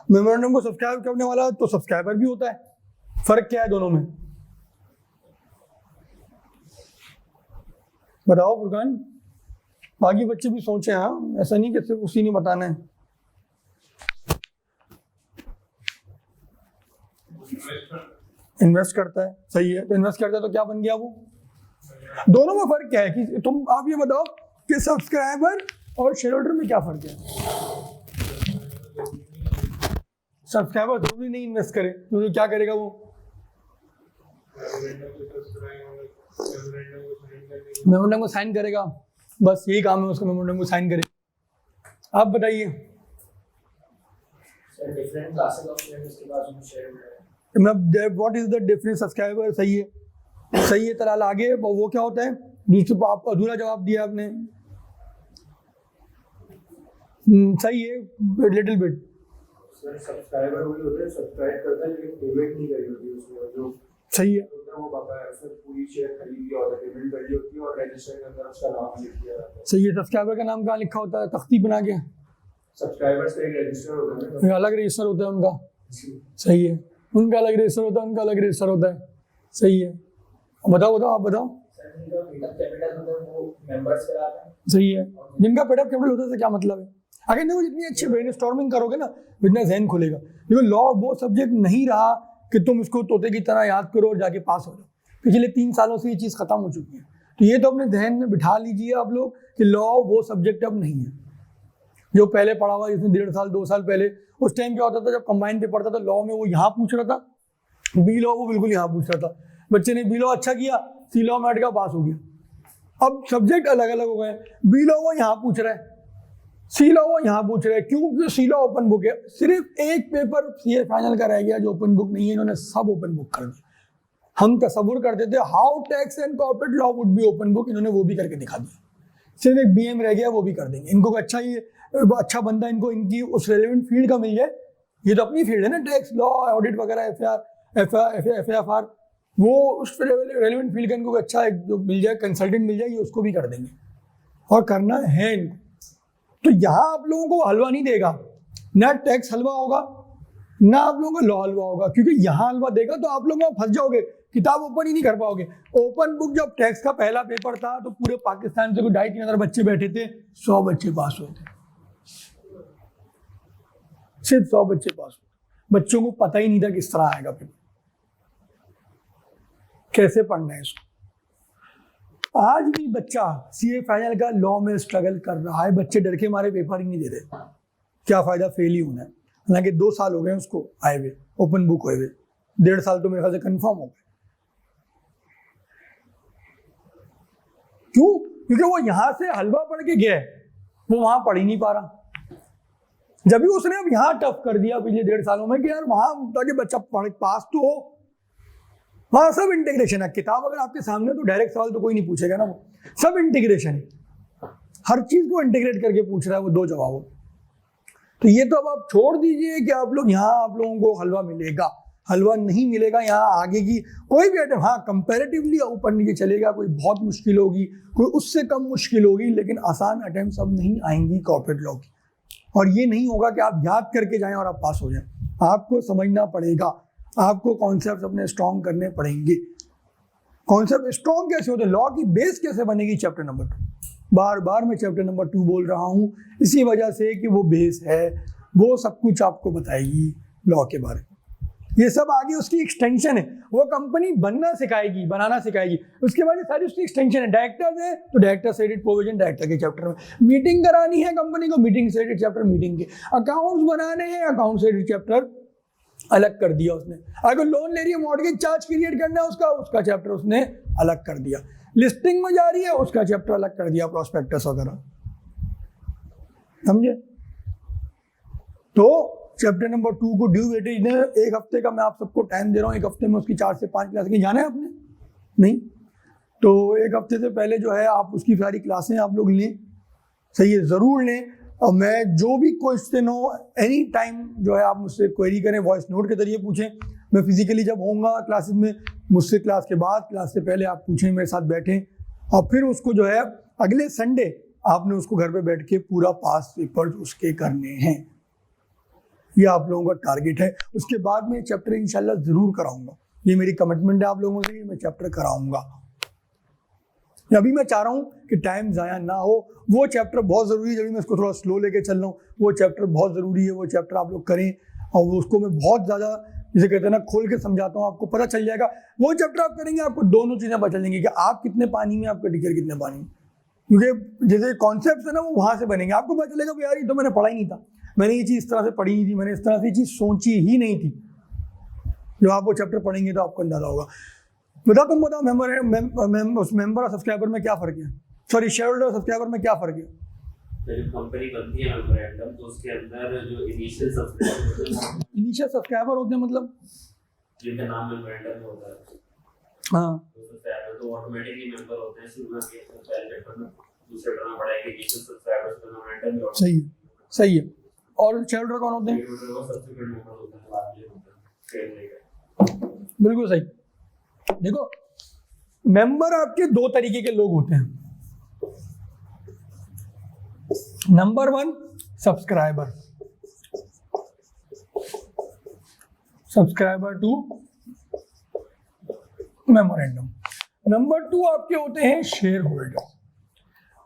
मेमोरेंडम को सब्सक्राइब करने वाला तो सब्सक्राइबर भी होता है। फर्क क्या है दोनों में? बताओ फुरकान, बाकी बच्चे भी सोचे। हाँ, ऐसा नहीं कि सिर्फ उसी ने बताना है। इन्वेस्ट करता है, सही है। तो इन्वेस्ट करता है तो क्या बन गया वो? दोनों में फर्क क्या है कि तुम आप ये बताओ कि सब्सक्राइबर और शेयर होल्डर में क्या फर्क है? सब्सक्राइबर जरूरी नहीं इन्वेस्ट करे, तो क्या करेगा वो? मेमोरेंडम को साइन करेगा, बस यही काम है उसका, मेमोरेंडम को साइन करे। आप बताइए। What is the difference? Subscriber, सही है तलाल। आगे वो क्या होता है? दूसरे आप अधूरा जवाब दिया आपने। सही है, लिटिल बिट। सब्सक्राइबर वही होता है, सब्सक्राइब करता है लेकिन पेमेंट नहीं करी होती उसमें। जो सही है, वो बकाया उसने पूरी शेयर खरीद लिया होता है, पेमेंट करी होती है और रजिस्टर के अंदर उसका नाम लिख दिया जाता है। सही है। सब्सक्राइबर का नाम कहाँ लिखा होता है? तख्ती बना के। सब्सक्राइबर्स का एक रजिस्टर होता है, अलग रजिस्टर होता है उनका। सही है, उनका अलग रजिस्टर होता है, उनका अलग रजिस्टर होता है। सही है। बताओ आप बताओ। सही है। जिनका पेड अप कैपिटल होता है क्या मतलब है? अगर देखो, जितनी अच्छी ब्रेनस्टॉर्मिंग करोगे ना, उतना जहन खुलेगा। देखो, लॉ वो सब्जेक्ट नहीं रहा कि तुम इसको तोते की तरह याद करो और जाके पास हो जाओ। पिछले 3 सालों से ये चीज़ खत्म हो चुकी है। तो ये तो अपने जहन में बिठा लीजिए आप लोग कि लॉ वो सब्जेक्ट अब नहीं है जो पहले पढ़ा हुआ, जिसमें 1.5 साल 2 साल पहले। उस टाइम क्या होता था, जब कंबाइन पेपर था तो लॉ में वो यहाँ पूछ रहा था, बी लॉ वो बिल्कुल यहाँ पूछ रहा था। बच्चे ने बी लॉ अच्छा किया, सी लॉ में अटका, पास हो गया। अब सब्जेक्ट अलग अलग हो गए। बी लॉ वो यहाँ पूछ रहा है, सी लॉ वो यहाँ पूछ रहे हैं। क्योंकि सी लॉ ओपन बुक है। सिर्फ एक पेपर सीए फाइनल का रह गया जो ओपन बुक नहीं है, इन्होंने सब ओपन बुक कर दिया। हम तसव्वुर करते थे how tax and corporate law would be open book, इन्होंने वो भी करके दिखा दिया। सिर्फ एक बीएम रह गया, वो भी कर देंगे। इनको अच्छा बंदा इनको इनकी उस रेलिवेंट फील्ड का मिल जाए। ये तो अपनी फील्ड है ना, टैक्स लॉ ऑडिट वगैरह, एफआईआर, वो उस रेलिवेंट फील्ड का इनको अच्छा जो मिल जाए, कंसल्टेंट मिल जाए, ये उसको भी कर देंगे। और करना है इनको। तो यहाँ आप लोगों को हलवा नहीं देगा, ना टैक्स हलवा होगा ना आप लोगों का लॉ हलवा होगा। क्योंकि यहाँ हलवा देगा तो आप लोग वहाँ फंस जाओगे, किताब ओपन ही नहीं कर पाओगे। ओपन बुक जब टैक्स का पहला पेपर था तो पूरे पाकिस्तान से कोई 2,500 बच्चे बैठे थे, 100 बच्चे पास हुए थे। सिर्फ 100 बच्चे पास हुए। बच्चों को पता ही नहीं था किस तरह आएगा पेपर, कैसे पढ़ना है इसको। आज भी बच्चा सीए फाइनल का लॉ में स्ट्रगल कर रहा है। बच्चे डर के मारे पेपर ही नहीं दे रहे। क्या फायदा, फेल ही होना है। हालांकि 2 साल हो गए उसको आए हुए, ओपन बुक हुए हुए। 1.5 साल तो मेरे ख्याल से कंफर्म हो गए। क्यों? क्योंकि वो यहाँ से हलवा पढ़ के गया है, वो वहां पढ़ ही नहीं पा रहा। जब भी उसने अब यहाँ टफ कर दिया पिछले 1.5 सालों में कि यार वहां ताकि बच्चा पढ़ पास तो हो, वहां सब इंटीग्रेशन है। किताब अगर आपके सामने तो डायरेक्ट सवाल तो कोई नहीं पूछेगा ना, वो सब इंटीग्रेशन है, हर चीज को इंटीग्रेट करके पूछ रहा है वो 2 जवाब। तो ये तो अब आप छोड़ दीजिए कि आप लोग यहाँ आप लोगों को हलवा मिलेगा, हलवा नहीं मिलेगा। यहाँ आगे की कोई भी आइटम, हाँ कंपैरेटिवली ऊपर नीचे चलेगा, कोई बहुत मुश्किल होगी, कोई उससे कम मुश्किल होगी, लेकिन आसान अटेम्प्ट सब नहीं आएंगी कॉर्पोरेट लॉ की। और ये नहीं होगा कि आप याद करके जाएं और आप पास हो जाएं, आपको समझना पड़ेगा, आपको कॉन्सेप्ट अपने स्ट्रॉन्ग करने पड़ेंगे। कॉन्सेप्ट स्ट्रॉन्ग कैसे होते हैं, लॉ की बेस कैसे बनेगी, चैप्टर नंबर 2। बार बार मैं चैप्टर नंबर 2 बोल रहा हूँ इसी वजह से कि वो बेस है, वो सब कुछ आपको बताएगी लॉ के बारे में। ये सब आगे उसकी एक्सटेंशन है, वो कंपनी बनना सिखाएगी, बनाना सिखाएगी, उसके बाद ये सारी उसकी एक्सटेंशन है। डायरेक्टर्स है तो डायरेक्टर से रिलेटेड प्रोविजन डायरेक्टर के चैप्टर में, मीटिंग करानी है कंपनी को, मीटिंग से रिलेटेड चैप्टर मीटिंग के, अकाउंट्स बनाने हैं अकाउंट से रिलेटेड चैप्टर अलग कर दिया उसने। अगर लोन ले रही है मॉर्गेज चार्ज क्रिएट करना है उसका चैप्टर उसने अलग कर दिया। लिस्टिंग में जा रही है उसका चैप्टर अलग कर दिया, प्रोस्पेक्टस वगैरह, समझे। तो चैप्टर नंबर 2 को ड्यू वेटेज ने 1 हफ्ते का मैं आप सबको टाइम दे रहा हूँ, 1 हफ्ते में उसकी 4 से 5 क्लास की जाना है आपने, नहीं तो 1 हफ्ते से पहले जो है आप उसकी सारी क्लासें आप लोग लें, सही है, ज़रूर लें। और मैं जो भी क्वेश्चन हो एनी टाइम जो है आप मुझसे क्वेरी करें, वॉइस नोट के जरिए पूछें। मैं फिजिकली जब होऊंगा क्लासेस में, मुझसे क्लास के बाद, क्लास से पहले आप पूछें, मेरे साथ बैठें, और फिर उसको जो है अगले संडे आपने उसको घर पे बैठ के पूरा पास पेपर उसके करने हैं। ये आप लोगों का टारगेट है। उसके बाद में चैप्टर इंशाल्लाह ज़रूर कराऊंगा, ये मेरी कमिटमेंट है आप लोगों से, मैं चैप्टर कराऊंगा। अभी मैं चाह रहा हूँ कि टाइम ज़ाया ना हो, वो चैप्टर बहुत ज़रूरी है, जब मैं इसको थोड़ा स्लो लेके चल रहा हूँ, वो चैप्टर बहुत ज़रूरी है, वो चैप्टर आप लोग करें। और वो उसको मैं बहुत ज़्यादा जिसे कहते हैं ना खोल के समझाता हूँ, आपको पता चल जाएगा। वो चैप्टर आप करेंगे आपको दोनों चीज़ें पता चलेंगी कि आप कितने पानी में, आपका टीचर कितने पानी में, क्योंकि जैसे कॉन्सेप्ट है ना वो वहाँ से बनेंगे। आपको पता चलेगा यार ये तो मैंने पढ़ा ही नहीं था, मैंने ये चीज़ इस तरह से पढ़ी नहीं थी, मैंने इस तरह से ये चीज़ सोची ही नहीं थी। जब आप वो चैप्टर पढ़ेंगे तो आपको अंदाजा होगा। तुम बताओ मेंबर और सब्सक्राइबर में क्या फ़र्क है, सॉरी शेयर होल्डर और सब्सक्राइबर में क्या फ़र्क है। जब कंपनी बनती है मेमोरेंडम तो उसके अंदर जो इनिशियल सब्सक्राइबर होते हैं, मतलब जिनका नाम मेमोरेंडम होता है, हाँ तो सब्सक्राइबर तो ऑटोमेटिकली मेंबर होते हैं। शुरू में पहले चैप्टर में दूसरे टर्म पढ़ाएंगे इनिशियल सब्सक्राइबर्स का मेमोरेंडम भी सही है, सही है। और शेयर होल्डर कौन होते हैं, सब्सिक्वेंट मेंबर होते हैं, बाद में होता है शेयर लेकर। बिल्कुल सही। देखो मेंबर आपके 2 तरीके के लोग होते हैं। Number 1 subscriber, subscriber to memorandum. Number 2 आपके होते हैं शेयर होल्डर।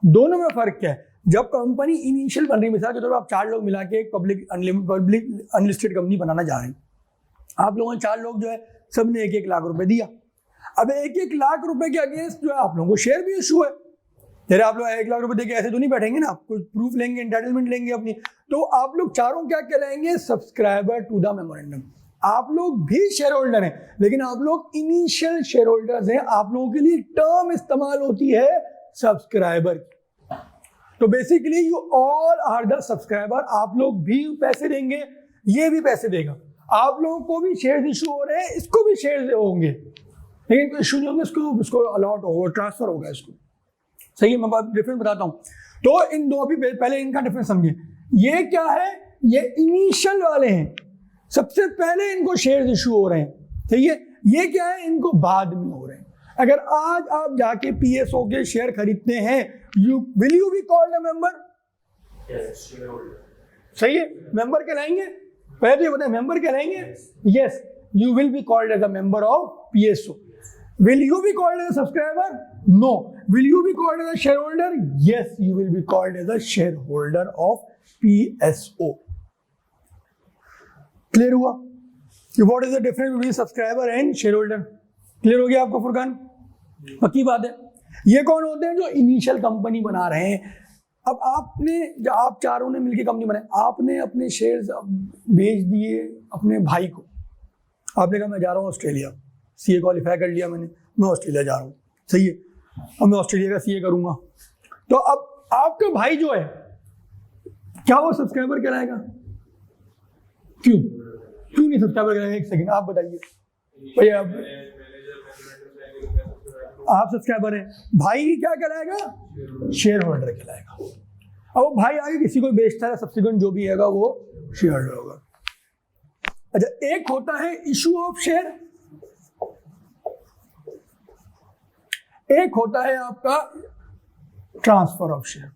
दोनों में फर्क क्या है, जब कंपनी इनिशियल बन रही है, मिसाल के तौर पर आप 4 लोग मिला के एक पब्लिक अनलिस्टेड कंपनी बनाना चाह रहे हैं, आप लोगों ने 4 लोग जो है सबने 1-1 लाख रुपए दिया। अब 1-1 लाख रुपए के अगेंस्ट जो है आप लोगों को शेयर भी इशू है। जैसे आप लोग 1 लाख रुपए देके ऐसे तो नहीं बैठेंगे ना, आप कुछ प्रूफ लेंगे, एंटाइटलमेंट लेंगे अपनी, तो आप लोग चारों क्या कहलाएंगे, सब्सक्राइबर टू द मेमोरेंडम। आप लोग भी शेयर होल्डर हैं, लेकिन आप लोग इनिशियल शेयर होल्डर्स हैं। आप लोगों के लिए टर्म इस्तेमाल होती है सब्सक्राइबर की। तो basically you all are the subscriber. आप लोग भी पैसे देंगे, ये भी पैसे देगा, आप लोगों को भी शेयर इशू हो रहे हैं, इसको भी शेयर होंगे, लेकिन कोई इशू नहीं होंगे, इसको अलॉट होगा, ट्रांसफर होगा इसको। सही है, मैं बात डिफरेंस बताता हूँ। तो इन दो, अभी पहले इनका डिफरेंस समझिए। ये क्या है, ये इनिशियल वाले हैं, सबसे पहले इनको शेयर इशू हो रहे हैं, सही है। ये क्या है, इनको बाद में हो रहे हैं। अगर आज आप जाके पीएसओ के शेयर खरीदते हैं, will you be called a member? सही है, मेंबर कहलाएंगे। पहले तो ये बताएं, मेंबर कहलाएंगे? Yes, you will be called as a member of PSO. Will you be called as a subscriber? No. Will you be called as a shareholder? Yes, you will be called as a shareholder of PSO. Clear हुआ? What is the difference between subscriber and shareholder? Clear हो गया आपको फुरकान? पक्की बात है। ये कौन होते हैं, जो इनिशियल कंपनी बना रहे हैं। अब आपने, जब आप चारों ने मिलकर कंपनी बनाई, आपने अपने शेयर्स बेच दिए अपने भाई को। आपने कहा मैं जा रहा हूँ ऑस्ट्रेलिया, सीए क्वालिफाई कर लिया मैंने, मैं ऑस्ट्रेलिया जा रहा हूँ, सही है। अब मैं ऑस्ट्रेलिया का सीए करूंगा, तो अब आपका भाई जो है क्या वो सब्सक्राइबर कहलाएगा? क्यों नहीं सब्सक्राइबर कहलाएगा? एक सेकंड आप बताइए भैया, आप सब्सक्राइबर हैं, भाई क्या कहलाएगा? शेयर होल्डर कहलाएगा। अब वो भाई आगे किसी को बेचता है, सब्सिक्वेंट जो भी है वो शेयर होल्डर होगा। अच्छा, एक होता है इशू ऑफ शेयर, एक होता है आपका ट्रांसफर ऑफ शेयर।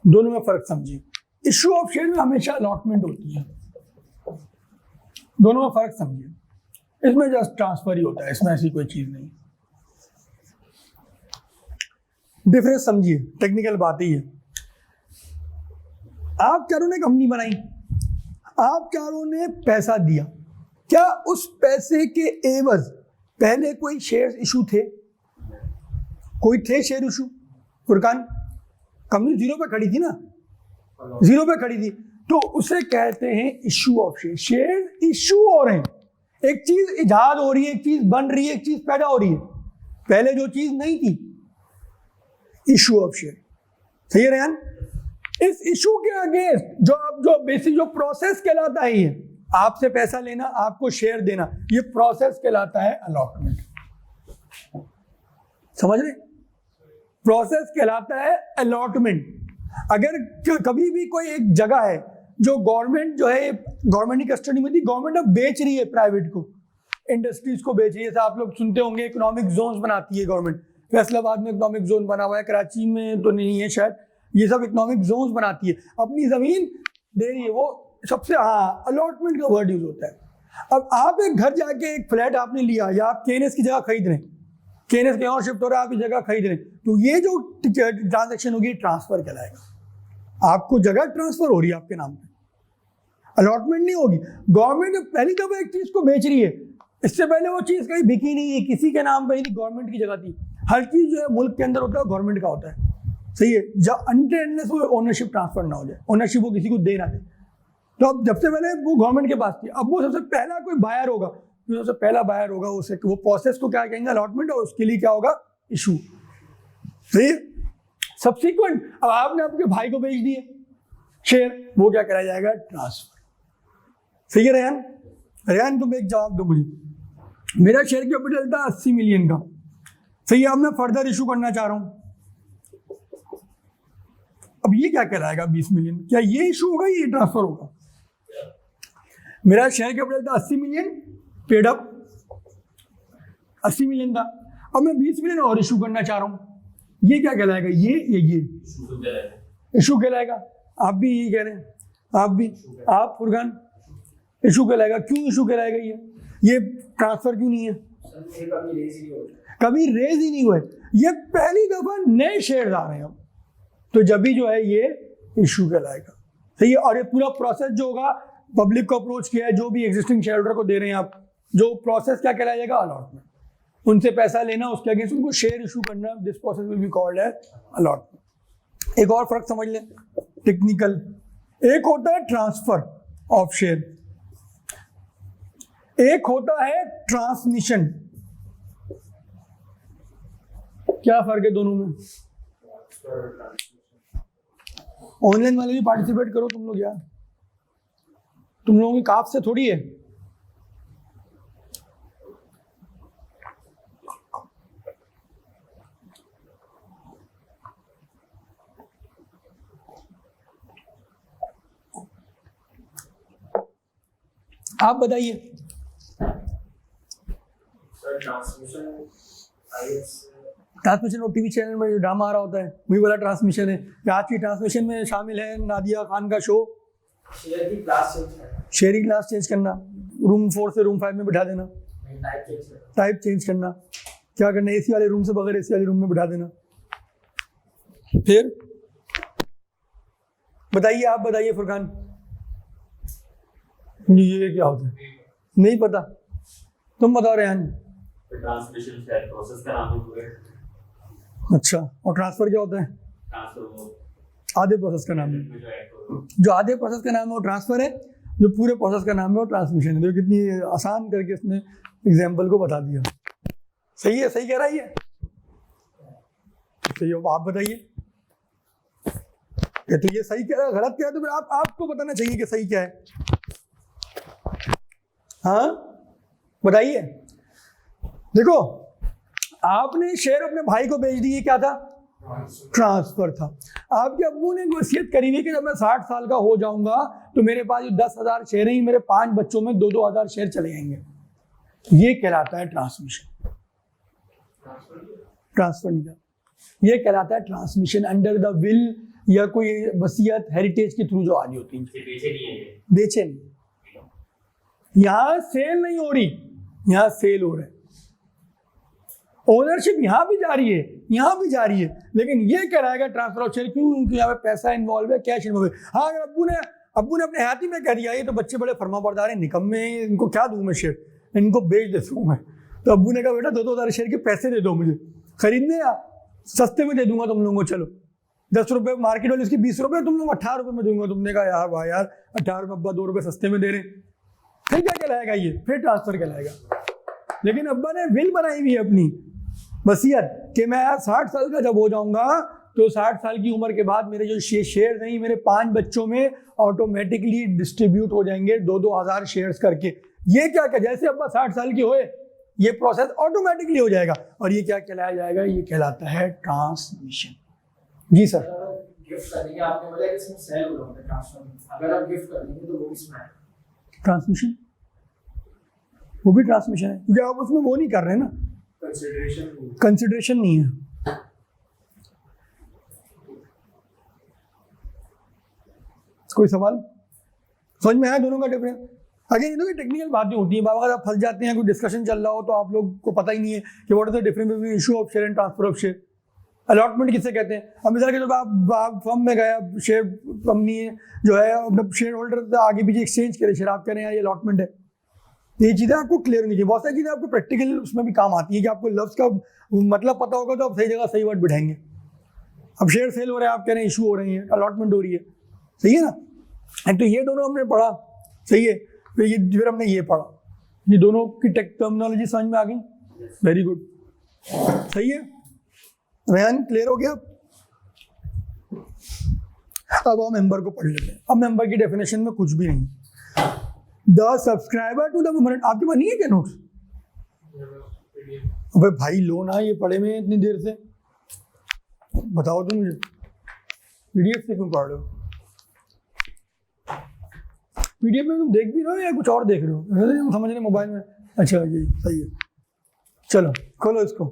दोनों में फर्क समझिए। इशू ऑफ शेयर में हमेशा अलॉटमेंट होती है, दोनों में फर्क समझिए। इसमें जस्ट ट्रांसफर ही होता है, इसमें ऐसी कोई चीज नहीं। डिफरेंस समझिए, टेक्निकल बात ही है। आप चारों ने कंपनी बनाई, आप चारों ने पैसा दिया, क्या उस पैसे के एवज पहले कोई शेयर इशू थे? कोई थे शेयर इशू? फुरकान, कंपनी 0 पे खड़ी थी ना, 0 पे खड़ी थी, तो उसे कहते हैं issue of share. Share issue हो रहे हैं, एक चीज इजाद हो रही है, एक चीज बन रही है, एक चीज पैदा हो रही है, पहले जो चीज नहीं थी, इशू ऑफ शेयर। सही है रेहान? इस इशू के अगेंस्ट जो बेसिक जो प्रोसेस कहलाता है, ये आपसे पैसा लेना, आपको शेयर देना, ये प्रोसेस कहलाता है अलॉटमेंट। समझ रहे? प्रोसेस कहलाता है अलॉटमेंट। अगर कभी भी कोई एक जगह है जो गवर्नमेंट जो है गवर्नमेंट की कस्टडी में थी, गवर्नमेंट अब बेच रही है प्राइवेट को, इंडस्ट्रीज को बेच रही है। जैसे आप लोग सुनते होंगे इकोनॉमिक जोन्स बनाती है गवर्नमेंट, फैसलाबाद में इकोनॉमिक जोन बना हुआ है, कराची में तो नहीं है शायद, ये सब इकोनॉमिक जोन्स बनाती है, अपनी जमीन दे रही है वो सबसे। हाँ, अलॉटमेंट का वर्ड यूज होता है। अब आप एक घर जाके एक फ्लैट आपने लिया, या आप केएनएस की जगह खरीद रहे हैं, केएनएस के और शिफ्ट हो रहा है, आप जगह खरीद रहे हैं, तो ये जो ट्रांजेक्शन होगी ट्रांसफर कहलाएगा। आपको जगह ट्रांसफर हो रही है आपके नाम पे, अलॉटमेंट नहीं होगी। गवर्नमेंट पहली दफा एक चीज को बेच रही है, इससे पहले वो चीज कहीं बिकी नहीं है, किसी के नाम पर नहीं थी, गवर्नमेंट की जगह थी। हर चीज जो है मुल्क के अंदर होता है गवर्नमेंट का होता है। सही है, जब अनलेस वो ओनरशिप ट्रांसफर ना हो जाए, ओनरशिप वो किसी को दे ना दे, तो अब जब से पहले वो गवर्नमेंट के पास थी, अब वो सबसे पहला कोई बायर होगा, जो सबसे पहला बायर होगा उसे वो प्रोसेस को क्या कहेंगे? अलॉटमेंट। और उसके लिए क्या होगा? इशू। सही है। सब्सिक्वेंट, अब आपने आपके भाई को बेच दिए शेयर, वो क्या कराया जाएगा? ट्रांसफर। सही है रेहान? रेहान तुम एक जवाब दो मुझे। मेरा शेयर कैपिटल था 80 मिलियन का, सही है, अब मैं फर्दर इशू करना चाह रहा हूं, अब ये क्या कहलाएगा? 20 मिलियन। क्या ये इशू होगा, ये ट्रांसफर होगा? मेरा शेयर कैपिटल था 80 मिलियन, पेड अप 80 मिलियन था, अब मैं 20 मिलियन और इशू करना चाह रहा हूं, ये क्या कहलाएगा? ये इशू कहलाएगा। आप भी यही कह रहे हैं, आप भी, आप फुरकान इशू कहलाएगा। क्यों इशू कहलाएगा? ये ट्रांसफर क्यों नहीं है? कभी रेज ही नहीं हुए, ये पहली दफा नए शेयर आ रहे हैं, तो जब भी जो है ये इशू कहलाएगा। सही है। और ये पूरा प्रोसेस जो होगा, पब्लिक को अप्रोच किया है, जो भी एग्जिस्टिंग शेयर होल्डर को दे रहे हैं आप, जो प्रोसेस क्या कहलाएगा? अलॉटमेंट। उनसे पैसा लेना, उसके अगेंस्ट उनको शेयर इशू करना, this process will be called है अलॉटमेंट। एक और फर्क समझ लें टेक्निकल, एक होता है ट्रांसफर ऑफ शेयर, एक होता है ट्रांसमिशन। क्या फर्क है दोनों में? ऑनलाइन वाले भी पार्टिसिपेट करो तुम लोग यार, तुम लोगों की काफ से थोड़ी है। आप बताइए। ट्रांसमिशन और टीवी चैनल में जो ड्रामा आ रहा होता है वही वाला ट्रांसमिशन है। आज की ट्रांसमिशन में शामिल है नादिया खान का शो, शेयरिंग क्लास चेंज करना, रूम 4 से रूम 5 में बिठा देना, टाइप चेंज करना, क्या करना, एसी वाले रूम से बगैर एसी वाले रूम में बिठा देना। फिर बताइए, आप बताइए फुरकान, ये क्या होता है? नहीं पता, तुम बताओ रेहान। ट्रांसमिशन शेयर प्रोसेस का नाम है। अच्छा, और ट्रांसफर क्या होता है? ट्रांसफर आधे प्रोसेस का नाम है। जो आधे प्रोसेस का नाम है वो ट्रांसफर है, जो पूरे प्रोसेस का नाम है वो ट्रांसमिशन है। तो कितनी आसान करके इसने एग्जाम्पल को बता दिया। सही है, सही कह रहा है ये? सही हो, आप बताइए कि तो ये सही कह रहा है, गलत कह रहा है, तो फिर आपको बताना चाहिए कि सही क्या है। हाँ बताइए। देखो, आपने शेयर अपने भाई को बेच दिए, क्या था? ट्रांसफर था। आपके अब्बू ने वसीयत करी हुई कि जब मैं 60 साल का हो जाऊंगा तो मेरे पास जो 10,000 शेयर हैं, मेरे 5 बच्चों में 2-2 हज़ार शेयर चले जाएंगे। ये कहलाता है ट्रांसमिशन। ट्रांसफर नहीं था, ये कहलाता है ट्रांसमिशन अंडर द विल, या कोई वसीयत हेरिटेज के थ्रू जो आ रही होती है। बेचे नहीं, यहाँ सेल नहीं हो रही, यहाँ सेल हो रहा है। ओनरशिप यहाँ भी जा रही है, यहाँ भी जा रही है, लेकिन ये कहलाएगा ट्रांसफर ऑफ शेयर। क्यों? क्योंकि यहाँ पे पैसा इन्वॉल्व है, कैश इन्वॉल्व है। हाँ, अगर अब्बू ने अपने हयाती में कह दिया ये तो बच्चे बड़े फर्माबरदार हैं, निकम्मे, इनको क्या दूं मैं शेयर, इनको बेच देता हूँ मैं, तो अब्बू ने कहा बेटा 2-2 हज़ार शेयर के पैसे दे दो मुझे, खरीदने या सस्ते में दे दूंगा तुम लोगों को, चलो 10 रुपये मार्केट वाले इसकी 20 रुपये, तुम लोग 18 रुपये में दूंगा। तुमने कहा यार भाई यार 18 रुपये, अब्बा 2 रुपये सस्ते में दे रहे, फिर क्या कहलाएगा ये? फिर ट्रांसफर कहलाएगा। लेकिन अब्बा ने विल बनाई हुई है अपनी वसीयत कि मैं 60 साल का जब हो जाऊंगा तो 60 साल की उम्र के बाद मेरे जो शेयर नहीं, मेरे 5 बच्चों में ऑटोमेटिकली डिस्ट्रीब्यूट हो जाएंगे 2-2 हज़ार शेयर्स करके। ये क्या क्या, जैसे अब्बा 60 साल की होए ये प्रोसेस ऑटोमेटिकली हो जाएगा। और ये क्या कहलाया जाएगा? ये कहलाता है ट्रांसमिशन। जी सर। गिफ्ट करेंगे, आपने बोला कि इसमें सेल हो रहा है ट्रांसफर, अगर आप गिफ्ट कर देंगे तो वो इसमें है ट्रांसमिशन, वो भी ट्रांसमिशन है, क्योंकि आप उसमें वो नहीं कर रहे हैं ना, कंसिडरेशन नहीं है। कोई सवाल समझ में आया दोनों का डिफरेंस? अगेन ये तो टेक्निकल बातें होती हैं, बाबा आप फंस जाते हैं, कोई डिस्कशन चल रहा हो तो आप लोग को पता ही नहीं है कि what is the difference between issue of share and transfer of share. Allotment किसे कहते हैं? अब मिसाल के जब आप फर्म में गए, शेयर कंपनी जो है मतलब शेयर होल्डर आगे पीछे एक्सचेंज करे शेयर, आप कह रहे हैं ये अलॉटमेंट है। ये चीज़ें आपको क्लियर होनी चाहिए। बहुत सारी चीज़ें आपको प्रैक्टिकल उसमें भी काम आती है कि आपको लफ्ज़ का मतलब पता होगा तो आप सही जगह सही वर्ड बिठाएंगे। अब शेयर सेल हो रहा है, आप कह रहे हैं इशू हो रही है, अलॉटमेंट हो रही है, सही है ना? तो ये दोनों हमने पढ़ा, सही है। फिर हमने ये पढ़ा, ये दोनों की टर्मिनोलॉजी समझ में आ गई, वेरी गुड, सही है। रेहान क्लियर हो गया? अब हम मेंबर को पढ़ लेते हैं। अब मेंबर की डेफिनेशन में कुछ भी नहीं, the subscriber to the member. आपके पास नहीं है क्या नोट्स? अबे भाई लो ना, ये पढ़े में इतनी देर से, बताओ तुम मुझे पीडीएफ से क्यों पढ़ रहे हो? पीडीएफ में तुम देख भी रहे हो या कुछ और देख रहे हो? तुम समझ रहे मोबाइल में? अच्छा जी सही है, चलो खोलो इसको।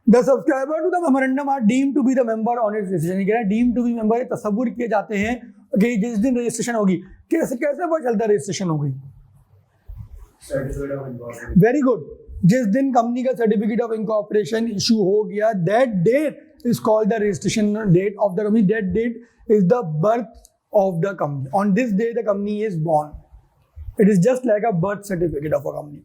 The subscriber to the memorandum are deemed to be the member on its registration. कह रहा है डीम्ड टू बी मेंबर, तसव्वुर किए जाते हैं कि जिस दिन रजिस्ट्रेशन होगी, कैसे पता चलता है रजिस्ट्रेशन हो गई? वेरी गुड, जिस दिन कंपनी का सर्टिफिकेट ऑफ इनकॉर्पोरेशन इशू हो गया, that date is called the registration date of the company. That date is the birth of the company. On this day the company is born. It is just like a birth certificate of a company.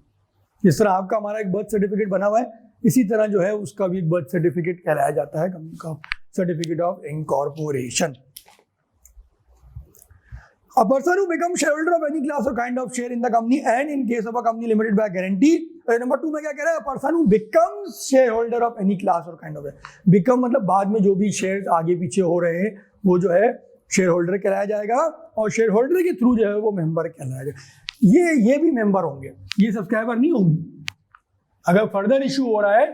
जिस तरह आपका हमारा एक birth certificate बना हुआ है, इसी तरह जो है उसका भी बर्थ सर्टिफिकेट कहलाया जाता है कंपनी का certificate of incorporation. A person who becomes shareholder of any class or kind of share in the company and in case of a company limited by guarantee. Number 2 में क्या कह रहा है? A person who becomes shareholder of any class or kind of share. Become मतलब बाद में जो भी शेयर आगे पीछे हो रहे हैं वो जो है शेयर होल्डर कहलाया जाएगा, और शेयर होल्डर के थ्रू जो है वो मेंबर कहलाया जाएगा। ये भी मेंबर होंगे, ये सब्सक्राइबर नहीं होंगे। अगर फर्दर इशू हो रहा है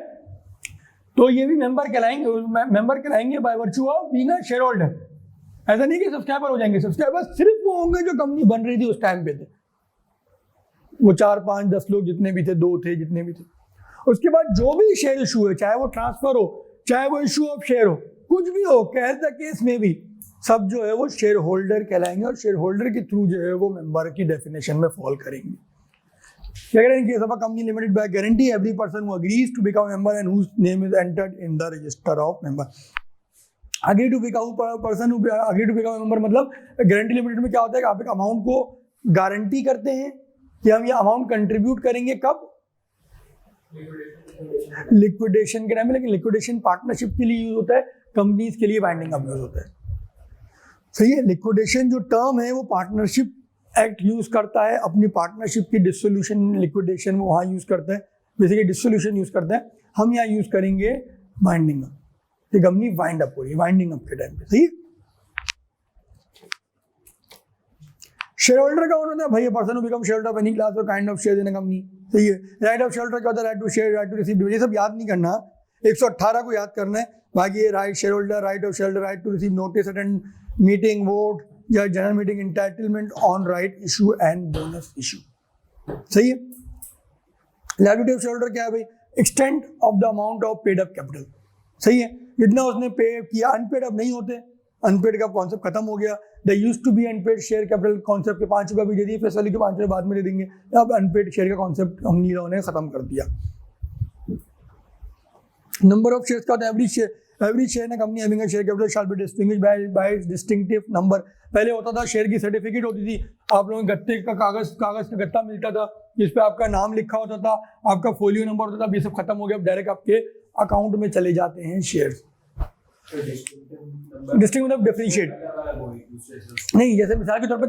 तो ये भी मेंबर कहलाएंगे by virtue of being a share holder. ऐसा नहीं कि सब्सक्राइबर हो जाएंगे, सब्सक्राइबर सिर्फ वो होंगे जो कंपनी बन रही थी उस टाइम पे थे, वो 4, 5, 10 लोग जितने भी थे, 2 थे, जितने भी थे। उसके बाद जो भी शेयर इशू है, चाहे वो ट्रांसफर हो, चाहे वो इशू ऑफ शेयर हो, कुछ भी हो, कैश द केस में भी सब जो है वो शेयर होल्डर कहलाएंगे, और शेयर होल्डर के थ्रू जो है वो मेंबर की डेफिनेशन में फॉल करेंगे। क्या कह रहे हैं? Case of a company limited by guarantee, every person who agrees to become member and whose name is entered in the register of member. Agree to become person who agree to become member मतलब guarantee limited में क्या होता है कि आप एक amount को guarantee करते हैं कि हम ये अमाउंट कंट्रीब्यूट करेंगे, कब? लिक्विडेशन के टाइम में। लेकिन लिक्विडेशन पार्टनरशिप के लिए यूज होता है, कंपनीज के लिए बाइंडिंग अप यूज होता है, सही है। लिक्विडेशन जो टर्म है वो पार्टनरशिप एक्ट यूज करता है, अपनी पार्टनरशिप की डिसोल्यूशन लिक्विडेशन वो वहाँ यूज करता है, बेसिकली डिसोल्यूशन यूज करते हैं, हम यहाँ यूज करेंगे वाइंडिंग अप। ये कंपनी वाइंड अप हो रही है वाइंडिंग अप के टाइम पे, सही है। शेयर होल्डर का होना है भाई, person who become share holder of any class or kind of share in a company, सही है। राइट ऑफ शेयर होल्डर क्या होता है? Right to share, right to receive dividend, ये सब याद नहीं करना, 118 को याद करना है। बाकी ये right share holder, right of share holder, right to receive notice, attend meeting, vote या general meeting, entitlement on right issue and bonus issue, सही है। लायबिलिटी ऑफ शेयर होल्डर क्या है भाई? Extent of the amount of paid up capital, सही है। जितना उसने पे किया, अनपेड अब नहीं होते, अनपेड का कॉन्सेप्ट खत्म हो गया। The used to be unpaid share capital concept के 5 रुपये भी दे दिए, फैसले के 5 रुपये बाद में दे देंगे। अब अनपेड शेयर का कॉन्सेप्ट हम लोगों ने खत्म कर दिया। नंबर ऑफ शेयर्स का होता है every share in company having a share capital shall be distinguished by distinctive number. पहले होता था शेयर की सर्टिफिकेट होती थी, आप लोगों को गत्ते का कागज का गत्ता मिलता था जिस पे आपका नाम लिखा होता था, आपका फोलियो नंबर होता था। ये सब खत्म हो गया, अब डायरेक्ट आपके अकाउंट में चले जाते हैं शेयर्स। डिस्टिंग मतलब डिफरेंशिएट नहीं, जैसे मिसाल के तौर पर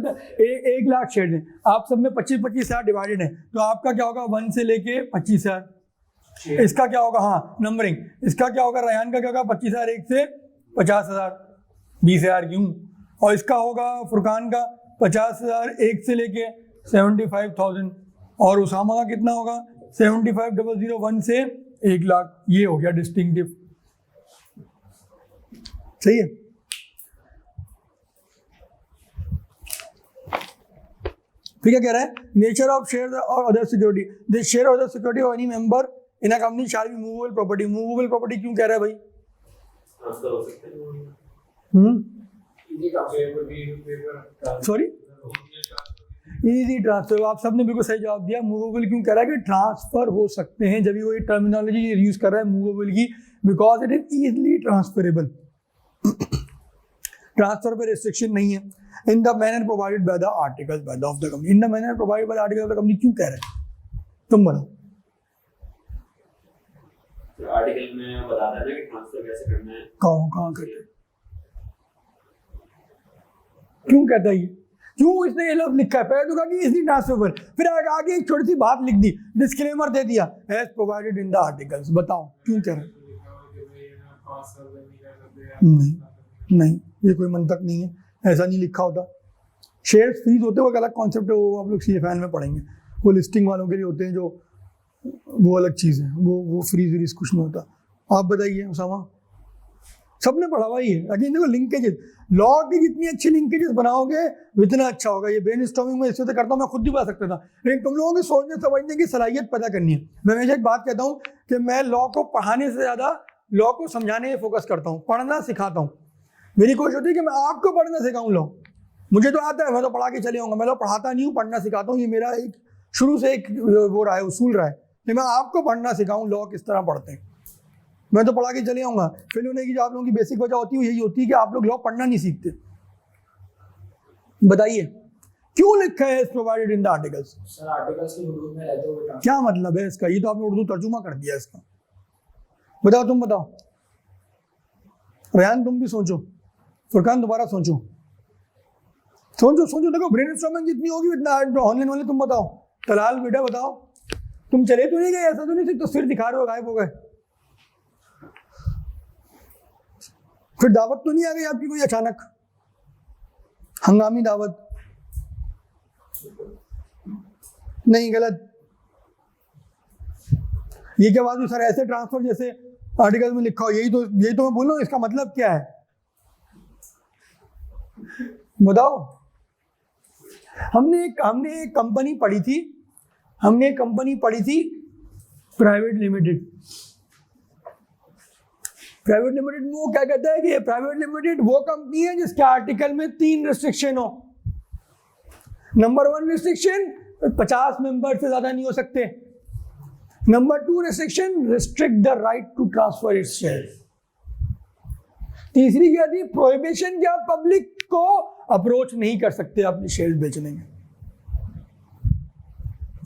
1 लाख शेयर हैं, आप सब में 25,000 डिवाइडेड है, तो आपका क्या होगा 1 से लेके 25,000। इसका क्या होगा, हाँ नंबरिंग, इसका क्या होगा, रयान का क्या होगा 25,000 1 से 50,000 20,000 क्यों, और इसका होगा फुरकान का 50,000 1 से लेके 75,000, और उसामा का कितना होगा 75,000 1 से 1 लाख। ये हो गया डिस्टिंक्टिव, सही है। फिर क्या कह रहा है? नेचर ऑफ शेयर और अदर सिक्योरिटी, दिस शेयर और other security of any member in a company shall be movable property. Movable property क्यों कह रहा है भाई? सॉरी, इजी ट्रांसफर, आप सबने बिल्कुल सही जवाब दिया। मूवेबल क्यों कह रहा है कि ट्रांसफर हो सकते हैं, जब भी वो ये टर्मिनोलॉजी यूज कर रहा है मूवेबल की, because it is easily transferable. Transfer पे रिस्ट्रिक्शन नहीं है। In the manner provided by the articles by the of the company, in the manner provided by the articles of the company क्यों कह रहे हैं? तुम बताओ। आर्टिकल में बताता है ना कि ट्रांसफर कैसे करना है, कहाँ करते हैं, क्यों कहता है ये, क्यों इसने ये लफ्ज लिखा है? पहले तो कहा कि इजी ट्रांसफर, फिर आगे एक छोटी सी बात लिख दी, डिस्क्लेमर दे दिया, as provided in the articles. बताओ क्यों कह रहे हैं? नहीं, ये कोई मंतक नहीं है, ऐसा नहीं लिखा होता। शेयर फ्रीज होते हुए अलग कॉन्सेप्ट है, वो आप लोग CFN में पढ़ेंगे, वो लिस्टिंग वालों के लिए होते हैं, जो वो अलग चीज़ है, वो फ्रीज व्रीज कुछ नहीं होता। आप बताइए उसामा, सबने पढ़ा हुआ ही है। अगेन देखो लिंकेजेस, लॉ की जितनी अच्छी लिंकेजेस बनाओगे उतना अच्छा होगा। ये ब्रेनस्टॉर्मिंग में इससे तो करता हूँ, मैं खुद भी बता सकता था, लेकिन तुम लोगों की सोचने समझने की सलाहियत पैदा करनी है। मैं हमेशा एक बात कहता हूँ कि मैं लॉ को पढ़ाने से ज़्यादा लॉ को समझाने में फोकस करता हूँ, पढ़ना सिखाता हूँ। मेरी कोशिश होती है कि मैं आपको पढ़ना सिखाऊं लॉ। मुझे तो आता है, मैं तो पढ़ा के चले आऊँगा, मैं लॉ पढ़ाता नहीं हूँ, पढ़ना सिखाता हूँ। ये मेरा एक शुरू से एक वो रहा है, उसूल रहा है कि मैं आपको पढ़ना सिखाऊं लॉ किस तरह पढ़ते हैं। मैं तो पढ़ा के चले आऊँगा। फेल होने की जो आप लोगों की बेसिक वजह होती है यही होती है कि आप लोग लॉ पढ़ना नहीं सीखते। बताइए क्यों लिखा है provided in the articles? Sir articles की उर्दू में रहते हुए क्या मतलब है इसका? ये तो आपने उर्दू तर्जुमा कर दिया इसका। बताओ, तुम बताओ, रेहान तुम भी सोचो, फुरकान दोबारा सोचो, देखो ब्रेनस्टॉर्मिंग जितनी होगी उतना ऑनलाइन वाले। तुम बताओ, तलाल बेटा बताओ, तुम चले तो नहीं गए? ऐसा तो नहीं सिर्फ तस्वीर दिखा रहे हो गायब हो गए? फिर दावत तो नहीं आ गई आपकी कोई अचानक हंगामी दावत? नहीं, गलत। ये क्या बात हुई सर? ऐसे ट्रांसफर जैसे आर्टिकल में लिखा हो, यही तो मैं बोल रहा हूँ। इसका मतलब क्या है बताओ। हमने एक कंपनी पढ़ी थी, प्राइवेट लिमिटेड। प्राइवेट लिमिटेड में वो क्या कहता है कि प्राइवेट लिमिटेड वो कंपनी है जिसके आर्टिकल में 3 रिस्ट्रिक्शन हो। नंबर 1 रिस्ट्रिक्शन, 50 मेंबर से ज्यादा नहीं हो सकते। Number 2 restriction, restrict the right to transfer its share. तीसरी क्या थी? प्रोहिबिशन, क्या पब्लिक को अप्रोच नहीं कर सकते अपने शेयर बेचने में।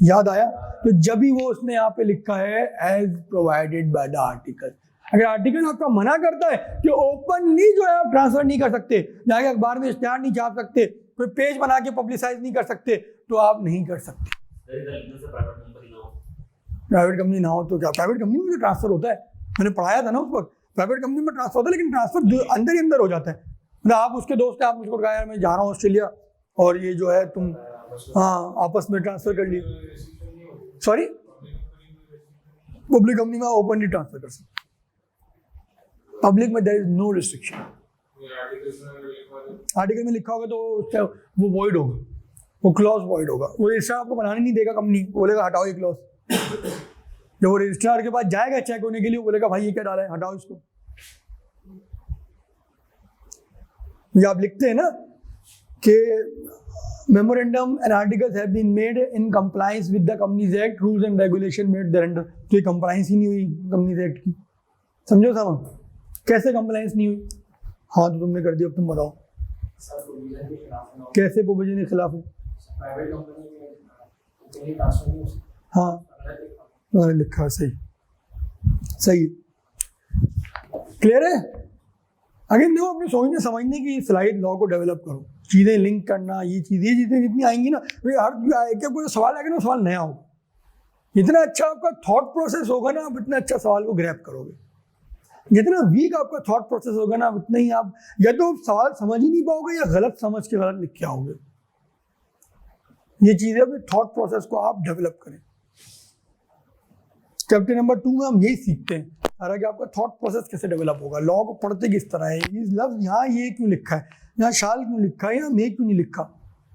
याद आया? तो जब भी वो उसने यहाँ पे लिखा है as provided by the article. अगर आर्टिकल आपका मना करता है कि ओपनली जो है आप ट्रांसफर नहीं कर सकते, जाके अखबार में इश्तेहार नहीं छाप सकते, कोई पेज बना के पब्लिसाइज नहीं कर सकते, तो आप नहीं कर सकते। प्राइवेट कंपनी ना हो तो क्या, प्राइवेट कंपनी में जो ट्रांसफर होता है, मैंने पढ़ाया था ना उस वक्त, प्राइवेट कंपनी में ट्रांसफर होता है लेकिन ट्रांसफर अंदर ही अंदर हो जाता है। मतलब आप उसके दोस्त हैं, आप मुझको कहा यार मैं जा रहा हूँ ऑस्ट्रेलिया और ये जो है तुम हाँ आपस में ट्रांसफर कर लिए। सॉरी, पब्लिक कंपनी में ओपनली ट्रांसफर कर सकते, पब्लिक में there is no restriction. Article में लिखा होगा तो वो वॉइड होगा, वो क्लॉज वॉइड होगा, वो रजिस्ट्रार आपको बनाने नहीं देगा, कंपनी बोलेगा हटाओ ये क्लॉज। जब वो रजिस्ट्रार के पास जाएगा चेक होने के लिए, वो बोलेगा भाई ये क्या डाला है, हटाओ इसको। ये आप लिखते हैं ना कि memorandum and articles have been made in compliance with the companies act rules and regulation made thereunder. तो ये कंप्लायंस ही नहीं हुई कंपनीज एक्ट की, समझो साहब, कैसे कंप्लायंस नहीं हुई? हाँ तो तुमने कर दिया, अब तुम बताओ कैसे प्रोविजन के खिलाफ है? हाँ मैंने लिखा, सही सही क्लियर है। अगेन देखो, अपने सोचने समझने की स्लाइड लॉ को डेवलप करो, चीज़ें लिंक करना, ये चीज़ें जितनी आएंगी ना, हर कोई सवाल आएगा ना, सवाल नया होगा। जितना अच्छा आपका थॉट प्रोसेस होगा ना, आप इतना अच्छा सवाल को ग्रैब करोगे। जितना वीक आपका थॉट प्रोसेस होगा ना, उतना ही आप या तो सवाल समझ ही नहीं पाओगे या गलत समझ के गलत लिख के आओगे। ये चीज़ें अपने थॉट प्रोसेस को आप डेवलप करें। चैप्टर नंबर 2 में हम यही सीखते हैं सारा कि आपका थॉट प्रोसेस कैसे डेवलप होगा, लॉ को पढ़ते किस तरह है, ये लफ्ज़ यहाँ ये क्यों लिखा है, यहाँ शाल क्यों लिखा है, यहाँ मे क्यों नहीं लिखा,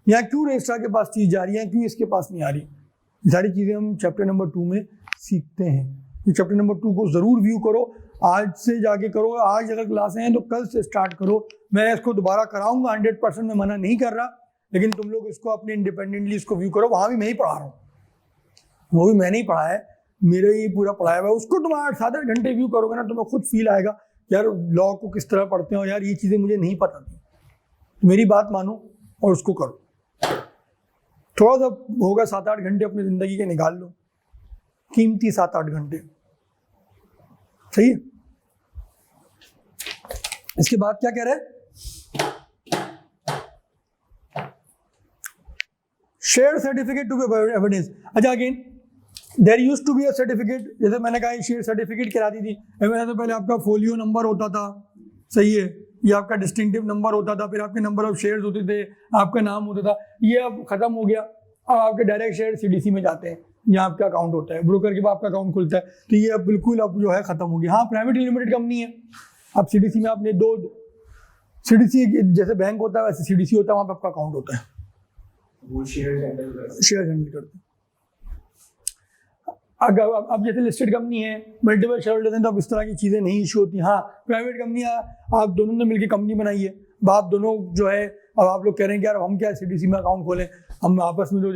यहाँ क्यों रजिस्ट्रार के पास चीज़ जा रही है, क्यों इसके पास नहीं आ रही। ये सारी चीज़ें हम चैप्टर नंबर 2 में सीखते हैं। ये चैप्टर नंबर 2 को ज़रूर व्यू करो, आज से जाके करो। आज अगर क्लासें हैं तो कल से स्टार्ट करो। मैं इसको दोबारा कराऊंगा 100%, मैं मना नहीं कर रहा, लेकिन तुम लोग इसको अपने इंडिपेंडेंटली इसको व्यू करो। वहाँ भी मैं ही पढ़ा रहा हूँ, वो भी मैंने ही पढ़ा है, मेरे ही पूरा पढ़ाया हुआ है। उसको तुम 7-8 घंटे व्यू करोगे ना, तुम्हें खुद फील आएगा यार लॉ को किस तरह पढ़ते हैं, और यार ये चीज़ें मुझे नहीं पता थी। तो मेरी बात मानो और उसको करो। थोड़ा सा होगा 7-8 घंटे अपनी ज़िंदगी के निकाल लो, कीमती 7-8 घंटे, सही है। इसके बाद क्या कह रहे हैं, share certificate to be evidence. अच्छा, again there used to be a certificate, जैसे मैंने कहा शेयर सर्टिफिकेट कराती थी, तो पहले आपका फोलियो नंबर होता था, सही है, ये आपका डिस्टिंक्टिव नंबर होता था, फिर आपके नंबर ऑफ शेयर्स होते थे, आपका नाम होता था। ये अब खत्म हो गया, अब आपके डायरेक्ट शेयर सीडीसी में जाते हैं, यहाँ आपका अकाउंट होता है, ब्रोकर के पास आपका अकाउंट खुलता है। तो ये अब बिल्कुल अब जो है खत्म हो गया। हाँ, प्राइवेट लिमिटेड कंपनी है, अब सीडीसी में आपने 2 सीडीसी जैसे बैंक होता है वैसे सीडीसी होता है, वहाँ पे आपका अकाउंट होता है, वो शेयर हैंडल करते हैं। अगर अब जैसे लिस्टेड कंपनी है, मल्टीपल शेयर होल्डर्स हैं, तो अब इस तरह की चीज़ें नहीं इशू होती। हाँ, प्राइवेट कंपनी आप दोनों ने मिलकर कंपनी बनाई है, आप दोनों जो है, अब आप लोग कह रहे हैं कि यार हम क्या सीडीसी में अकाउंट खोलें, हम आपस में जो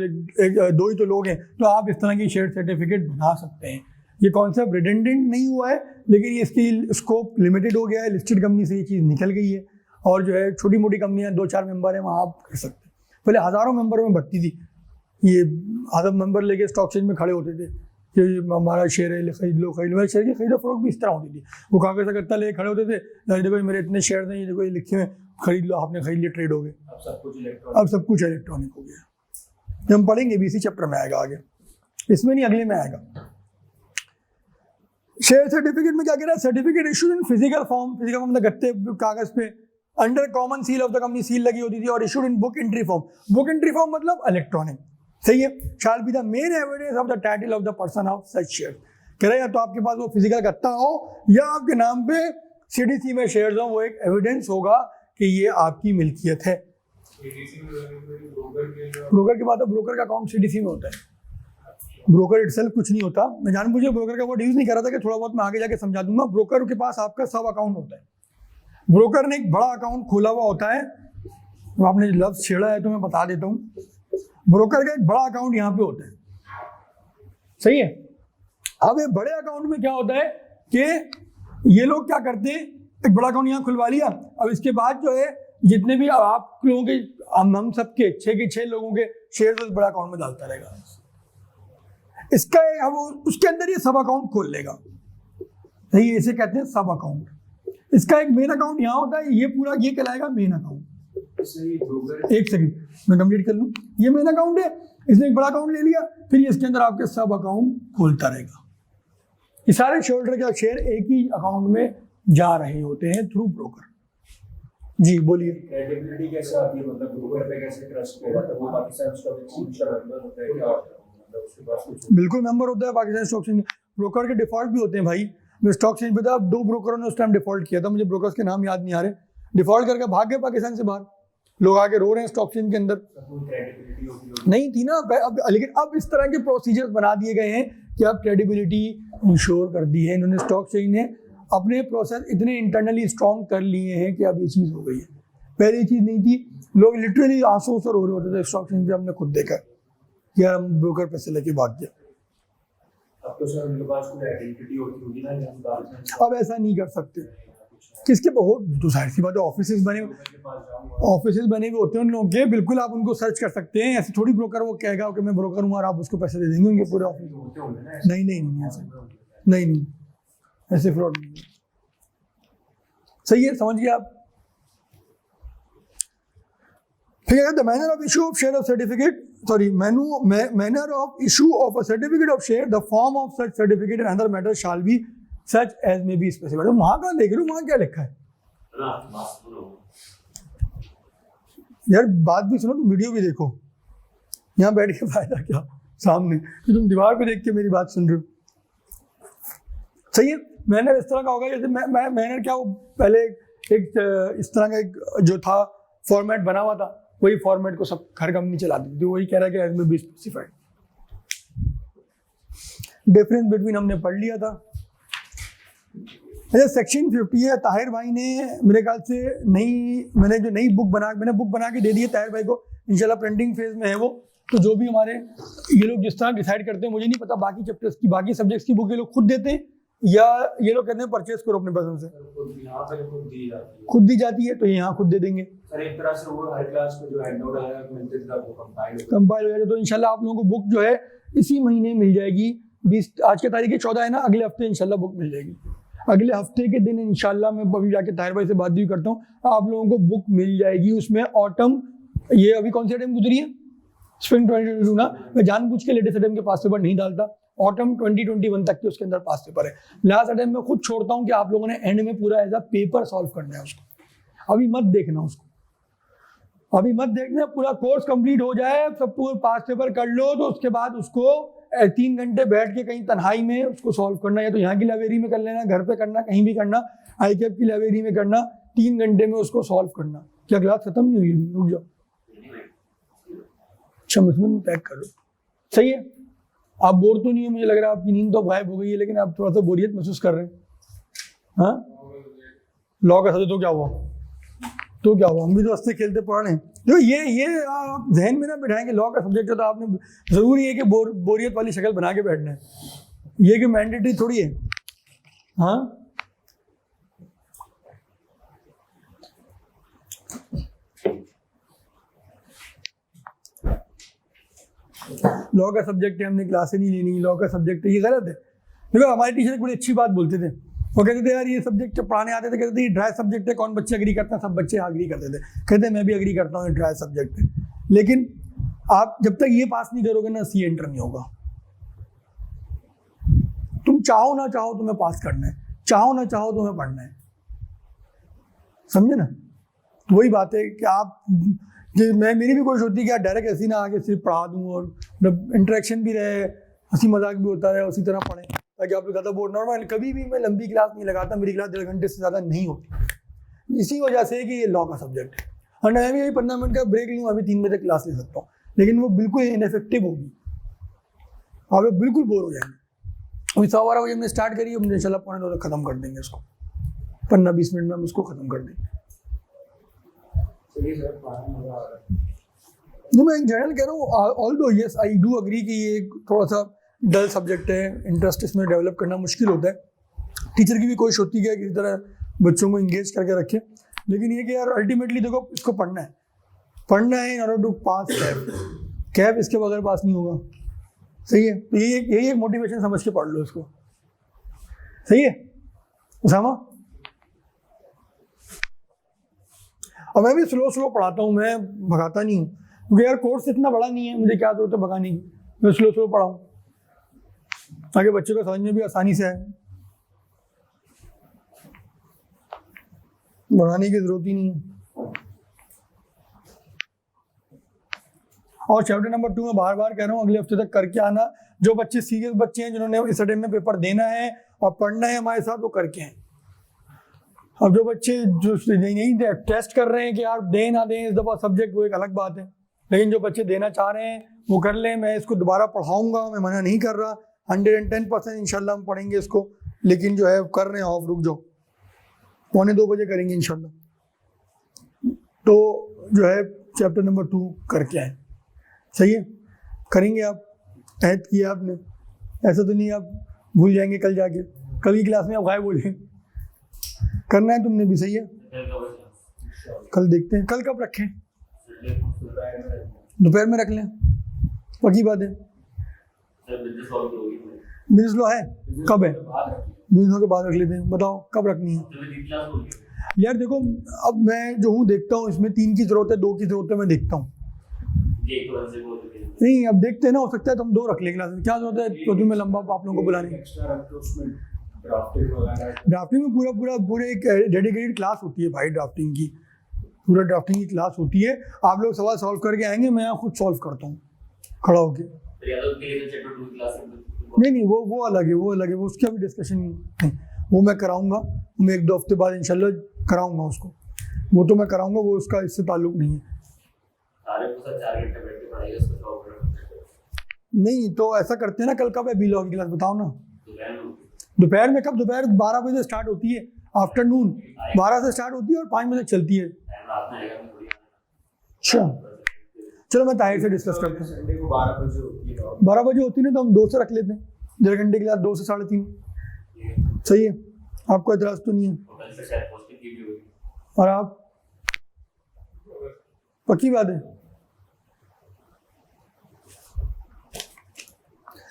2 ही तो लोग हैं, तो आप इस तरह की शेयर सर्टिफिकेट बना सकते हैं। ये कॉन्सेप्ट रिडेंडेंट नहीं हुआ है, लेकिन इसकी स्कोप लिमिटेड हो गया है। लिस्टेड कंपनी से ये चीज़ निकल गई है, और जो है छोटी मोटी कंपनियाँ 2-4 मेंबर हैं, वहाँ आप कर सकते हैं। पहले हज़ारों मेंबरों में बढ़ती थी, ये आधम मेंबर लेके स्टॉक एक्सचेंज में खड़े होते थे कि हमारा शेयर है, खरीद लो। शेयर की खरीदो फरोख्त भी इस तरह होती थी, वो कागज़ का गत्ता लेके खड़े होते थे, देखो मेरे इतने शेयर हैं, ये देखो ये लिखे हुए, खरीद लो, आपने खरीद लिया, ट्रेड हो गए। अब सब कुछ इलेक्ट्रॉनिक हो गया। जब हम पढ़ेंगे बीसी चैप्टर में आएगा आगे, इसमें नहीं अगले में आएगा। शेयर सर्टिफिकेट में क्या कह रहा है, certificate issued in physical form, physical form मतलब गत्ते कागज पे, under common seal of the company, seal लगी होती थी, और issued in book entry form. Book entry form मतलब इलेक्ट्रॉनिक, सही है। Shall be the main evidence of the title of the person of such share. कह रहे हैं तो आपके पास वो फिजिकल गत्ता हो या आपके नाम पे सीडीसी में शेयर्स हो, वो एक एविडेंस होगा कि ये आपकी मिल्कियत है। ब्रोकर के बाद ब्रोकर का अकाउंट सीडीसी में होता है, ब्रोकर इटसेल्फ कुछ नहीं होता। मैं जानबूझ ब्रोकर का वर्ड यूज नहीं कर रहा था कि थोड़ा बहुत मैं आगे जाके समझा दूंगा। ब्रोकर के पास आपका सब अकाउंट होता है। ब्रोकर ने एक बड़ा अकाउंट खोला हुआ होता है, तो आपने लफ्ज छेड़ा है तो मैं बता देता हूँ, ब्रोकर का एक बड़ा अकाउंट यहाँ पे होता है, सही है। अब ये बड़े अकाउंट में क्या होता है कि ये लोग क्या करते हैं, एक बड़ा अकाउंट यहाँ खुलवा लिया, अब इसके बाद जो है जितने भी आप लोगों के, हम सबके 6 के 6 लोगों के शेयर उस बड़ा अकाउंट में डालता रहेगा। इसका अब उसके अंदर ये सब अकाउंट खोल लेगा, सही है, इसे कहते हैं सब अकाउंट। इसका एक मेन अकाउंट यहाँ होता है, ये पूरा ये कहलाएगा मेन अकाउंट। एक सेकंड मैं कंप्लीट कर लूँ। ये मेन अकाउंट है, इसने एक बड़ा अकाउंट ले लिया, फिर ये इसके अंदर आपके सब अकाउंट खोलता रहेगा। ये सारे शेयर के शेयर एक ही अकाउंट में जा रहे होते हैं थ्रू ब्रोकर। जी बोलिए। क्रेडिबिलिटी कैसे आती है, मतलब ब्रोकर पे कैसे ट्रस्ट किया जाता है? वो पाकिस्तान स्टॉक एक्सचेंज का मेंबर होता है क्या, मतलब उसके पास कुछ? बिल्कुल मेंबर होता है पाकिस्तान स्टॉक एक्सचेंज। ब्रोकर के डिफॉल्ट भी होते हैं भाई। मैं स्टॉक एक्सचेंज पे था, 2 ब्रोकरों ने उस टाइम डिफॉल्ट किया था, मुझे ब्रोकर्स के नाम याद नहीं आ रहे, डिफॉल्ट करके भाग गए पाकिस्तान से बाहर। लोग आके रो रहे हैं स्टॉक एक्सचेंज के अंदर। क्रेडिबिलिटी होती नहीं थी ना लेकिन अब इस तरह के प्रोसीजर्स बना दिए गए हैं कि अब क्रेडिबिलिटी इंश्योर कर दी है इन्होंने। स्टॉक एक्सचेंज ने अपने प्रोसेस इतने इंटरनली स्ट्रॉन्ग कर लिए हैं कि अब ये चीज़ हो गई है। पहले ये चीज़ नहीं थी, लोग लिटरली आंसू से रो रहे होते थे स्टॉक एक्सचेंज पे। हमने खुद देखा कि यार हम ब्रोकर पैसे लेके भाग गए। अब तो सर उनके पास कोई आइडेंटिटी होती होगी ना, जहाँ बात है। अब ऐसा नहीं कर सकते। किसके बहुत तो जाहिर सी बात है, ऑफिसेज बने हुए होते हैं उन लोगों के, बिल्कुल आप उनको सर्च कर सकते हैं। ऐसे थोड़ी ब्रोकर वो कहेगा कि मैं ब्रोकर हूँ और आप उसको पैसे दे देंगे उनके पूरे ऑफिस। नहीं नहीं नहीं ऐसे नहीं ऐसे फ्रॉड नहीं। सही है, समझ गए आप। ठीक है, the manner of issue of share of certificate, sorry manner of issue of a certificate of share, the form of such certificate and other matter shall be such as may be specified. वहां कहाँ देख रहे हो, वहां क्या लिखा है यार? बात भी सुनो, तुम वीडियो भी देखो। यहाँ बैठ के फायदा क्या सामने कि तुम दीवार पे देख के मेरी बात सुन रहे हो। सही है, मैनर इस तरह का होगा जैसे मैनर क्या, वो पहले एक इस तरह का एक जो था फॉर्मेट बना हुआ था, वही फॉर्मेट को सब हर कंपनी चलाती थी। वही कह रहा है कि as may be specified. Difference between हमने पढ़ लिया था। अच्छा, सेक्शन 50 है। ताहिर भाई ने मेरे ख्याल से मैंने बुक बना के दे दी है ताहिर भाई को। इंशाल्लाह प्रिंटिंग फेज में है वो। तो जो भी हमारे ये लोग जिस तरह डिसाइड करते हैं, मुझे नहीं पता बाकी चैप्टर्स की, बाकी सब्जेक्ट्स की बुक ये लोग खुद देते हैं या ये लोग कहते हैं परचेज करो अपने पसंद से। खुद दी जाती है तो यहाँ खुद दे देंगे। सर एक तरह से वो हर क्लास में जो हैंडआउट आएगा कंपाइल हो जाएगा। तो इंशाल्लाह आप लोगों को बुक जो है इसी महीने मिल जाएगी। 20 आज के तारीख 14 है ना, अगले हफ्ते इंशाल्लाह बुक मिल जाएगी। अगले हफ्ते के दिन इंशाल्लाह मैं अभी जाके ताहिर भाई से बात भी करता हूँ, आप लोगों को बुक मिल जाएगी। उसमें ऑटम, ये अभी कौन सी टाइम गुजरी है, स्प्रिंग 2022 ना, मैं जानबूझ के लेटेस्ट टाइम के पास पेपर नहीं डालता। ऑटम 2021 तक के उसके अंदर पास पेपर है। लास्ट टाइम मैं खुद छोड़ता हूँ कि आप लोगों ने एंड में पूरा एज अ पेपर सॉल्व करना है उसको। अभी मत देखना उसको, अभी मत देखना, पूरा कोर्स कंप्लीट हो जाए, सब पूरा पास पेपर कर लो, तो उसके बाद उसको 3 घंटे बैठ के कहीं तन्हाई में उसको सॉल्व करना। या तो यहाँ की लाइब्रेरी में कर लेना, घर पे करना, कहीं भी करना, ICAP की लाइब्रेरी में करना, 3 घंटे में उसको सॉल्व करना। क्या क्लास खत्म नहीं हुई? रुक जाओ, अच्छा मुझमें पैक कर लो। सही है, आप बोर तो नहीं है? मुझे लग रहा है आपकी नींद तो गायब हो गई है, लेकिन आप थोड़ा सा बोरियत महसूस कर रहे हैं। हाँ, लॉ का सब्जेक्ट तो क्या हुआ, हम भी तो हंसते खेलते पढ़ रहे हैं। देखो ये आप जहन में ना बिठाएंगे, लॉ का सब्जेक्ट है तो आपने जरूरी है कि बोरियत वाली शक्ल बना के बैठना है, ये कि मैंडेटरी थोड़ी है। हाँ, लॉ का सब्जेक्ट है, हमने क्लासें नहीं लेनी, लॉ का सब्जेक्ट है, ये गलत है। देखो हमारे टीचर बड़ी अच्छी बात बोलते थे, वो कहते थे यार ये सब्जेक्ट पढ़ाने आते थे, कहते थे ये ड्राई सब्जेक्ट है, कौन बच्चे एग्री करते हैं? सब बच्चे एग्री करते थे, कहते मैं भी एग्री करता हूँ ये ड्राई सब्जेक्ट है। लेकिन आप जब तक ये पास नहीं करोगे ना, सी एंटर नहीं होगा। तुम चाहो ना चाहो तुम्हें पास करना है, चाहो ना चाहो तुम्हें पढ़ना है, समझे ना? तो वही बात है कि आप मेरी भी कोशिश होती है कि डायरेक्ट ऐसी ना आके सिर्फ पढ़ा दूँ और इंटरेक्शन भी रहे, हंसी मजाक भी होता रहे, उसी तरह पढ़ें ताकि आप लोग ज़्यादा बोर नॉर्मल। कभी भी मैं लंबी क्लास नहीं लगाता, मेरी क्लास 1.5 घंटे से ज़्यादा नहीं होती, इसी वजह से कि ये लॉ का सब्जेक्ट है। और मैं भी 15 मिनट का ब्रेक लूँ, अभी 3 बजे तक क्लास ले सकता हूँ, लेकिन वो बिल्कुल इनफेक्टिव होगी, आप लोग बिल्कुल बोर हो जाएंगे। अभी 12:15 बजे हमने स्टार्ट करी, हमने इंशाल्लाह 12:15 तक खत्म कर देंगे इसको, 15-20 मिनट में हम उसको खत्म कर देंगे। तो मैं इन जनरल कह रहा हूँ, although yes I do agree कि ये थोड़ा सा डल सब्जेक्ट है, इंटरेस्ट इसमें डेवलप करना मुश्किल होता है। टीचर की भी कोशिश होती है कि किसी तरह बच्चों को इंगेज करके रखे, लेकिन ये कि यार अल्टीमेटली देखो इसको पढ़ना है in order to pass cap, इसके बगैर पास नहीं होगा। सही है, तो यही एक मोटिवेशन समझ के पढ़ लो इसको। सही है उसामा? और मैं भी स्लो पढ़ाता हूँ, मैं भगाता नहीं हूँ, क्योंकि यार कोर्स इतना बड़ा नहीं है, मुझे क्या जरूरत है भगाने की, मैं स्लो पढ़ाऊँ। ताकि बच्चे को समझ में भी आसानी से आए, बढ़ाने की जरूरत ही नहीं है। और चैप्टर नंबर 2 में बार बार कह रहा हूँ अगले हफ्ते तक करके आना। जो बच्चे सीरियस बच्चे हैं जिन्होंने इस अटेम्प्ट में पेपर देना है और पढ़ना है हमारे साथ, वो करके आए। अब जो बच्चे जो नहीं टेस्ट कर रहे हैं कि यार दें ना दें इस दफ़ा सब्जेक्ट, वो एक अलग बात है। लेकिन जो बच्चे देना चाह रहे हैं वो कर लें। मैं इसको दोबारा पढ़ाऊँगा, मैं मना नहीं कर रहा। 110% इंशाल्लाह हम पढ़ेंगे इसको। लेकिन जो है कर रहे हैं ऑफ, रुक जाओ, 1:45 बजे करेंगे इंशाल्लाह। तो जो है चैप्टर नंबर 2 करके आए, सही है? करेंगे आप, ऐड किया आपने, ऐसा तो नहीं आप भूल जाएंगे कल जाके, कल की क्लास में आप गायब हो जाएंगे। करना है तुमने भी, सही है? कल देखते हैं, कल कब रखें? दोपहर में रख लें, पक्की बात है। बिजनेस लॉ है, कब है? बिजनेस लॉ के बाद रख लेते हैं। बताओ कब रखनी है? यार देखो, अब मैं जो हूँ देखता हूँ इसमें 3 की जरूरत है, 2 की जरूरत है, मैं देखता हूँ। नहीं अब देखते हैं ना, हो सकता है तो हम 2 रख लें क्लास में, क्या जरूरत है तो में लंबा आप लोगों को बुलाने की। ड्राफ्टिंग में पूरे एक डेडिकेटेड क्लास होती है भाई, ड्राफ्टिंग की पूरा ड्राफ्टिंग की क्लास होती है। आप लोग सवाल सॉल्व करके आएंगे, मैं यहाँ खुद सॉल्व करता हूँ खड़ा होके। नहीं वो अलग है, वो अलग है, वो उसका भी डिस्कशन नहीं, वो मैं कराऊंगा। मैं 1-2 हफ्ते बाद इंशाल्लाह कराऊंगा उसको, वो तो मैं कराऊंगा, वो उसका इससे ताल्लुक नहीं है। नहीं तो ऐसा करते हैं ना, कल कब है बी लॉ की क्लास बताओ ना? दोपहर में। कब? दोपहर 12 बजे से स्टार्ट होती है, आफ्टरनून 12 से स्टार्ट होती है और 5 बजे चलती है। अच्छा चलो मैं ताहिर से डिस्कस करता हूँ। संडे को 12 बजे होती है। 12 बजे होती है ना, तो हम 2 से रख लेते हैं, 1.5 घंटे की क्लास, 2 से 3:30, सही है? आपको एतराज तो नहीं है? और आप? पक्की बात है?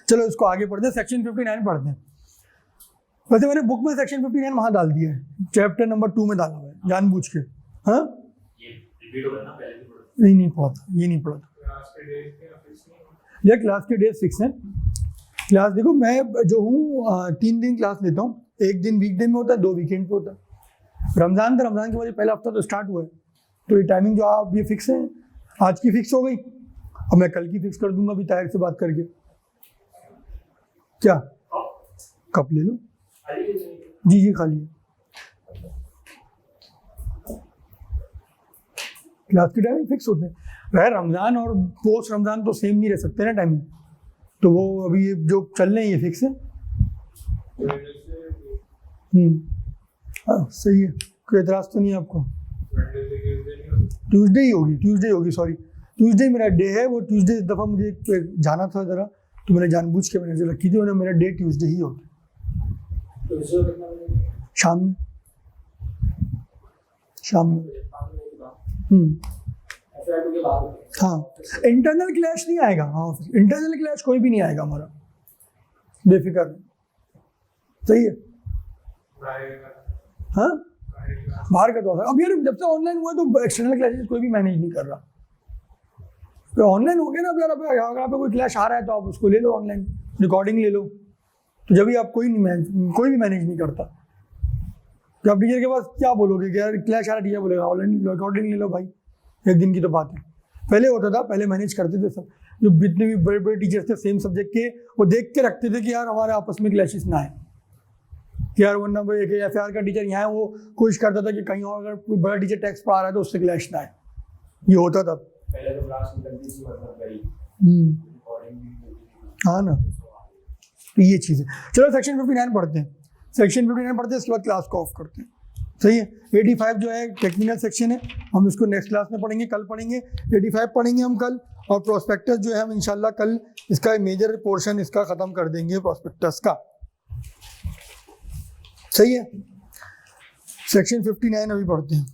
चलो इसको आगे पढ़ते हैं, सेक्शन 59 पढ़ते हैं। वैसे मैंने बुक में सेक्शन 59 वहां डाल दिया है, चैप्टर नंबर 2 में डाला हुआ है जानबूझ के। हाँ नहीं पढ़ा था, ये नहीं पढ़ा था यार। क्लास के डेज फिक्स हैं। क्लास देखो, मैं जो हूँ 3 दिन क्लास लेता हूँ, 1 दिन वीकडे में होता है, 2 वीकेंड पे होता है। रमज़ान था, रमज़ान के बाद पहला हफ्ता तो स्टार्ट हुआ है, तो ये टाइमिंग जो आप ये फिक्स है। आज की फिक्स हो गई, अब मैं कल की फिक्स कर दूंगा अभी ताहिर से बात करके। क्या कप ले लो? जी खाली है। क्लास की टाइमिंग फिक्स होते हैं। वह रमज़ान और पोस्ट रमज़ान तो सेम नहीं रह सकते ना टाइमिंग, तो वो अभी जो चल रहे हैं ये फिक्स है। हाँ सही है, कोई एतराज़ तो नहीं है आपको? ट्यूसडे ही होगी, सॉरी ट्यूसडे मेरा डे है। वो ट्यूसडे इस दफ़ा मुझे जाना था ज़रा, तो मैंने जानबूझ के मैंने रखी थी, उन्हें मेरा डे ट्यूसडे ही होता। शाम में। हाँ इंटरनल क्लैश नहीं आएगा। हाँ इंटरनल क्लैश कोई भी नहीं आएगा हमारा, बेफिक्र। सही है? हाँ बाहर का तो अब यार जब से ऑनलाइन हुआ तो एक्सटर्नल क्लैसेस कोई भी मैनेज नहीं कर रहा। तो ऑनलाइन हो गया ना, अब यार अगर आप कोई क्लैश आ रहा है तो आप उसको ले लो, ऑनलाइन रिकॉर्डिंग ले लो। तो जब भी आप कोई भी मैनेज नहीं करता, तो आप टीचर के पास क्या बोलोगे कि यार क्लैश आ रहा है, टीचर बोलेगा ऑनलाइन रिकॉर्डिंग ले लो भाई, 1 दिन की तो बात है। पहले होता था, पहले मैनेज करते थे सब, जो जितने भी बड़े बड़े टीचर्स थे सेम सब्जेक्ट के, वो देख के रखते थे कि यार हमारे आपस में क्लैशेस ना आए, कि यार वरना FAR का टीचर यहाँ है, वो कोशिश करता था कि कहीं और अगर कोई बड़ा टीचर टेक्स्ट पढ़ा रहा है तो उससे क्लैश ना आए। ये होता था पहले तो क्लास में गलती से मतलब करी। हाँ ना, तो ये चीज़ है। चलो सेक्शन 59 पढ़ते हैं, इसके बाद क्लास को ऑफ करते हैं। सही है? 85 जो है टेक्निकल सेक्शन है, हम इसको नेक्स्ट क्लास में पढ़ेंगे, कल पढ़ेंगे। 85 पढ़ेंगे हम कल, और प्रोस्पेक्टस जो है हम इंशाल्लाह कल इसका मेजर पोर्शन इसका ख़त्म कर देंगे प्रोस्पेक्टस का। सही है? सेक्शन 59 अभी पढ़ते हैं।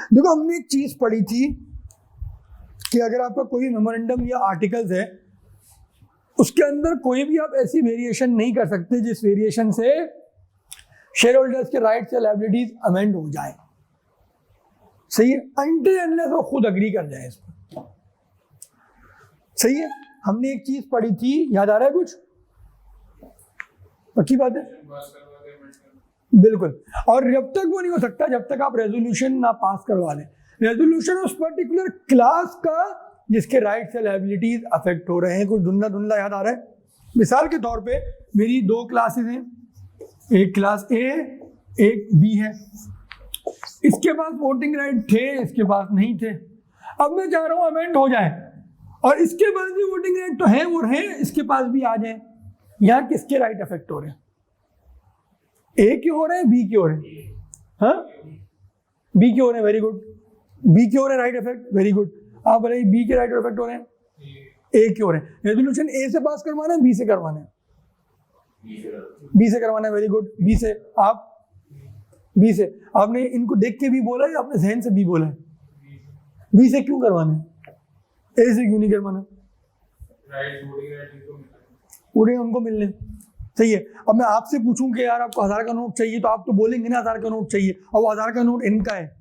देखो हमने एक चीज पढ़ी थी कि अगर आपका कोई मेमोरेंडम या आर्टिकल्स है, उसके अंदर कोई भी आप ऐसी वेरिएशन नहीं कर सकते जिस वेरिएशन से शेयर होल्डर्स के राइट्स या लायबिलिटीज अमेंड हो जाए। सही है, अनटिल अनलेस वो खुद अग्री कर जाए इस पर। सही है, हमने एक चीज पढ़ी थी, याद आ रहा है कुछ? पक्की बात है, बिल्कुल। और जब तक वो नहीं हो सकता जब तक आप रेजोल्यूशन ना पास करवा लें, रेजोल्यूशन उस पर्टिकुलर क्लास का जिसके राइट्स या लायबिलिटीज अफेक्ट हो रहे हैं। कुछ धुंधला धुंधला याद आ रहा है? मिसाल के तौर पे मेरी 2 क्लासेस हैं, एक क्लास ए एक बी है, इसके पास वोटिंग राइट थे, इसके पास नहीं थे। अब मैं चाह रहा हूँ अमेंड हो जाए और इसके पास भी वोटिंग राइट तो है वो रहे, इसके पास भी आ जाए। यहाँ किसके राइट अफेक्ट हो रहे हैं? ए के हो रहे हैं, बी के हो रहे हैं? हाँ, बी के हो रहे हैं, वेरी गुड। बी के हो रहे हैं राइट इफेक्ट, वेरी गुड। आप बोले बी के राइट इफेक्ट हो रहे हैं, ए के हो रहे हैं। रेजोल्यूशन ए से पास करवाना है, बी से करवाना है? बी से करवाना है, वेरी गुड। बी से, आप बी से, आपने इनको देख के भी बोला या आपने जहन से भी बोला है? बी से क्यों करवाना है, ए से क्यों नहीं करवाना? पूरे उनको मिलने। सही है। अब मैं आपसे पूछूं कि यार आपको 1000 का नोट चाहिए, तो आप तो बोलेंगे ना 1000 का नोट चाहिए, और वो 1000 का नोट इनका है,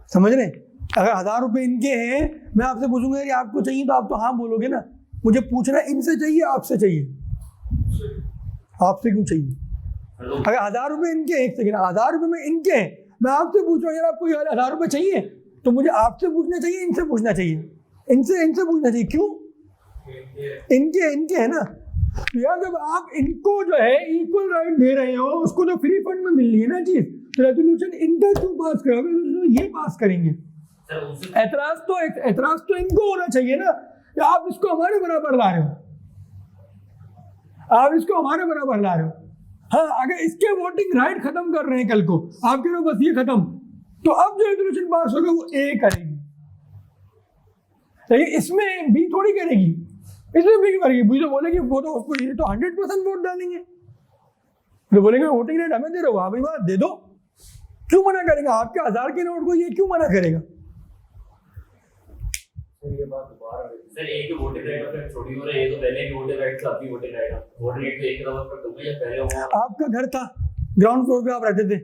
समझ रहे? अगर 1000 रुपए इनके हैं, मैं आपसे पूछूंगा कि आपको चाहिए, तो आप तो हाँ बोलोगे ना। मुझे पूछना इनसे चाहिए आपसे चाहिए? आपसे क्यों चाहिए? अगर 1000 रुपए इनके, एक सेकंड, 1000 रुपए में इनके हैं, मैं आपसे पूछ रहा हूँ यार आपको 1000 रुपए चाहिए, तो मुझे आपसे पूछना चाहिए, इनसे पूछना चाहिए? इनसे पूछना चाहिए। क्यों? इनके है ना। तो यार जब आप इनको जो है इक्वल राइट दे रहे हो, उसको तो फ्री फंड में मिल रही है ना चीज, तो रेजोल्यूशन इनका क्यों पास करोगे? ये पास करेंगे। एतराज तो इनको होना चाहिए ना, कि आप इसको हमारे बराबर ला रहे हो, आप इसको हमारे बराबर ला रहे हो। हाँ, अगर इसके वोटिंग राइट खत्म कर रहे हैं कल को, आप कह रहे हो बस ये खत्म, तो अब जो रेजोल्यूशन पास होगा वो ए करेगी, लेकिन इसमें बी थोड़ी करेगी, इसमें बी करेगी। बी तो बोलेगी वो तो उसको ये तो 100% वोट डालेंगे, तो बोलेंगे वोटिंग राइट हमें दे रहे हो, आप बात दे दो, क्यों मना करेगा? आपके 1000 के नोट को ये क्यों मना करेगा? ये बात दोबारा सर, एक ही वोटिंग राइट अफेक्ट थोड़ी हो रहा है, ये तो पहले की वोटिंग राइट था, अभी वोटिंग राइट वोटिंग राइट तो एक तरफ पर तो या पहले हो। आपका घर था, ग्राउंड फ्लोर पे आप रहते थे,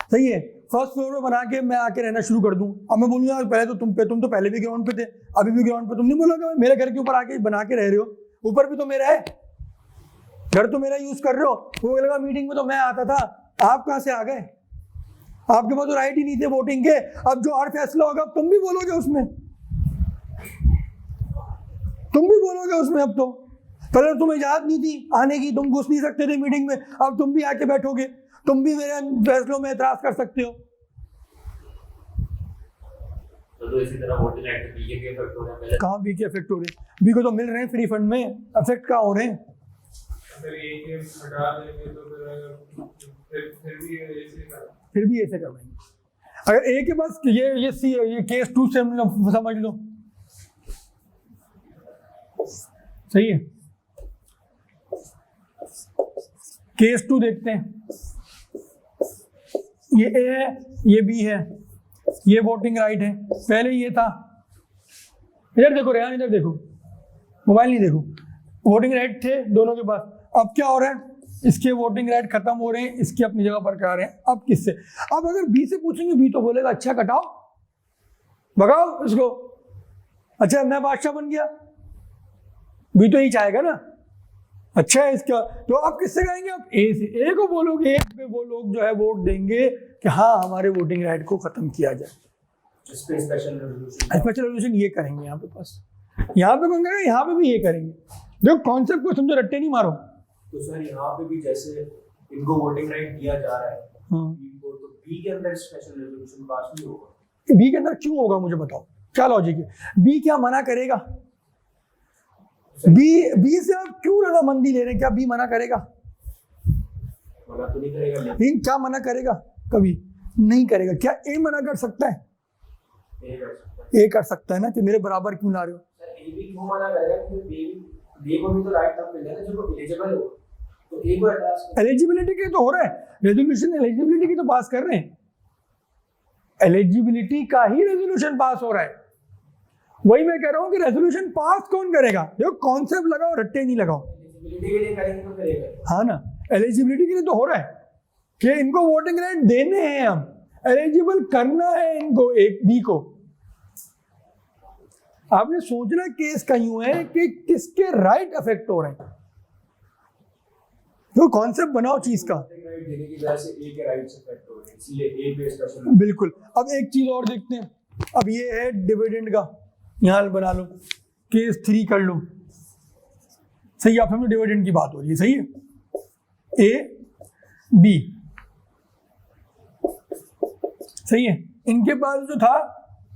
सही है, फर्स्ट फ्लोर पे बना के मैं आके रहना शुरू कर दूं, अब मैं बोलूंगा पहले तो तुम तो पहले भी ग्राउंड पे थे, अभी भी ग्राउंड पे, तुम नहीं बोलोगे मेरे घर के ऊपर आके बना के रह रहे हो, ऊपर भी तो मेरा है, घर तो मेरा यूज कर रहे हो। वो लगा मीटिंग में तो मैं आता था, आप कहां से आ गए? आपके पास तो राइट ही नहीं थे वोटिंग के। अब जो और फैसला होगा तुम भी बोलोगे उसमें, अब तो पहले तुम्हें इजाजत नहीं थी आने की, तुम घुस नहीं सकते थे मीटिंग में, अब तुम भी आके बैठोगे, तुम भी मेरे फैसलों में एतराज कर सकते हो। तो इसी तरह वोटिंग राइट बी के इफेक्ट हो रहे हैं। कहाँ बी के इफेक्ट हो रहे हैं? बी को तो मिल रहे हैं फ्री फंड में, अफेक्ट कहाँ हो रहे हैं? अगर एक हटा देंगे तो फिर भी ऐसे करवाएंगे। अगर ए के पास ये केस 2 से समझ लो, सही है। केस 2 देखते हैं, ये ए है, ये बी है, ये वोटिंग राइट है, पहले ये था। इधर देखो रेहान, इधर देखो, मोबाइल नहीं देखो। वोटिंग राइट थे दोनों के पास, अब क्या हो रहा है? इसके वोटिंग राइट खत्म हो रहे हैं, इसके अपनी जगह पर क्या रहे हैं। अब किससे? अब अगर बी से पूछेंगे, बी तो बोलेगा अच्छा कटाओ, भगाओ इसको, अच्छा मैं बादशाह बन गया, बी तो ही चाहेगा ना, अच्छा है इसका। तो आप किससे कहेंगे? आप ए से। ए को बोलोगे, ए पे वो लोग जो है वोट देंगे कि हाँ हमारे वोटिंग राइट को खत्म किया जाए। स्पेशल रेजोल्यूशन ये करेंगे यहाँ पे, पास यहाँ पे कौन करेगा? यहाँ पे भी ये करेंगे। देखो कॉन्सेप्ट को समझो, रट्टे नहीं मारो। तो सर यहाँ पे भी जैसे इनको वोटिंग राइट दिया जा रहा है, तो बी के अंदर स्पेशल रेजोल्यूशन पास नहीं होगा। बी के अंदर क्यों होगा मुझे बताओ, क्या लॉजिक है? बी क्या मना करेगा? बी से आप क्यों रजामंदी ले रहे हैं? क्या बी मना करेगा? मना तो नहीं करेगा, लेकिन क्या मना करेगा? कभी नहीं करेगा। क्या ए मना कर सकता है? ए कर सकता है ना, कि मेरे बराबर क्यों ला रहे हो? सर ए भी क्यों मना करेगा? क्योंकि बी को भी तो राइट तब मिलेगा जब एलिजिबल हो, तो ए को एलिजिबिलिटी के तो हो रहा है रेजोल्यूशन, एलिजिबिलिटी की तो पास कर रहे हैं, एलिजिबिलिटी का ही रेजोल्यूशन पास हो रहा है। वही मैं कह रहा हूँ कि रेजोल्यूशन पास कौन करेगा? देखो कॉन्सेप्ट लगाओ, रट्टे नहीं लगाओ। एलिजिबिलिटी के लिए करेंगे तो करेगा। हाँ ना, एलिजिबिलिटी के लिए तो हो रहा है कि इनको वोटिंग राइट देने हैं हम, एलिजिबल करना है इनको, एक बी को। आपने सोचना केस का यूं है कि किसके राइट अफेक्ट हो रहे हैं, तो कॉन्सेप्ट बनाओ चीज का। राइट देने की वजह से ए के राइट्स अफेक्ट हो रहे हैं, इसलिए ए पे स्पेशल। बिल्कुल। अब एक चीज और देखते हैं, अब ये है डिविडेंड का, यहां बना लो केस 3 कर लो, सही है। आप समझो डिविडेंड की बात हो रही है, सही है। ए बी, सही है। इनके पास जो था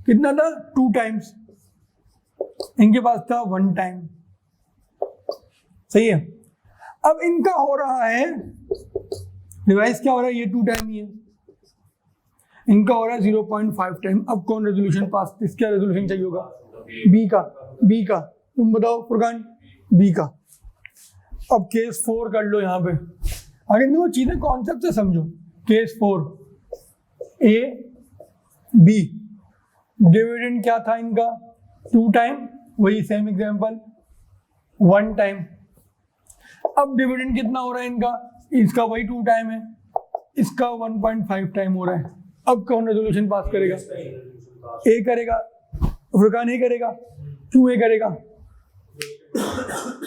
कितना था, 2 टाइम्स, इनके पास था 1 टाइम, सही है। अब इनका हो रहा है डिवाइस क्या हो रहा है, ये 2 टाइम ही है, इनका हो रहा है 0.5 टाइम। अब कौन रेजोल्यूशन पास, किसका रेजोल्यूशन चाहिए होगा, बी का, बी का। तुम बताओ फुरकान, बी का। अब केस 4 कर लो यहाँ पे, आगे देखो चीजें कॉन्सेप्ट से समझो। केस 4 ए बी, डिविडेंड क्या था इनका, 2 टाइम, वही सेम एग्जांपल 1 टाइम। अब डिविडेंड कितना हो रहा है इनका, इसका वही 2 टाइम है, इसका 1.5 टाइम हो रहा है। अब कौन रेजोल्यूशन पास करेगा, ए करेगा, फुरकान ए करेगा। क्यों ए करेगा,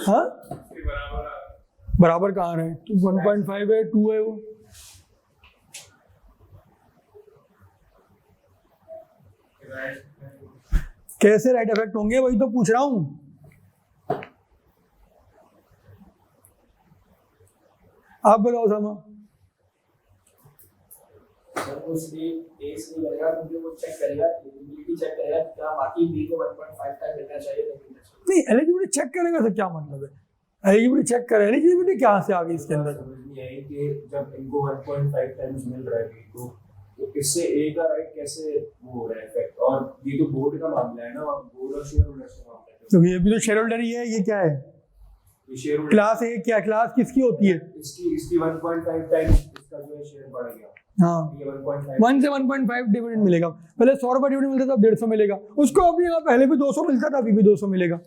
हाँ बराबर कहाँ रहे, 1.5 है, 2 है वो। कैसे राइट इफेक्ट होंगे, वही तो पूछ रहा हूं। आप बताओ सामा। उसने ए से नहीं करेगा क्योंकि वो चेक करेगा, एलिजिबिलिटी चेक करेगा क्या बाकी बी को 1.5 टाइम मिलना चाहिए। नहीं, एलिजिबिलिटी चेक करेगा तो क्या मतलब है, एलिजिबिलिटी चेक करे, एलिजिबिलिटी कहाँ से आ गई इसके अंदर। समझ नहीं आई कि जब इनको 1.5 टाइम्स मिल रहा है तो इससे ए का राइट कैसे वो हो रहा है इफेक्ट। और ये तो बोर्ड का मामला है ना, बोर्ड और शेयर होल्डर्स का मामला है। तो ये भी तो शेयर होल्डर ही है, ये क्या है, ये शेयर होल्डर क्लास ए, क्या क्लास किसकी होती है, इसकी 1.5 टाइम्स इसका जो है शेयर बढ़ गया। हाँ, ये 1.5 1 से 1.5 डिविडेंड मिलेगा। पहले 100 रुपये डिविडेंड मिलता था, अब 150 मिलेगा उसको। अभी पहले भी 200 मिलता था, अभी भी 200 मिलेगा।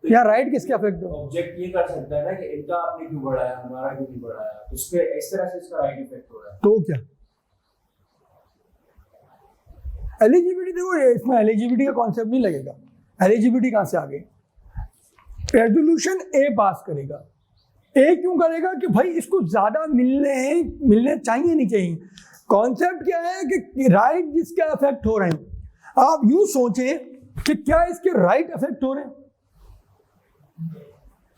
यहाँ राइट किसके अफेक्ट हो, ऑब्जेक्ट ये कर सकता है ना कि इनका आपने क्यों बढ़ाया, हमारा क्यों नहीं बढ़ाया, उस पे इस तरह से इसका राइट इफेक्ट हो रहा है। तो क्या एलिजिबिलिटी, देखो इसमें एलिजिबिलिटी का कॉन्सेप्ट नहीं लगेगा। एलिजिबिलिटी कहाँ से आ गई, रेजोल्यूशन ए पास करेगा। ए क्यों करेगा कि भाई इसको ज्यादा मिलने चाहिए नहीं चाहिए। कॉन्सेप्ट क्या है कि राइट जिसके अफेक्ट हो रहे हैं। आप यूं सोचें कि क्या इसके राइट अफेक्ट हो रहे हैं,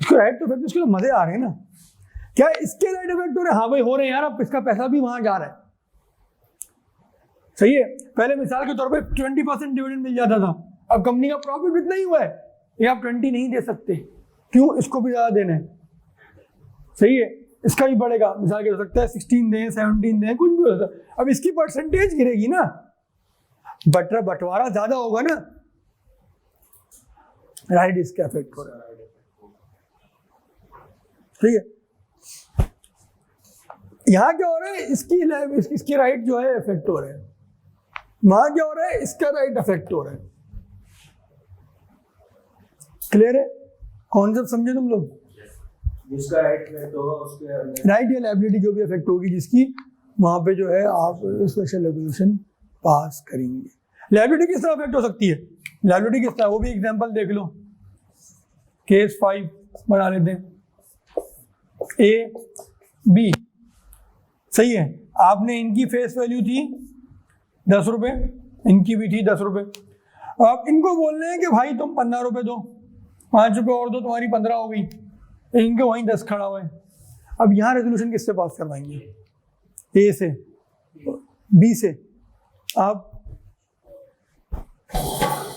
इसके राइट तो इफेक्ट, इसके तो मजे आ रहे हैं ना। क्या इसके राइट इफेक्ट हो रहे हैं, हाँ भाई हो रहे हैं यार, अब इसका पैसा भी वहां जा रहा है, सही है। पहले मिसाल के तौर पे 20% डिविडेंड मिल जाता था, अब कंपनी का प्रॉफिट इतना ही हुआ है, ये आप 20 नहीं दे सकते, क्यों, इसको भी ज्यादा देना है, सही है। इसका भी बढ़ेगा, मिसाल के हो सकता है 16 दें, 17 दें, कुछ भी हो सकता है। अब इसकी परसेंटेज गिरेगी ना, बंटवारा ज्यादा होगा ना, राइट इसके अफेक्ट हो रहा है, ठीक है। यहाँ क्या हो रहा है, इसकी राइट जो है इफेक्ट हो रहा है, वहां क्या हो रहा है, इसका राइट इफेक्ट हो रहा है। क्लियर है, कॉन्सेप्ट समझे तुम लोग। जिसका राइट इफेक्ट होगा उसके अंदर राइट या लायबिलिटी जो भी इफेक्ट होगी जिसकी, वहां पे जो है आप स्पेशल रेजोल्यूशन पास करेंगे। लायबिलिटी किस तरह इफेक्ट हो सकती है, लायबिलिटी किस तरह, वो भी एग्जांपल देख लो। केस 5 बना लेते हैं, ए बी, सही है। आपने इनकी फेस वैल्यू थी 10 रुपये, इनकी भी थी 10 रुपये। आप इनको बोल रहे हैं कि भाई तुम 15 रुपये दो, 5 रुपये और दो, तुम्हारी 15 हो गई, इनके वहीं 10 खड़ा हुआ है। अब यहाँ रेजोल्यूशन किससे पास करवाएंगे, ए से, बी से। आप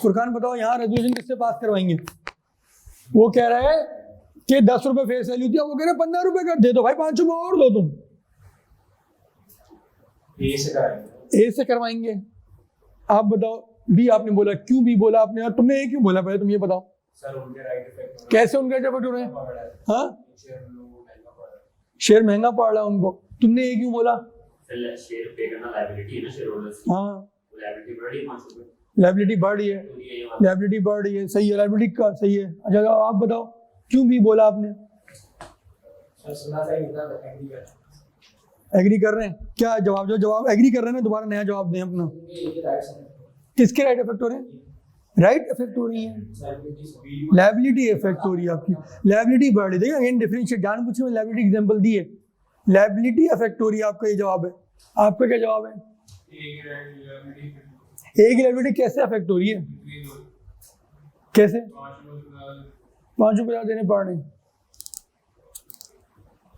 फुरकान बताओ, यहाँ रेजोल्यूशन किससे पास करवाएंगे। वो कह रहा है कि 10 रुपये फेस वैल्यू थी, वो कह रहे हैं 15 रुपये कर दे दो भाई, 5 रुपये और दो तुम। ए से करवाएंगे। आप बताओ, बी आपने बोला, क्यों बी बोला आपने, और तुमने ए क्यों बोला, पहले तुम ये बताओ। सर उनके राइट इफेक्ट कैसे उनके इफेक्ट हो रहे हैं, हाँ, शेयर महंगा पड़ रहा है उनको, तुमने ये क्यों बोला, शेयर पे करना लायबिलिटी है ना शेयर होल्डर्स, हाँ लायबिलिटी बढ़ रही है 5 रुपए, लायबिलिटी बढ़ रही है, लायबिलिटी बढ़ रही है, सही है, लायबिलिटी का सही है। अच्छा आप बताओ क्यों भी बोला आपने, सुना था इतना एग्री कर रहे हैं? क्या जवाब, जो जवाब एग्री कर रहे हैं दोबारा नया जवाब दें अपना। किसके राइट इफेक्ट हो रहे हैं? राइट इफेक्ट हो रही है, लायबिलिटी इफेक्ट हो रही है आपकी, लायबिलिटी बढ़ रही है। देखिए अगेन डिफरेंशिएट, जान पूछे में लायबिलिटी एग्जांपल दी है, लायबिलिटी इफेक्ट हो रही है, आपका ये जवाब है। आपका क्या जवाब है? ए की लायबिलिटी कैसे इफेक्ट हो रही है? कैसे? 5 रुपये देने पड़ रहे हैं।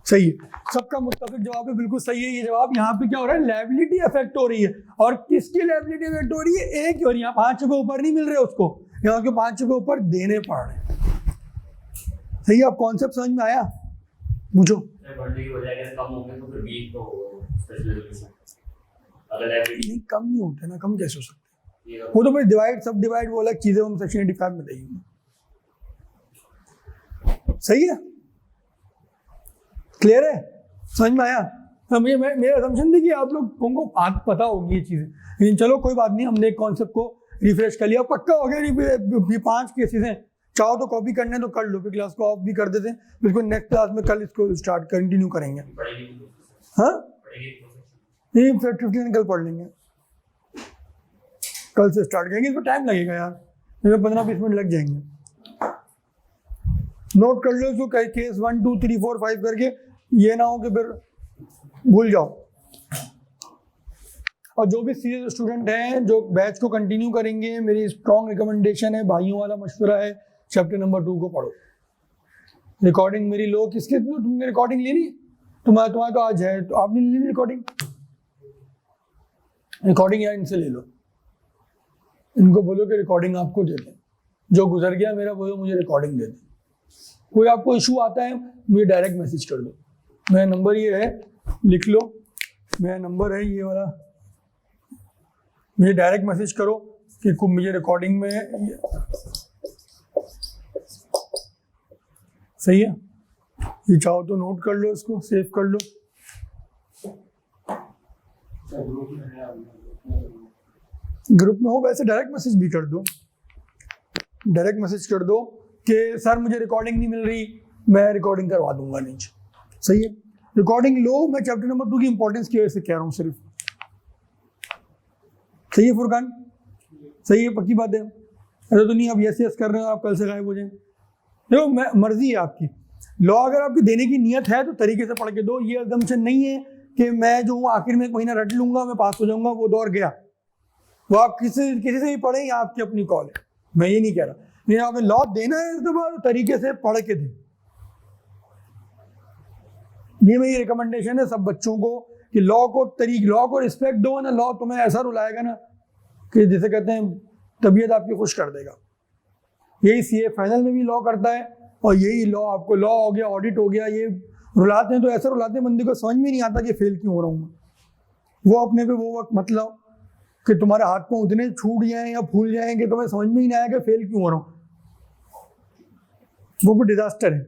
सही है, सबका मुत्तफिक जवाब है, बिल्कुल सही है ये जवाब। यहाँ पे क्या हो रहा है? लायबिलिटी इफेक्ट हो रही है। और किसकी लायबिलिटी इफेक्ट हो रही है? ए की हो रही है। 5 रुपये ऊपर नहीं मिल रहे उसको, यहाँ के 5 रुपये ऊपर देने पड़ रहे हैं। सही है, अब कॉन्सेप्ट समझ में आया? पूछो। बढ़ने की वजह अगर कम होंगे तो फिर वीक तो होगा स्पेशलाइजेशन, अगर लायबिलिटी नहीं कम नहीं होते ना, कम कैसे हो सकते? ये वो तो भाई डिवाइड सब डिवाइड वो अलग चीजें, हम सेक्शन 85 में देंगे। सही है, क्लियर है, समझ में आया? मुझे मेरा असम्पशन थी कि आप लोगों को बात पता होगी ये चीजें, लेकिन चलो कोई बात नहीं, हमने एक कॉन्सेप्ट को रिफ्रेश कर लिया, पक्का हो गया। ये 5 केसेस हैं, चाहो तो कॉपी करने तो कर लो, फिर क्लास को ऑफ भी कर देते हैं, बिल्कुल नेक्स्ट क्लास में कल इसको स्टार्ट कंटिन्यू करेंगे। हाँ नहीं, फिर 15 कल पढ़ लेंगे, कल से स्टार्ट करेंगे। इसमें टाइम लगेगा यार, इसमें 15-20 मिनट लग जाएंगे। नोट कर लो इसको, केस 1 2 3 4 5 करके, ये ना हो कि फिर भूल जाओ। और जो भी सीरियस स्टूडेंट हैं जो बैच को कंटिन्यू करेंगे, मेरी स्ट्रॉन्ग रिकमेंडेशन है, भाइयों वाला मशवरा है, चैप्टर नंबर 2 को पढ़ो। रिकॉर्डिंग मेरी लो, किसके तुमने रिकॉर्डिंग ले ली? तुम्हारा तो आज है, तो आपने ले ली रिकॉर्डिंग? रिकॉर्डिंग यार इनसे ले लो, इनको बोलो कि रिकॉर्डिंग आपको दे दें, जो गुजर गया मेरा बोलो मुझे रिकॉर्डिंग दे दें। कोई आपको इशू आता है मुझे डायरेक्ट मैसेज कर दो, मेरा नंबर ये है, लिख लो, मेरा नंबर है ये वाला, मुझे डायरेक्ट मैसेज करो कि मुझे रिकॉर्डिंग में सही है। ये चाहो तो नोट कर लो, इसको सेव कर लो। ग्रुप में हो वैसे डायरेक्ट मैसेज भी कर दो, डायरेक्ट मैसेज कर दो कि सर मुझे रिकॉर्डिंग नहीं मिल रही, मैं रिकॉर्डिंग करवा दूंगा नीचे। सही है, रिकॉर्डिंग लो, मैं चैप्टर नंबर 2 की इंपॉर्टेंस की वजह से कह रहा हूँ सिर्फ। सही है फुरकान? सही है, पक्की बात है? ऐसा तो नहीं आप यस यस कर रहे हो आप कल से गायब हो जाए। देखो मर्जी है आपकी, लॉ अगर आपकी देने की नियत है तो तरीके से पढ़ के दो। ये असम्पशन नहीं है कि मैं जो हूँ आखिर में 1 महीना रट लूंगा मैं पास हो जाऊंगा, वो दौर गया। वो आप किसी से भी पढ़ें, या आपकी अपनी कॉल है, मैं ये नहीं कह रहा। लेकिन आपने लॉ देना है तो तरीके से पढ़ के दें। ये मेरी रिकमेंडेशन है सब बच्चों को कि लॉ को रिस्पेक्ट दो ना, लॉ तुम्हें ऐसा रुलाएगा ना कि जिसे कहते हैं तबीयत आपकी खुश कर देगा। यही सीए फाइनल में भी लॉ करता है, और यही लॉ आपको, लॉ हो गया, ऑडिट हो गया, ये रुलाते हैं तो ऐसा रुलाते हैं बंदे को समझ में नहीं आता कि फेल क्यों हो रहा हूँ। वो अपने पे वो वक्त मत लाओ कि तुम्हारे हाथ पाँव इतने छूट जाएं या फूल जाएं कि तुम्हें समझ में ही नहीं आया कि फेल क्यों हो रहा हूँ। वो भी डिजास्टर है।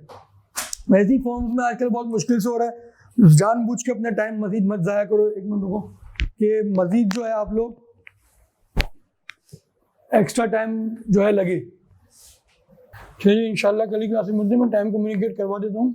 वैसी फॉर्म्स में आजकल बहुत मुश्किल से हो रहा है। जानबूझ के अपना टाइम मजीद मत ज़ाया करो। 1 मिनट रुको, कि मजीद जो है आप लोग एक्स्ट्रा टाइम जो है लगे। चलिए इंशाल्लाह कल की क्लास में मैं टाइम कम्युनिकेट करवा देता हूँ।